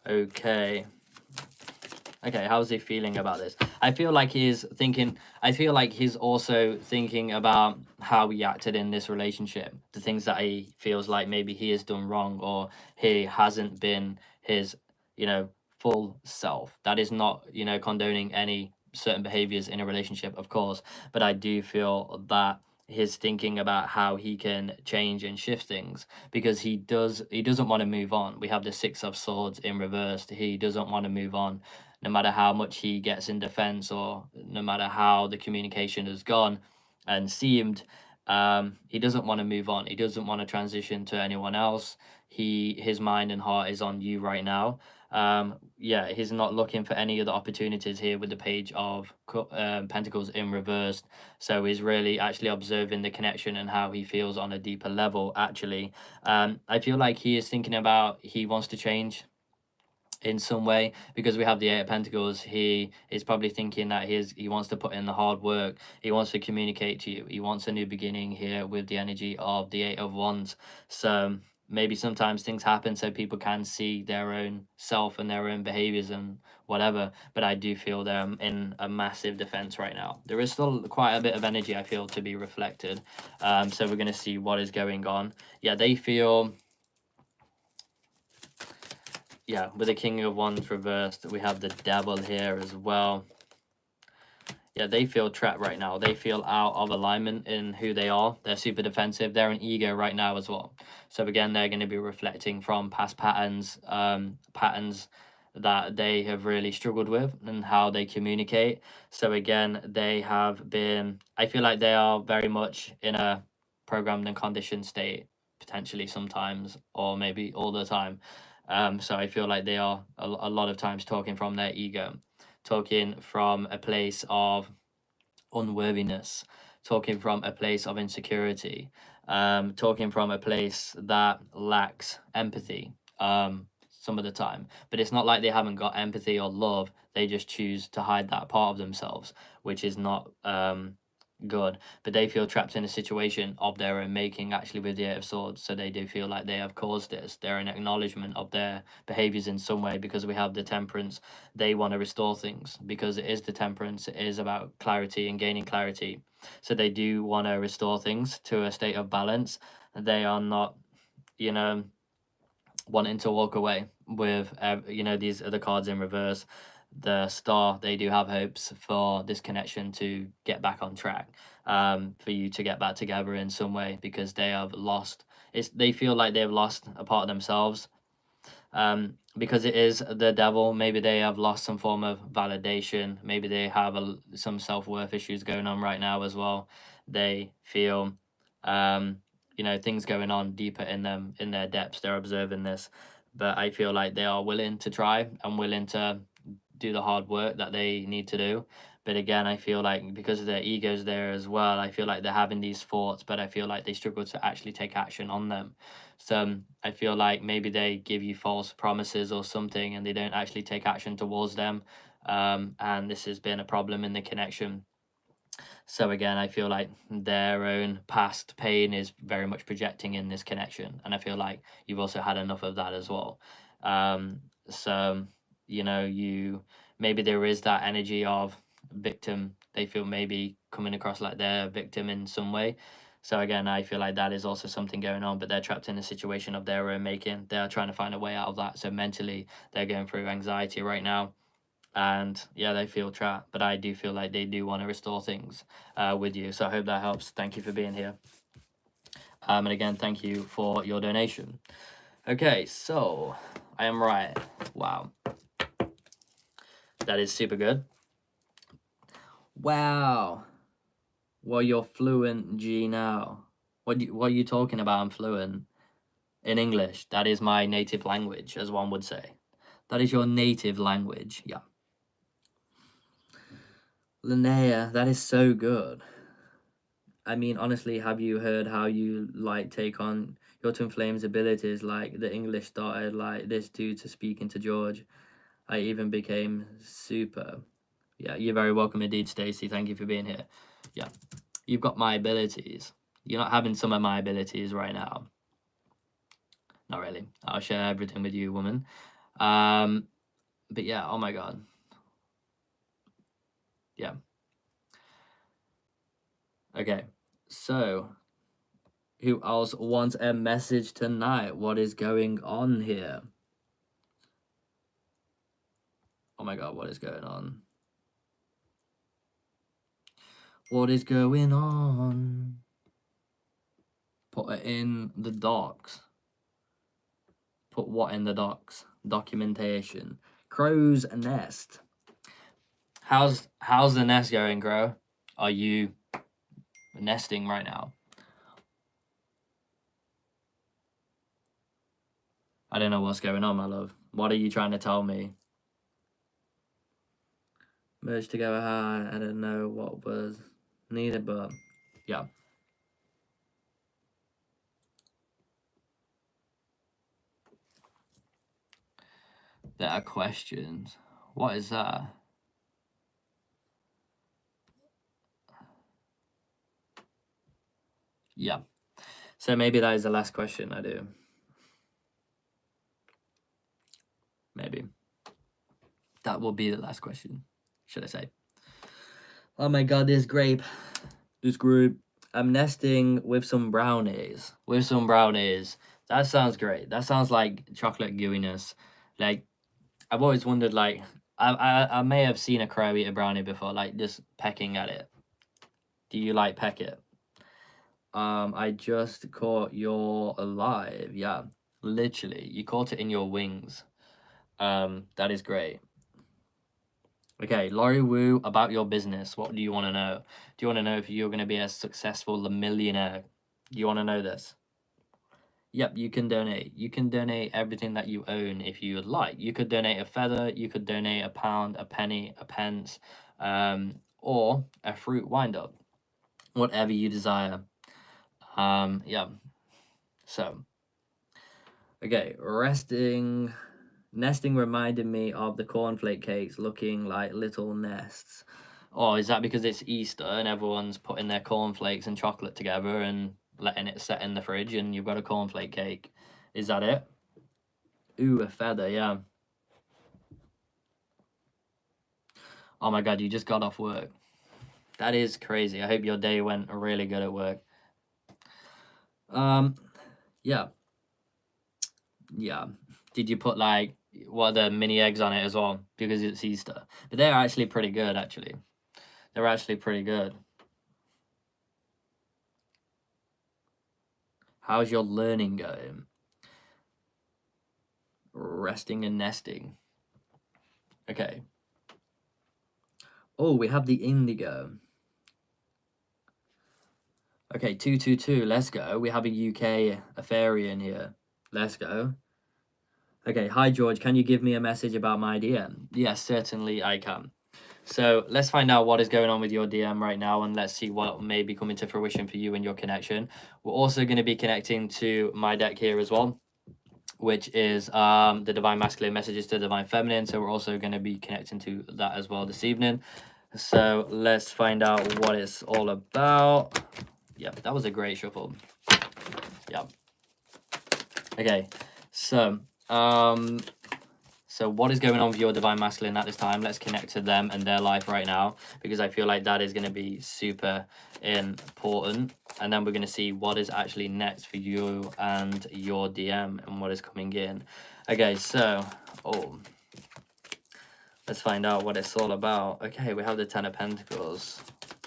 Okay, how's he feeling about this? I feel like he's also thinking about how he acted in this relationship, the things that he feels like maybe he has done wrong, or he hasn't been his, full self. That is not, condoning any certain behaviors in a relationship, of course, but I do feel that he's thinking about how he can change and shift things, because he doesn't want to move on. We have the 6 of Swords in reverse. He doesn't want to move on, no matter how much he gets in defense, or no matter how the communication has gone and seemed. He doesn't want to move on. He doesn't want to transition to anyone else. His mind and heart is on you right now. Yeah, he's not looking for any other opportunities here with the Page of Pentacles in reversed. So he's really actually observing the connection and how he feels on a deeper level, actually. I feel like he is thinking about, he wants to change in some way, because we have the 8 of Pentacles. He is probably thinking that he wants to put in the hard work. He wants to communicate to you. He wants a new beginning here with the energy of the 8 of Wands. So maybe sometimes things happen so people can see their own self and their own behaviors and whatever, but I do feel they're in a massive defense right now. There is still quite a bit of energy, I feel, to be reflected. So we're going to see what is going on. Yeah, they feel... Yeah, with the King of Wands reversed, we have the Devil here as well. Yeah, they feel trapped right now. They feel out of alignment in who they are. They're super defensive. They're an ego right now as well. So again, they're going to be reflecting from past patterns, patterns that they have really struggled with and how they communicate. So again, they have been... I feel like they are very much in a programmed and conditioned state, potentially sometimes, or maybe all the time. So I feel like they are a lot of times talking from their ego, talking from a place of unworthiness, talking from a place of insecurity, talking from a place that lacks empathy some of the time. But it's not like they haven't got empathy or love. They just choose to hide that part of themselves, which is not good. But they feel trapped in a situation of their own making, actually, with the 8 of Swords. So they do feel like they have caused this. They're an acknowledgement of their behaviors in some way, because we have the Temperance. They want to restore things, because it is the Temperance. It is about clarity and gaining clarity. So they do want to restore things to a state of balance. They are not, wanting to walk away with, these other cards in reverse. The Star, they do have hopes for this connection to get back on track, for you to get back together in some way, because they have lost... they feel like they've lost a part of themselves, because it is the Devil. Maybe they have lost some form of validation. Maybe they have some self-worth issues going on right now as well. They feel you know, things going on deeper in them, in their depths. They're observing this, but I feel like they are willing to try and willing to do the hard work that they need to do. But again, I feel like because of their egos there as well, I feel like they're having these thoughts, but I feel like they struggle to actually take action on them. So I feel like maybe they give you false promises or something and they don't actually take action towards them. And this has been a problem in the connection. So again, I feel like their own past pain is very much projecting in this connection. And I feel like you've also had enough of that as well. So, you know, maybe there is that energy of victim. They feel maybe coming across like they're a victim in some way. So again, I feel like that is also something going on, but they're trapped in a situation of their own making. They are trying to find a way out of that. So mentally, they're going through anxiety right now. And yeah, they feel trapped, but I do feel like they do want to restore things with you. So I hope that helps. Thank you for being here. And again, thank you for your donation. Okay, so I am right. Wow. That is super good. Wow. Well, you're fluent, G, now. What are you talking about? I'm fluent in English. That is my native language, as one would say. That is your native language. Yeah. Linnéa, that is so good. I mean, honestly, have you heard how you like take on your twin flames abilities? Like the English started like this due to speaking to George. I even became super. Yeah, you're very welcome indeed, Stacy. Thank you for being here. Yeah, you've got my abilities. You're not having some of my abilities right now. Not really. I'll share everything with you, woman. But yeah, oh my god. Yeah. Okay, so who else wants a message tonight? What is going on here? Oh my god, what is going on? What is going on? Put it in the docs. Put what in the docs? Documentation. Crow's nest. How's the nest going, Crow? Are you nesting right now? I don't know what's going on, my love. What are you trying to tell me? Merge together high. I don't know what was needed, but yeah. There are questions. What is that? Yeah. So maybe that is the last question I do. Maybe. That will be the last question, should I say. Oh my god, this grape. This grape. I'm nesting with some brownies. With some brownies. That sounds great. That sounds like chocolate gooiness. Like, I've always wondered, like, I may have seen a crow eat a brownie before, like, just pecking at it. Do you, like, peck it? I just caught your alive. Yeah, literally. You caught it in your wings. That is great. Okay, Laurie Wu, about your business. What do you want to know? Do you want to know if you're going to be a successful millionaire? Do you want to know this? Yep, you can donate. You can donate everything that you own if you would like. You could donate a feather, you could donate a pound, a penny, a pence, or a fruit wind-up. Whatever you desire. Yeah. So, okay, nesting reminded me of the cornflake cakes looking like little nests. Oh, is that because it's Easter and everyone's putting their cornflakes and chocolate together and letting it set in the fridge and you've got a cornflake cake? Is that it? Ooh, a feather, yeah. Oh my god, you just got off work. That is crazy. I hope your day went really good at work. Yeah. Yeah. Did you put like what the mini eggs on it as well? Because it's Easter. But they're actually pretty good, actually. They're actually pretty good. How's your learning going? Resting and nesting. Okay. Oh, we have the Indigo. Okay, 222. Let's go. We have a UK Atharian here. Let's go. Okay, hi George. Can you give me a message about my DM? Yes, certainly I can. So let's find out what is going on with your DM right now, and let's see what may be coming to fruition for you and your connection. We're also going to be connecting to my deck here as well, which is the Divine Masculine Messages to Divine Feminine. So we're also going to be connecting to that as well this evening. So let's find out what it's all about. Yep, that was a great shuffle. Yep. Okay, so so what is going on with your Divine Masculine at this time? Let's connect to them and their life right now, because I feel like that is going to be super important. And then we're going to see what is actually next for you and your DM and what is coming in. Okay, so, let's find out what it's all about. Okay, we have the Ten of Pentacles.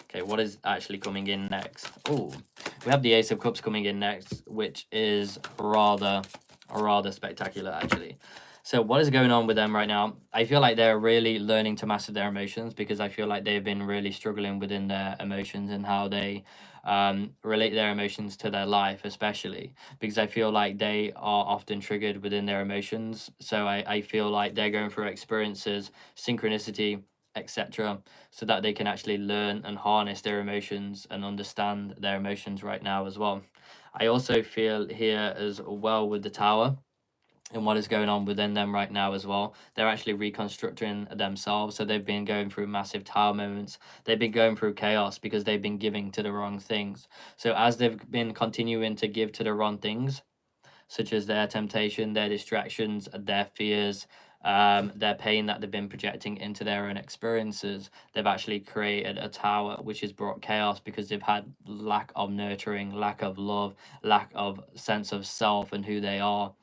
Okay, what is actually coming in next? Oh, we have the Ace of Cups coming in next, which is rather spectacular, actually. So what is going on with them right now? I feel like they're really learning to master their emotions, because I feel like they've been really struggling within their emotions and how they relate their emotions to their life, especially because I feel like they are often triggered within their emotions. So I feel like they're going through experiences, synchronicity, etc., so that they can actually learn and harness their emotions and understand their emotions right now as well. I also feel here as well with the Tower and what is going on within them right now as well. They're actually reconstructing themselves. So they've been going through massive tower moments. They've been going through chaos because they've been giving to the wrong things. So as they've been continuing to give to the wrong things, such as their temptation, their distractions, their fears, their pain that they've been projecting into their own experiences, they've actually created a tower which has brought chaos, because they've had lack of nurturing, lack of love, lack of sense of self and who they are.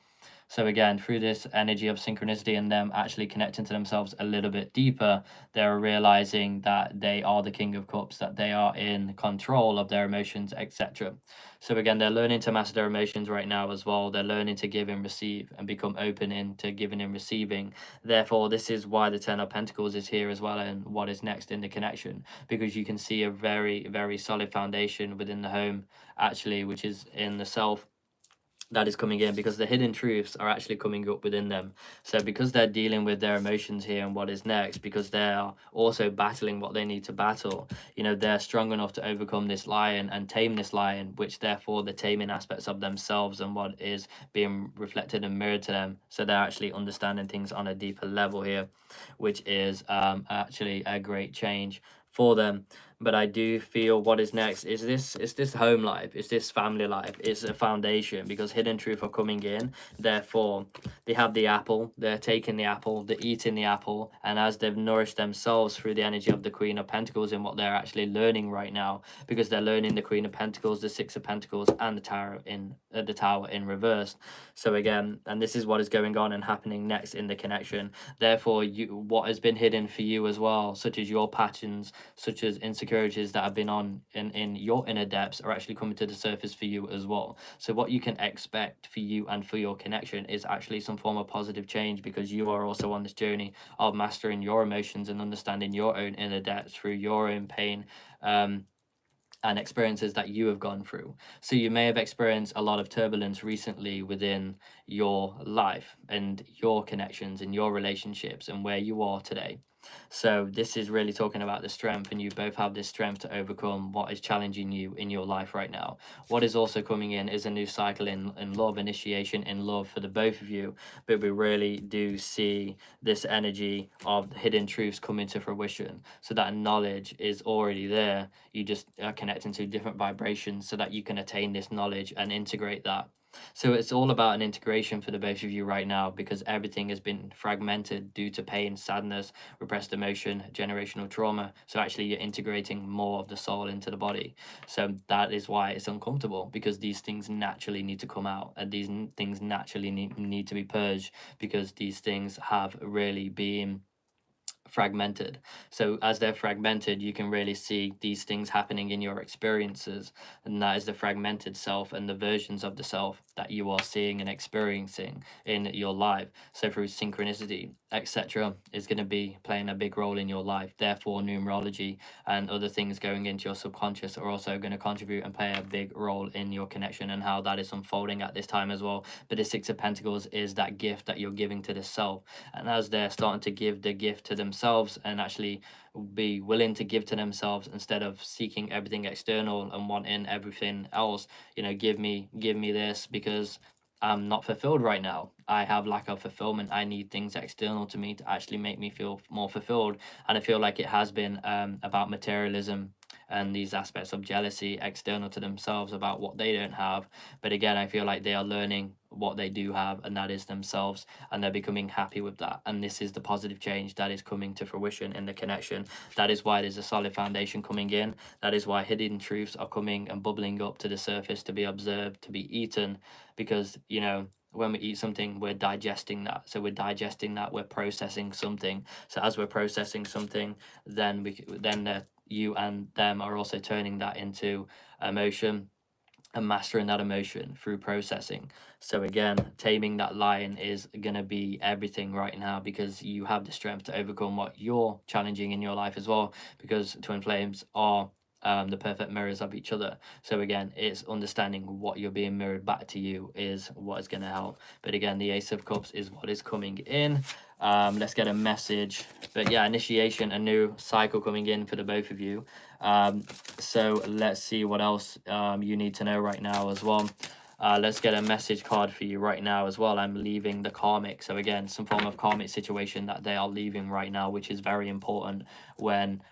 So again, through this energy of synchronicity and them actually connecting to themselves a little bit deeper, they're realizing that they are the King of Cups, that they are in control of their emotions, etc. So again, they're learning to master their emotions right now as well. They're learning to give and receive and become open into giving and receiving. Therefore, this is why the Ten of Pentacles is here as well, and what is next in the connection, because you can see a very, very solid foundation within the home, actually, which is in the self, that is coming in, because the hidden truths are actually coming up within them. So because they're dealing with their emotions here and what is next, because they're also battling what they need to battle, you know, they're strong enough to overcome this lion and tame this lion, which therefore the taming aspects of themselves and what is being reflected and mirrored to them. So they're actually understanding things on a deeper level here, which is actually a great change for them. But I do feel what is next is this home life, it's this family life, it's a foundation, because hidden truth are coming in. Therefore, they have the apple, they're taking the apple, they're eating the apple, and as they've nourished themselves through the energy of the Queen of Pentacles and what they're actually learning right now, because they're learning the Queen of Pentacles, the Six of Pentacles, and the Tower in reverse. So again, and this is what is going on and happening next in the connection. Therefore, what has been hidden for you as well, such as your patterns, such as insecurities that have been on in your inner depths, are actually coming to the surface for you as well. So what you can expect for you and for your connection is actually some form of positive change, because you are also on this journey of mastering your emotions and understanding your own inner depths through your own pain, and experiences that you have gone through. So you may have experienced a lot of turbulence recently within your life and your connections and your relationships and where you are today. So this is really talking about the strength, and you both have this strength to overcome what is challenging you in your life right now. What is also coming in is a new cycle in love, initiation in love for the both of you. But we really do see this energy of hidden truths coming to fruition. So that knowledge is already there. You just are connecting to different vibrations so that you can attain this knowledge and integrate that. So it's all about an integration for the both of you right now, because everything has been fragmented due to pain, sadness, repressed emotion, generational trauma. So actually you're integrating more of the soul into the body. So that is why it's uncomfortable, because these things naturally need to come out, and these things naturally need to be purged, because these things have really been fragmented. So as they're fragmented, you can really see these things happening in your experiences, and that is the fragmented self and the versions of the self that you are seeing and experiencing in your life. So through synchronicity, etc., is going to be playing a big role in your life. Therefore, numerology and other things going into your subconscious are also going to contribute and play a big role in your connection and how that is unfolding at this time as well. But the Six of Pentacles is that gift that you're giving to the self, and as they're starting to give the gift to themselves and actually be willing to give to themselves instead of seeking everything external and wanting everything else, you know, give me this because I'm not fulfilled right now. I have lack of fulfillment. I need things external to me to actually make me feel more fulfilled. And I feel like it has been about materialism and these aspects of jealousy external to themselves about what they don't have. But again, I feel like they are learning what they do have, and that is themselves, and they're becoming happy with that. And this is the positive change that is coming to fruition in the connection. That is why there's a solid foundation coming in. That is why hidden truths are coming and bubbling up to the surface to be observed, to be eaten, because, you know, when we eat something, we're digesting that. So we're digesting that, we're processing something. So as we're processing something, then you and them are also turning that into emotion and mastering that emotion through processing. So again, taming that lion is going to be everything right now, because you have the strength to overcome what you're challenging in your life as well, because twin flames are the perfect mirrors of each other. So again, it's understanding what you're being mirrored back to you is what is going to help. But again, the Ace of Cups is what is coming in. Let's get a message. But yeah, initiation, a new cycle coming in for the both of you. So let's see what else you need to know right now as well. Let's get a message card for you right now as well. I'm leaving the karmic. So again, some form of karmic situation that they are leaving right now, which is very important when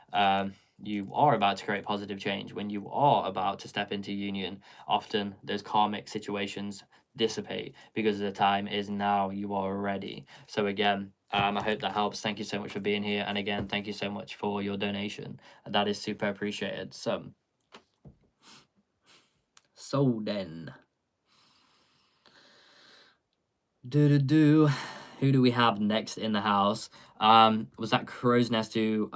you are about to create positive change, when you are about to step into union. Often those karmic situations dissipate because the time is now. You are ready. So again, I hope that helps. Thank you so much for being here, and again, thank you so much for your donation. That is super appreciated. So then who do we have next in the house? Was that Crow's Nest who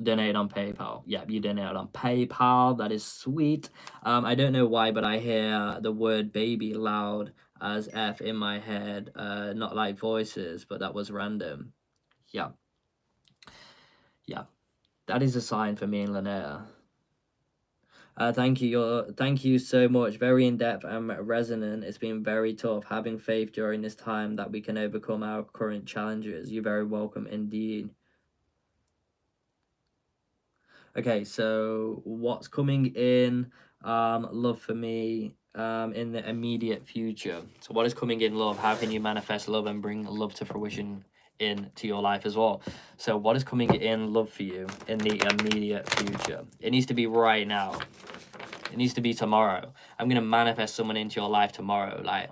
donated on PayPal? Yeah, you donated on PayPal. That is sweet. I don't know why, but I hear the word baby loud as F in my head. Not like voices, but that was random. Yeah. That is a sign for me and Linnea. Thank you so much. Very in-depth and resonant. It's been very tough having faith during this time that we can overcome our current challenges. You're very welcome indeed. Okay, so what's coming in love for me in the immediate future? So what is coming in love? How can you manifest love and bring love to fruition into your life as well? So what is coming in love for you in the immediate future? It needs to be right now. It needs to be tomorrow. I'm going to manifest someone into your life tomorrow. Like,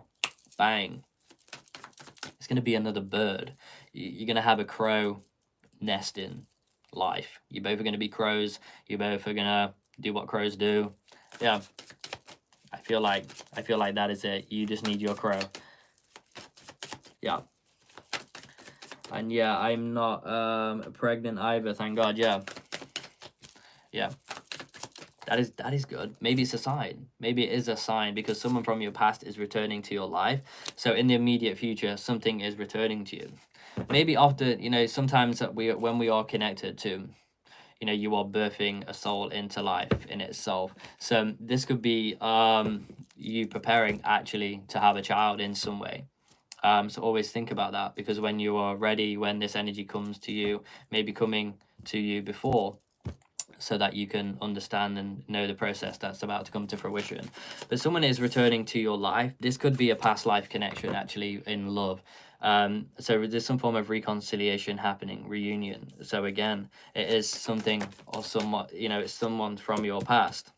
bang. It's going to be another bird. You're going to have a crow nest in life. You both are going to be crows. You both are going to do what crows do. Yeah. I feel like that is it. You just need your crow. Yeah. And yeah, I'm not pregnant either, thank God. Yeah. That is good. Maybe it's a sign. Maybe it is a sign because someone from your past is returning to your life. So in the immediate future, something is returning to you. Maybe after, you know, sometimes that when we are connected to, you know, you are birthing a soul into life in itself. So this could be you preparing actually to have a child in some way. So always think about that, because when you are ready, when this energy comes to you, maybe coming to you before, so that you can understand and know the process that's about to come to fruition. But someone is returning to your life. This could be a past life connection, actually, in love. So there's some form of reconciliation happening, reunion. So again, it is something or somewhat, you know, it's someone from your past.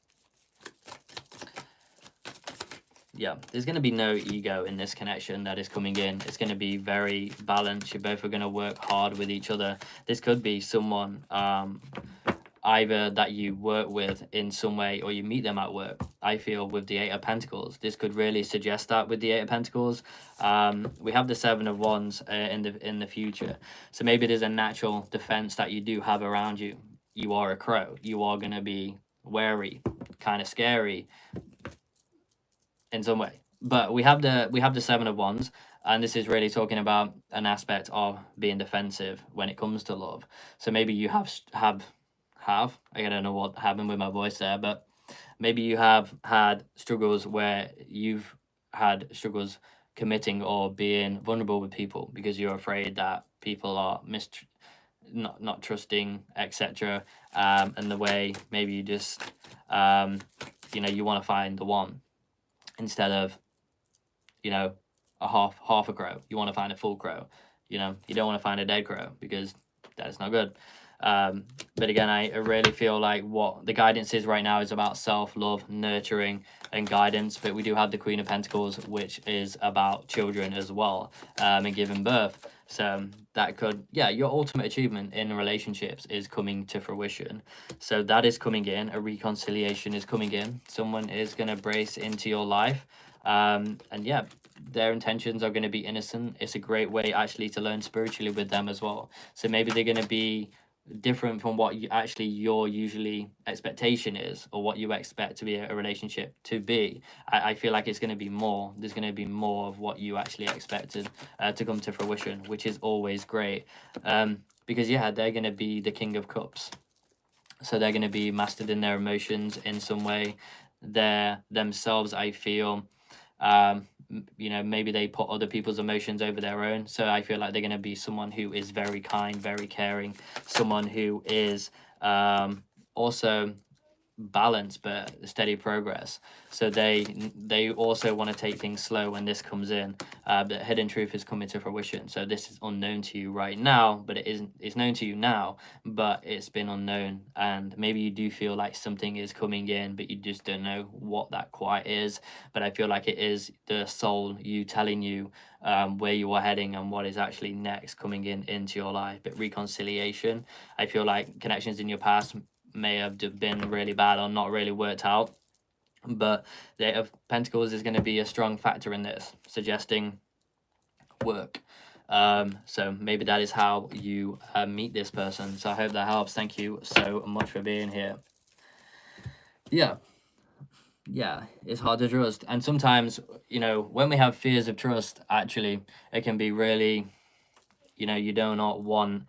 Yeah, there's going to be no ego in this connection that is coming in. It's going to be very balanced. You both are going to work hard with each other. This could be someone either that you work with in some way or you meet them at work. I feel with the Eight of Pentacles, this could really suggest that with the Eight of Pentacles. We have the Seven of Wands in the future. So maybe there's a natural defense that you do have around you. You are a crow. You are going to be wary, kind of scary in some way. But we have the Seven of Wands, and this is really talking about an aspect of being defensive when it comes to love. So maybe you have I don't know what happened with my voice there, but maybe you have had struggles where you've had struggles committing or being vulnerable with people because you're afraid that people are not trusting, etc. And the way maybe you just you want to find the one instead of a half a crow. You want to find a full crow. You don't want to find a dead crow because that is not good. But again, I really feel like what the guidance is right now is about self-love, nurturing, and guidance. But we do have the Queen of Pentacles, which is about children as well, and giving birth. So that could, your ultimate achievement in relationships is coming to fruition. So that is coming in. A reconciliation is coming in. Someone is going to brace into your life. And their intentions are going to be innocent. It's a great way actually to learn spiritually with them as well. So maybe they're going to be different from what your usually expectation is, or what you expect to be a relationship to be. I feel like it's going to be more. There's going to be more of what you actually expected to come to fruition, which is always great. Because they're going to be the King of Cups. So they're going to be mastered in their emotions in some way. They're themselves, I feel, maybe they put other people's emotions over their own. So I feel like they're going to be someone who is very kind, very caring, someone who is also balanced but steady progress. So they also want to take things slow when this comes in. The hidden truth is coming to fruition. So this is unknown to you right now, but it's known to you now, but it's been unknown. And maybe you do feel like something is coming in, but you just don't know what that quite is. But I feel like it is the soul you telling you where you are heading and what is actually next coming into your life. But reconciliation, I feel like connections in your past may have been really bad or not really worked out, but the Eight of Pentacles is going to be a strong factor in this, suggesting work. So maybe that is how you meet this person. So I hope that helps. Thank you so much for being here. Yeah, it's hard to trust, and sometimes when we have fears of trust, actually it can be really, you do not want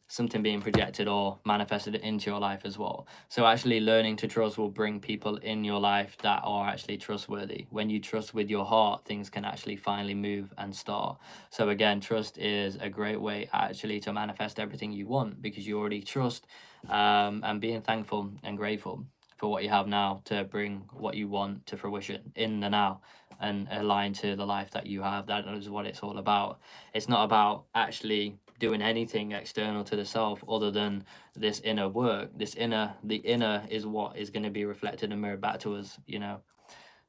something being projected or manifested into your life as well. So actually learning to trust will bring people in your life that are actually trustworthy. When you trust with your heart, things can actually finally move and start. So again, trust is a great way actually to manifest everything you want, because you already trust, and being thankful and grateful for what you have now to bring what you want to fruition in the now and align to the life that you have. That is what it's all about. It's not about actually doing anything external to the self other than this inner work. The inner is what is going to be reflected and mirrored back to us,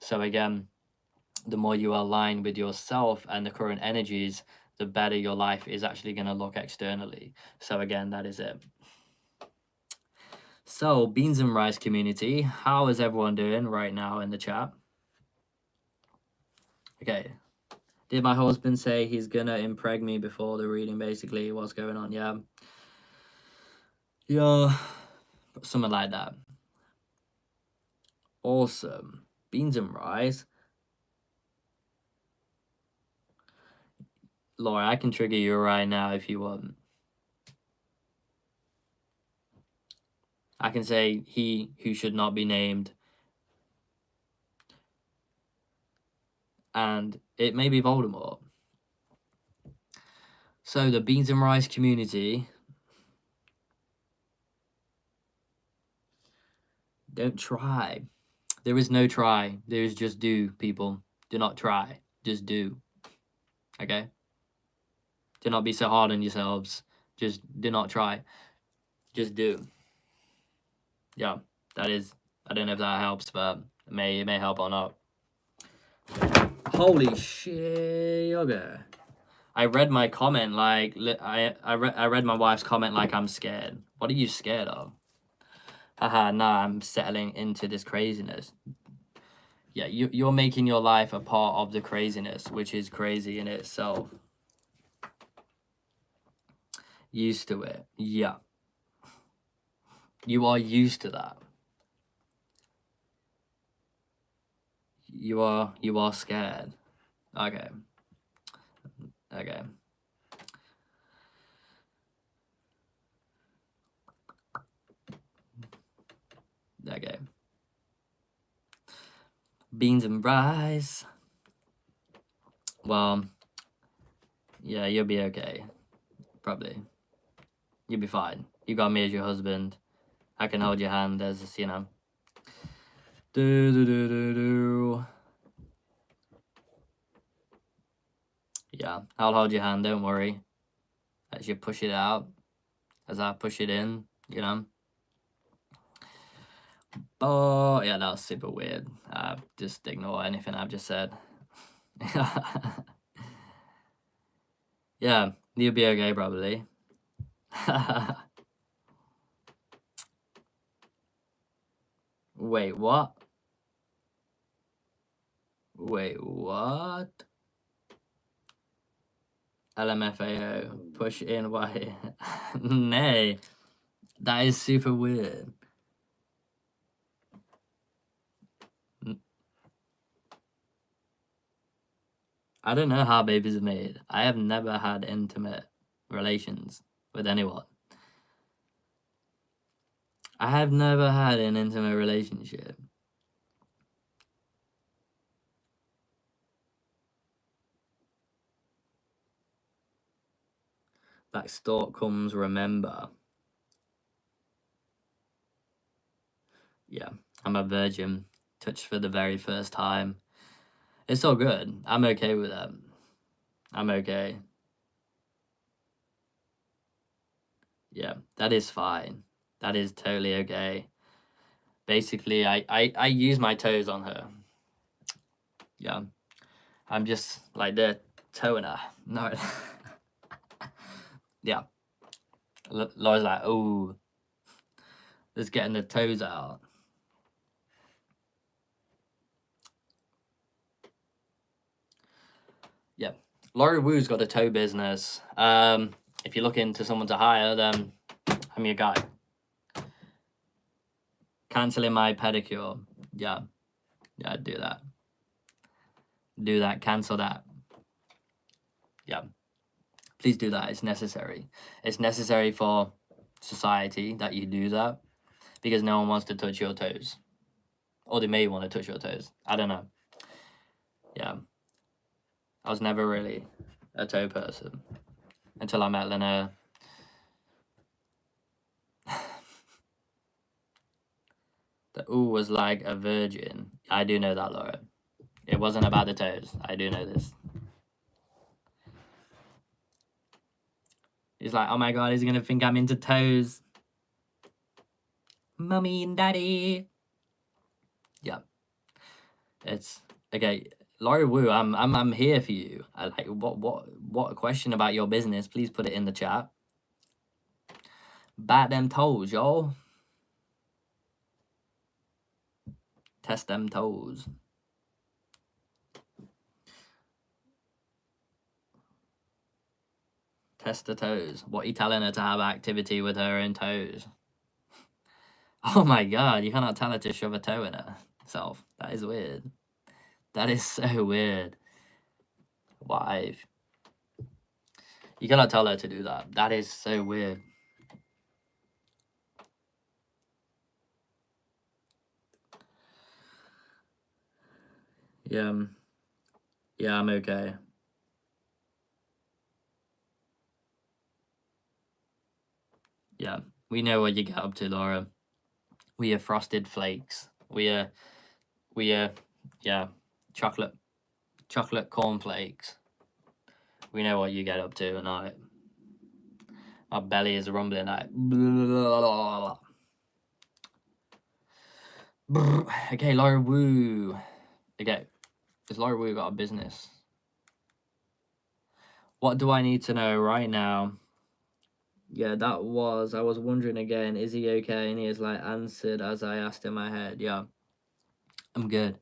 So again, the more you align with yourself and the current energies, the better your life is actually going to look externally. So again, that is it. So, Beans and Rice community, how is everyone doing right now in the chat? Okay. Did my husband say he's gonna impreg me before the reading, basically? What's going on? Yeah, something like that. Awesome. Beans and Rice. Laura, I can trigger you right now if you want. I can say he who should not be named. And it may be Voldemort. So the Beans and Rice community, don't try. There is no try. There is just do, people. Do not try. Just do. Okay? Do not be so hard on yourselves. Just do not try. Just do. Yeah, that is, I don't know if that helps, but it may help or not. Holy shit, yoga. I read my comment like, I read my wife's comment like I'm scared. What are you scared of? Haha, nah, I'm settling into this craziness. Yeah, you're making your life a part of the craziness, which is crazy in itself. Used to it. Yeah. You are used to that. You are scared. Okay. Okay. Okay. Beans and rice. Well, yeah, you'll be okay. Probably. You'll be fine. You got me as your husband. I can hold your hand as, you know. Do. Yeah, I'll hold your hand, don't worry. As you push it out, as I push it in, you know. Oh, yeah, that was super weird. Just ignore anything I've just said. Yeah, you'll be okay, probably. Wait, what? Wait, what? LMFAO, push in Y. Nay, that is super weird. I don't know how babies are made. I have never had intimate relations with anyone. I have never had an intimate relationship. Like stalk comes, remember. Yeah, I'm a virgin. Touched for the very first time. It's all good. I'm okay with that. I'm okay. Yeah, that is fine. That is totally okay. Basically, I use my toes on her. Yeah. I'm just like the toner. No. Yeah. Laura's like, oh, just getting the toes out. Yeah. Laura Woo's got a toe business. If you're looking to someone to hire, then I'm your guy. Canceling my pedicure. Yeah. Yeah, do that. Do that. Cancel that. Yeah. Please do that. It's necessary. It's necessary for society that you do that because no one wants to touch your toes. Or they may want to touch your toes. I don't know. Yeah. I was never really a toe person until I met Linnéa. The ooh was like a virgin. I do know that, Laura. It wasn't about the toes. I do know this. He's like, oh my god, he's gonna think I'm into toes. Mummy and daddy. Yeah. It's okay. Laura Wu, I'm here for you. I like what a question about your business. Please put it in the chat. Bat them toes, y'all. Test them toes. Test the toes. What are you telling her to have activity with her in toes? Oh my god, you cannot tell her to shove a toe in herself. That is weird. That is so weird. Why? You cannot tell her to do that. That is so weird. Yeah. Yeah, I'm okay. Yeah, we know what you get up to, Laura. We are frosted flakes. We are, yeah, chocolate cornflakes. We know what you get up to at night. My belly is rumbling like. Okay, Laura Wu. Okay, has Laura Wu got a business? What do I need to know right now Yeah, that was, I was wondering again, is he okay? And he is like, answered as I asked in my head. Yeah, I'm good.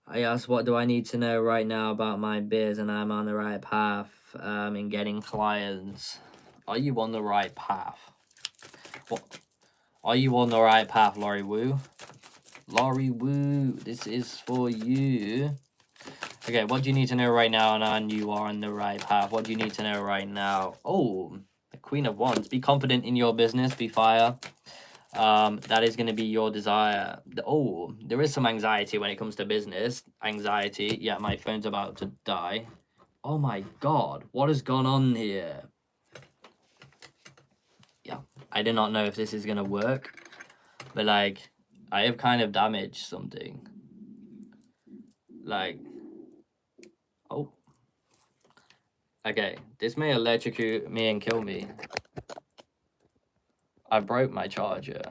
I asked, what do I need to know right now about my biz? And I'm on the right path in getting clients. Are you on the right path? What? Are you on the right path, Laurie Woo? Laurie Woo, this is for you. Okay, what do you need to know right now? And you are on the right path. What do you need to know right now? Oh, the Queen of Wands. Be confident in your business. Be fire. That is going to be your desire. Oh, there is some anxiety when it comes to business. Anxiety. Yeah, my phone's about to die. Oh my god, what has gone on here? Yeah, I do not know if this is going to work, but like, I have kind of damaged something. Like, oh. Okay, this may electrocute me and kill me. I broke my charger.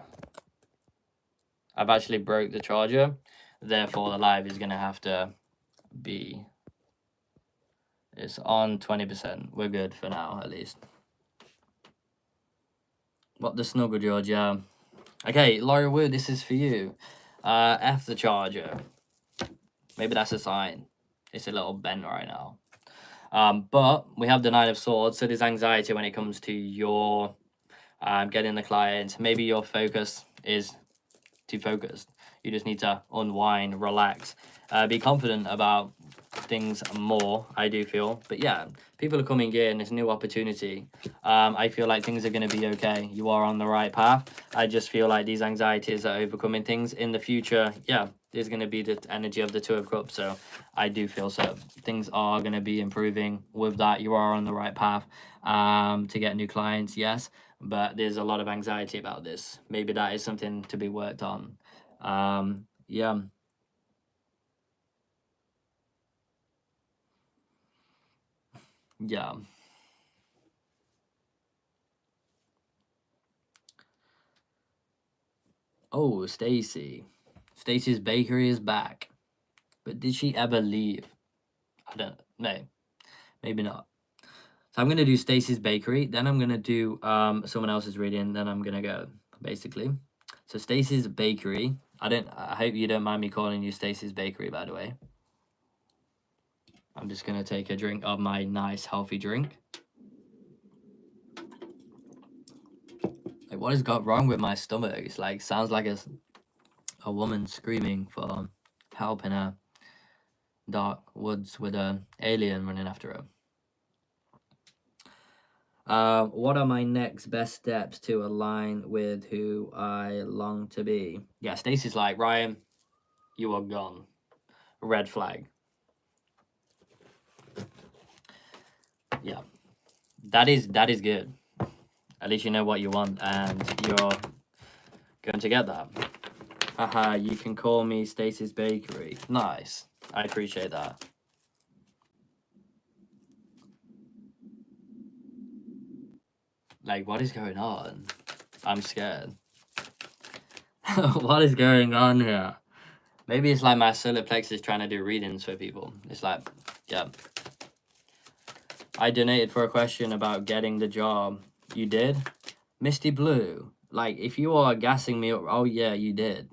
I've actually broke the charger. Therefore, the live is going to have to be... It's on 20%. We're good for now, at least. What the snuggle, George, yeah. Okay, Laura Wood, this is for you. F the charger. Maybe that's a sign. It's a little bent right now. But we have the Nine of Swords, so there's anxiety when it comes to your getting the client. Maybe your focus is too focused. You just need to unwind, relax, be confident about things more, I do feel. But yeah, people are coming in, it's a new opportunity. I feel like things are going to be okay. You are on the right path. I just feel like these anxieties are overcoming things in the future. Yeah, there's going to be the energy of the Two of Cups, so I do feel so things are going to be improving with that. You are on the right path to get new clients, yes, but there's a lot of anxiety about this. Maybe that is something to be worked on. Yeah. Yeah. Oh, Stacy. Stacy's bakery is back. But did she ever leave? I don't know. Maybe not. So I'm gonna do Stacy's bakery, then I'm gonna do someone else's reading, then I'm gonna go, basically. So Stacy's bakery. I hope you don't mind me calling you Stacy's bakery, by the way. I'm just gonna take a drink of my nice healthy drink. Like, what has got wrong with my stomach? It's like, sounds like a woman screaming for help in a dark woods with an alien running after her. What are my next best steps to align with who I long to be? Yeah, Stacy's like, Ryan, you are gone. Red flag. Yeah, that is good. At least you know what you want, and you're going to get that. Haha, you can call me Stacy's bakery. Nice. I appreciate that. Like, what is going on? I'm scared. What is going on here? Maybe it's like my solar plexus trying to do readings for people. It's like, yeah. I donated for a question about getting the job. You did? Misty Blue. Like, if you are gassing me up, oh yeah, you did.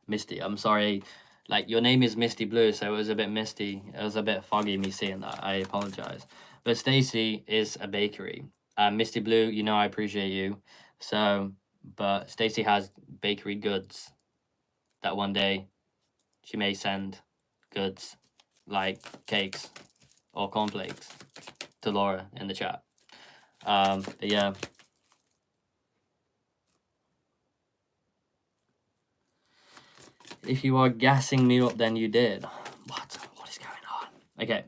Misty, I'm sorry. Like, your name is Misty Blue, so it was a bit misty. It was a bit foggy me seeing that. I apologize. But Stacy is a bakery. Misty Blue, you know I appreciate you. So, but Stacy has bakery goods that one day she may send goods like cakes or cornflakes to Laura in the chat. But yeah. If you are gassing me up, then you did. What is going on? Okay.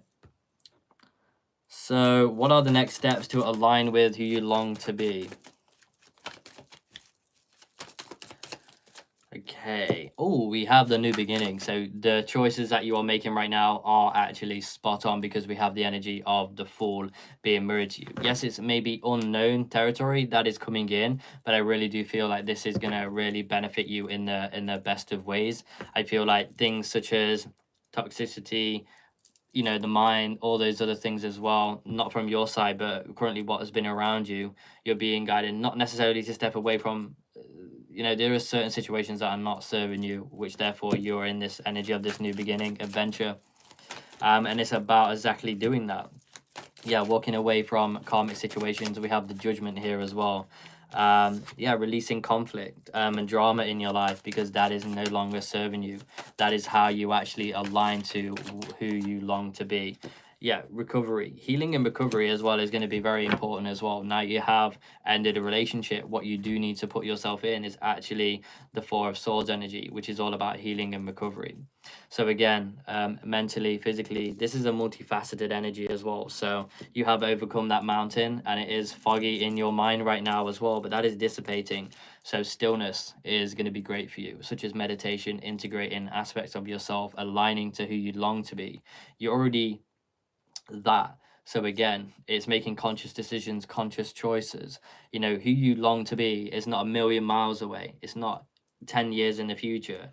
So, what are the next steps to align with who you long to be? Okay. Oh, we have the new beginning. So the choices that you are making right now are actually spot on because we have the energy of the Fool being mirrored to you. Yes, it's maybe unknown territory that is coming in, but I really do feel like this is gonna really benefit you in the best of ways. I feel like things such as toxicity, you know, the mind, all those other things as well, not from your side, but currently what has been around you, you're being guided not necessarily to step away from, you know, there are certain situations that are not serving you, which therefore you're in this energy of this new beginning adventure. And it's about exactly doing that. Yeah, walking away from karmic situations. We have the judgment here as well. Yeah, releasing conflict and drama in your life, because that is no longer serving you. That is how you actually align to who you long to be. Yeah, recovery, healing and recovery as well is going to be very important as well. Now you have ended a relationship, what you do need to put yourself in is actually the Four of Swords energy, which is all about healing and recovery. So again, mentally, physically, this is a multifaceted energy as well. So you have overcome that mountain, and it is foggy in your mind right now as well, but that is dissipating. So stillness is going to be great for you, such as meditation, integrating aspects of yourself, aligning to who you long to be. You're already that. So again, it's making conscious decisions, conscious choices. You know, who you long to be is not a million miles away. It's not 10 years in the future.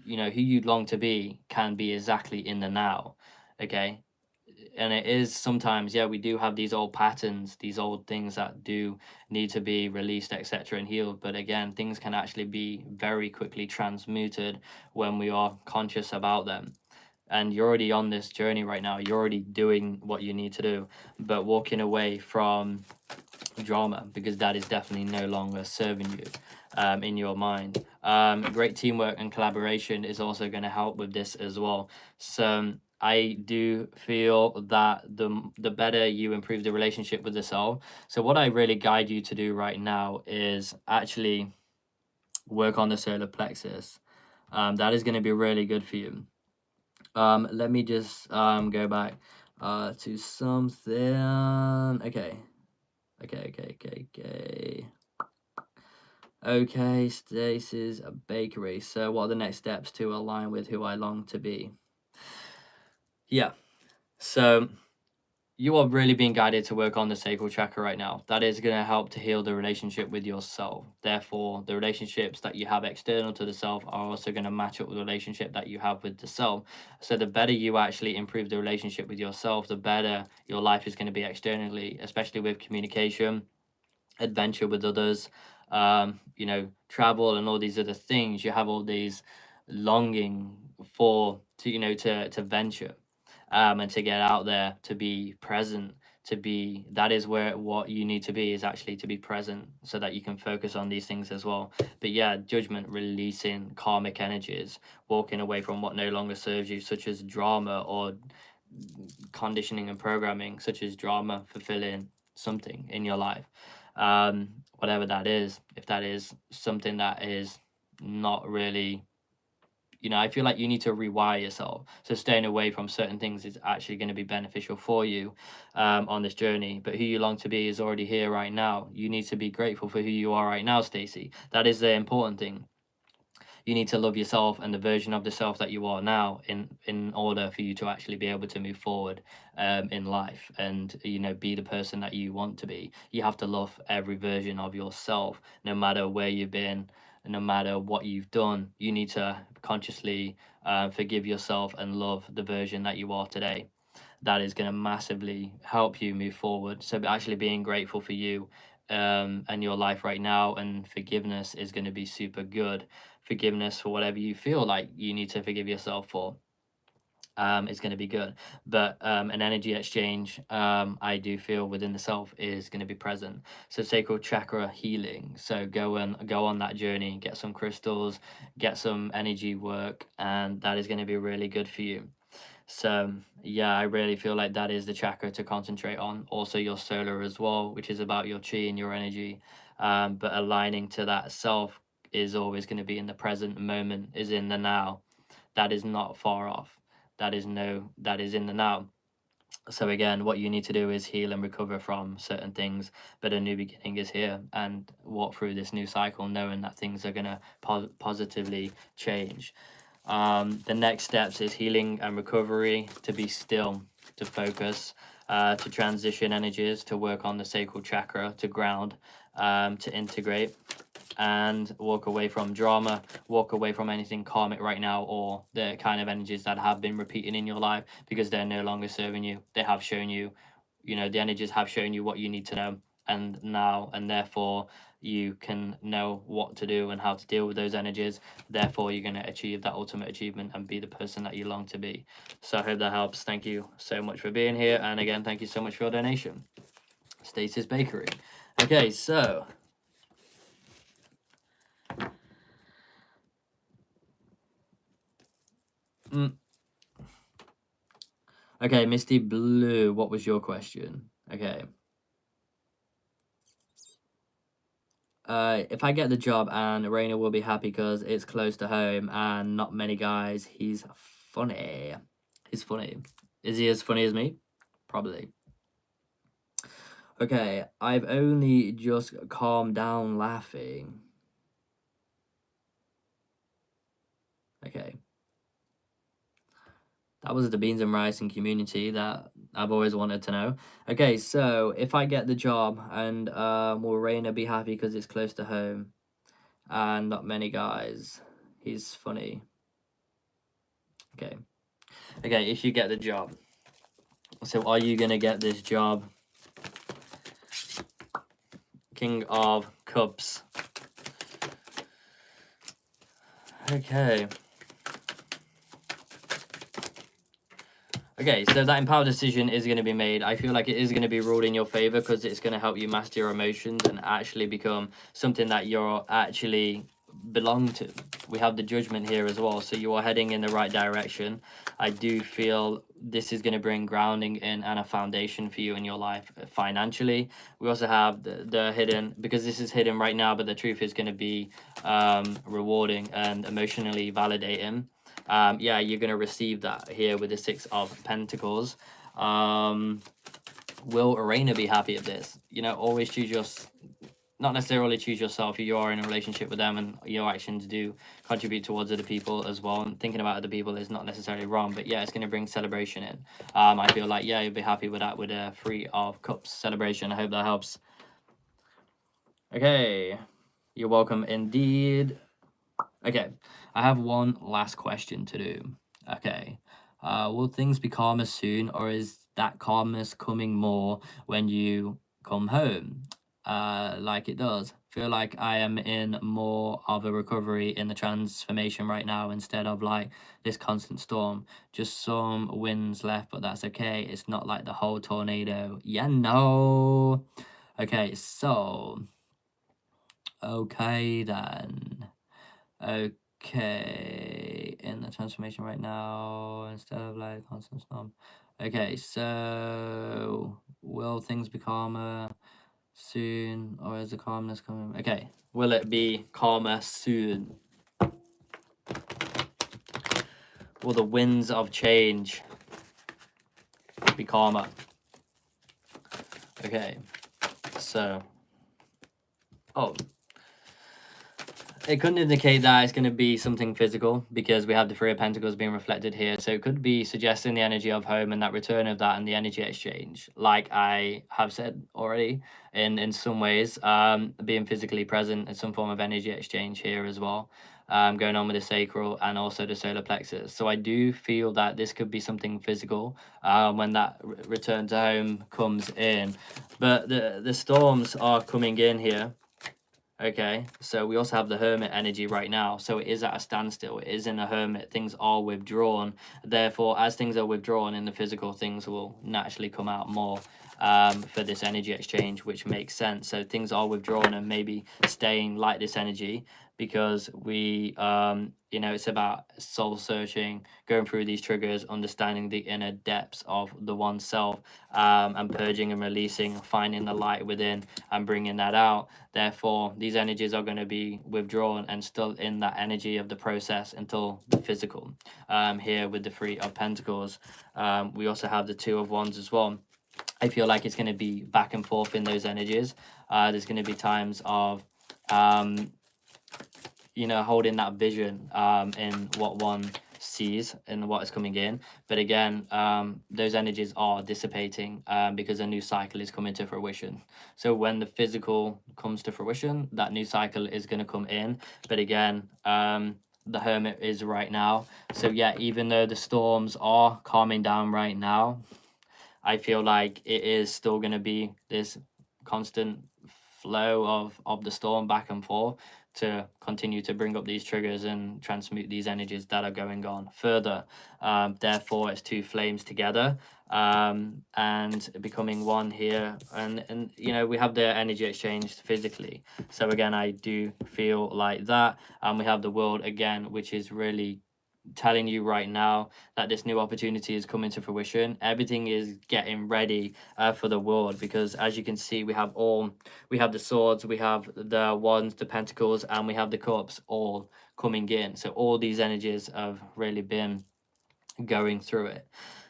You know, who you long to be can be exactly in the now. Okay. And it is sometimes, yeah, we do have these old patterns, these old things that do need to be released, etc., and healed. But again, things can actually be very quickly transmuted when we are conscious about them. And you're already on this journey right now. You're already doing what you need to do, but walking away from drama, because that is definitely no longer serving you in your mind. Great teamwork and collaboration is also going to help with this as well. So I do feel that the better you improve the relationship with the soul. So what I really guide you to do right now is actually work on the solar plexus. That is going to be really good for you. Let me just go back to something. Okay. Okay, Stacy's a bakery. So what are the next steps to align with who I long to be? Yeah. So you are really being guided to work on the sacral chakra right now. That is going to help to heal the relationship with yourself. Therefore, the relationships that you have external to the self are also going to match up with the relationship that you have with the self. So the better you actually improve the relationship with yourself, the better your life is going to be externally, especially with communication, adventure with others, you know, travel and all these other things. You have all these longing for to, you know, to venture and to get out there, to be present, to be, that is where what you need to be is actually to be present, so that you can focus on these things as well. But yeah, judgment, releasing karmic energies, walking away from what no longer serves you, such as drama, or conditioning and programming, such as drama fulfilling something in your life, whatever that is. If that is something that is not really, you know, I feel like you need to rewire yourself. So staying away from certain things is actually going to be beneficial for you on this journey. But who you long to be is already here right now. You need to be grateful for who you are right now, Stacy. That is the important thing. You need to love yourself and the version of the self that you are now in order for you to actually be able to move forward in life, and, you know, be the person that you want to be. You have to love every version of yourself, no matter where you've been, no matter what you've done. You need to consciously forgive yourself and love the version that you are today. That is going to massively help you move forward. So actually being grateful for you and your life right now, and forgiveness is going to be super good. Forgiveness for whatever you feel like you need to forgive yourself for is going to be good. But an energy exchange, I do feel within the self is going to be present. So sacral chakra healing. So go on that journey, get some crystals, get some energy work, and that is going to be really good for you. So yeah, I really feel like that is the chakra to concentrate on. Also your solar as well, which is about your chi and your energy. But aligning to that self is always going to be in the present moment, is in the now. That is not far off. That is in the now. So again, what you need to do is heal and recover from certain things, but a new beginning is here, and walk through this new cycle knowing that things are going to positively change. The next steps is healing and recovery, to be still, to focus, to transition energies, to work on the sacral chakra, to ground, to integrate. and walk away from drama, walk away from anything karmic right now, or the kind of energies that have been repeating in your life, because they're no longer serving you. They have shown you, you know, the energies have shown you what you need to know, and now, and therefore you can know what to do and how to deal with those energies. Therefore you're going to achieve that ultimate achievement and be the person that you long to be. So I hope that helps. Thank you so much for being here, and again, thank you so much for your donation. Stacy's Bakery. Okay, so okay, Misty Blue, what was your question? Okay. If I get the job, and Raina will be happy because it's close to home and not many guys. He's funny. He's funny. Is he as funny as me? Probably. Okay, I've only just calmed down laughing. Okay. That was the beans and rice and community that I've always wanted to know. Okay, so if I get the job, and will Raina be happy because it's close to home and not many guys? He's funny. Okay. Okay, if you get the job. So are you going to get this job? King of Cups. Okay. Okay, so that empowered decision is going to be made. I feel like it is going to be ruled in your favor because it's going to help you master your emotions and actually become something that you're actually belong to. We have the judgment here as well, so you are heading in the right direction. I do feel this is going to bring grounding in and a foundation for you in your life financially. We also have the hidden, because this is hidden right now, but the truth is going to be rewarding and emotionally validating. Yeah, you're going to receive that here with the Six of Pentacles. Will Raina be happy at this? You know, always choose your, not necessarily choose yourself. You are in a relationship with them, and your actions do contribute towards other people as well. And thinking about other people is not necessarily wrong, but yeah, it's going to bring celebration in. I feel like, yeah, you'll be happy with that, with a Three of Cups celebration. I hope that helps. Okay, you're welcome indeed. Okay, I have one last question to do. Okay, will things be calmer soon, or is that calmness coming more when you come home? Like it does. Feel like I am in more of a recovery in the transformation right now, instead of like this constant storm. Just some winds left, but that's okay. It's not like the whole tornado. Yeah, no. Okay, so okay then. Okay, in the transformation right now, instead of like constant storm. Okay, so will things be calmer soon, or is the calmness coming? Okay, will it be calmer soon? Will the winds of change be calmer? Okay, so it couldn't indicate that it's going to be something physical, because we have the Three of Pentacles being reflected here. So it could be suggesting the energy of home and that return of that and the energy exchange. Like I have said already, in some ways, being physically present in some form of energy exchange here as well. Going on with the sacral and also the solar plexus. So I do feel that this could be something physical when that return to home comes in. But the storms are coming in here. Okay, so we also have the Hermit energy right now. So it is at a standstill. It is in a Hermit. Things are withdrawn. Therefore, as things are withdrawn in the physical, things will naturally come out more for this energy exchange, which makes sense. So things are withdrawn and maybe staying like this energy, because we, you know, it's about soul searching, going through these triggers, understanding the inner depths of the oneself, and purging and releasing, finding the light within and bringing that out. Therefore, these energies are going to be withdrawn and still in that energy of the process until the physical. Here with the Three of Pentacles, we also have the Two of Wands as well. I feel like it's going to be back and forth in those energies. There's going to be times of, you know, holding that vision in what one sees and what is coming in. But again, those energies are dissipating because a new cycle is coming to fruition. So when the physical comes to fruition, that new cycle is going to come in. But again, the Hermit is right now. So yeah, even though the storms are calming down right now, I feel like it is still going to be this constant flow of the storm back and forth to continue to bring up these triggers and transmute these energies that are going on further. Therefore, it's two flames together and becoming one here. And you know, we have the energy exchanged physically. So again, I do feel like that. And we have the world again, which is really telling you right now that this new opportunity is coming to fruition. Everything is getting ready for the world, because as you can see, we have the swords, we have the wands, the pentacles, and we have the cups all coming in. So all these energies have really been going through it.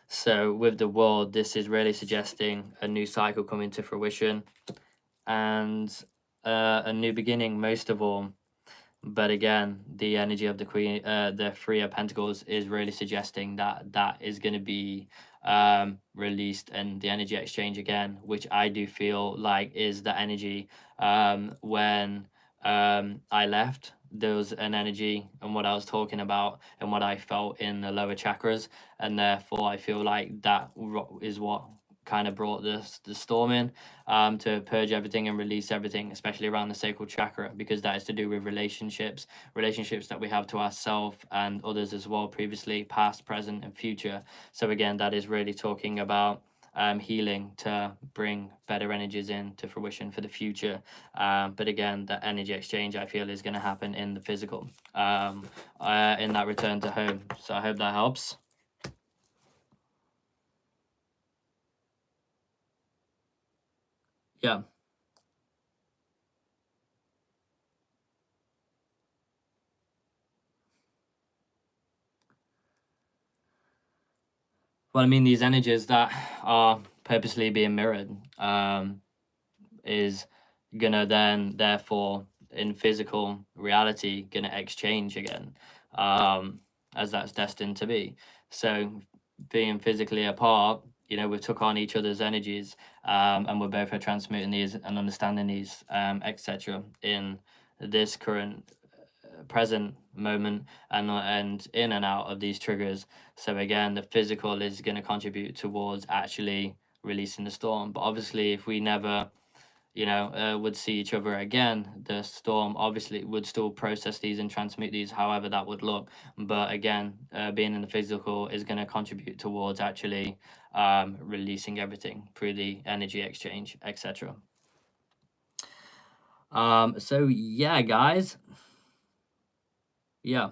So with the world, this is really suggesting a new cycle coming to fruition and a new beginning, most of all. But again, the energy of the Queen, the Three of Pentacles, is really suggesting that that is going to be released, and the energy exchange again, which I do feel like is the energy when I left. There was an energy and what I was talking about and what I felt in the lower chakras, and therefore I feel like that is what kind of brought the storm in to purge everything and release everything, especially around the sacral chakra, because that is to do with relationships that we have to ourselves and others as well, previously, past, present, and future. So again, that is really talking about healing to bring better energies in to fruition for the future. But again, that energy exchange I feel is going to happen in the physical, in that return to home. So I hope that helps. Yeah. Well, I mean, these energies that are purposely being mirrored is gonna then, therefore, in physical reality, gonna exchange again, as that's destined to be. So, being physically apart, you know, we took on each other's energies, and we're both transmuting these and understanding these, etc. in this current present moment, and in and out of these triggers. So again, the physical is going to contribute towards actually releasing the storm. But obviously, if we never, you know, would see each other again, the storm obviously would still process these and transmute these, however that would look. But again, being in the physical is going to contribute towards actually releasing everything through the energy exchange, etc. So yeah, guys. Yeah.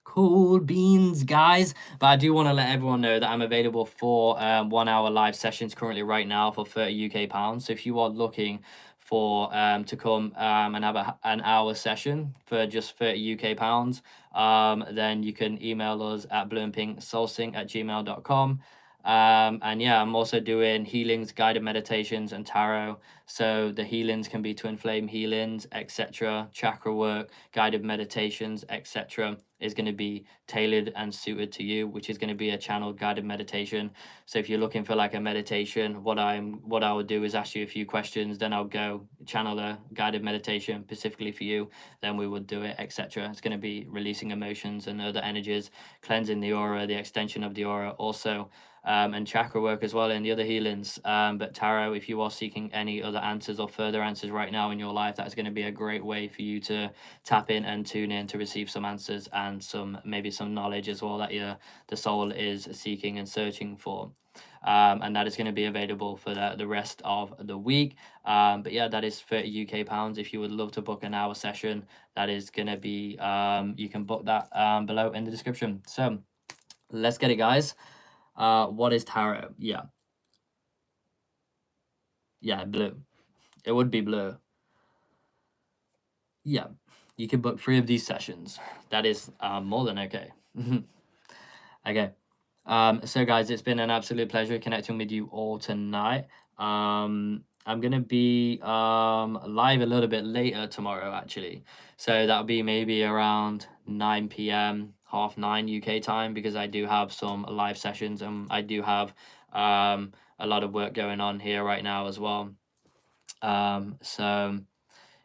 Cool beans, guys. But I do want to let everyone know that I'm available for 1 hour live sessions currently right now for 30 UK pounds. So if you are looking for to come and have an hour session for just 30 UK pounds, then you can email us at blueandpinksoulsync@gmail.com. And yeah, I'm also doing healings, guided meditations, and tarot. So the healings can be twin flame healings, etc., chakra work, guided meditations, etc., is going to be tailored and suited to you, which is going to be a channeled guided meditation. So if you're looking for like a meditation, what I would do is ask you a few questions, then I'll go channel a guided meditation specifically for you, then we would do it, etc. It's going to be releasing emotions and other energies, cleansing the aura, the extension of the aura also, and chakra work as well, and the other healings. But tarot, if you are seeking any other answers or further answers right now in your life, that's going to be a great way for you to tap in and tune in to receive some answers and maybe some knowledge as well that the soul is seeking and searching for. And that is going to be available for the rest of the week. But yeah, that is 30 UK pounds. If you would love to book an hour session, that is going to be, you can book that below in the description. So let's get it, guys. What is tarot? Yeah, blue. It would be blue. Yeah, you can book 3 of these sessions. That is more than okay. Okay. So guys, it's been an absolute pleasure connecting with you all tonight. I'm gonna be live a little bit later tomorrow, actually. So that'll be maybe around 9 p.m. 9:30 UK time, because I do have some live sessions and I do have a lot of work going on here right now as well. So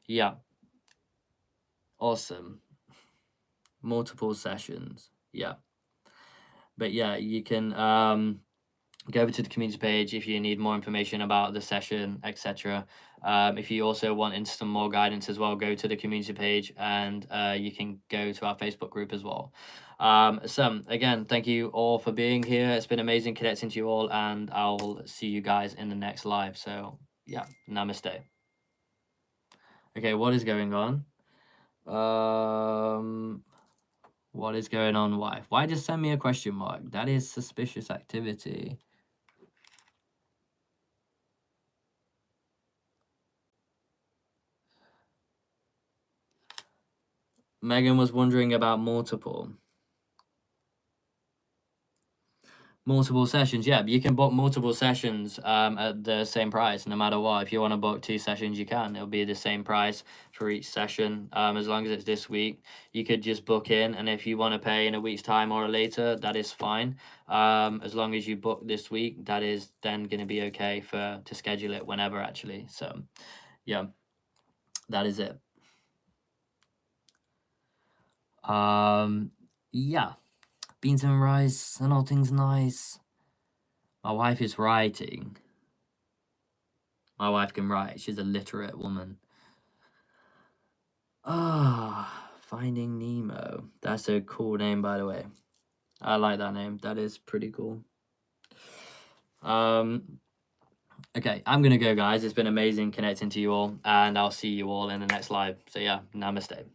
yeah, awesome. Multiple sessions, yeah. But yeah, you can go over to the community page if you need more information about the session, etc. If you also want some more guidance as well, go to the community page, and you can go to our Facebook group as well. So again, thank you all for being here. It's been amazing connecting to you all, and I'll see you guys in the next live. So yeah, namaste. Okay, what is going on? What is going on, wife? Why just send me a question mark? That is suspicious activity. Megan was wondering about multiple sessions. Yeah, you can book multiple sessions at the same price, no matter what. If you want to book 2 sessions, you can. It'll be the same price for each session, as long as it's this week. You could just book in, and if you want to pay in a week's time or later, that is fine. As long as you book this week, that is then going to be okay to schedule it whenever, actually. So yeah, that is it. Yeah, beans and rice and all things nice. My wife is writing. My wife can write. She's a literate woman. Finding Nemo. That's a cool name, by the way. I like that name. That is pretty cool. Okay, I'm gonna go, guys. It's been amazing connecting to you all, and I'll see you all in the next live. So yeah, namaste.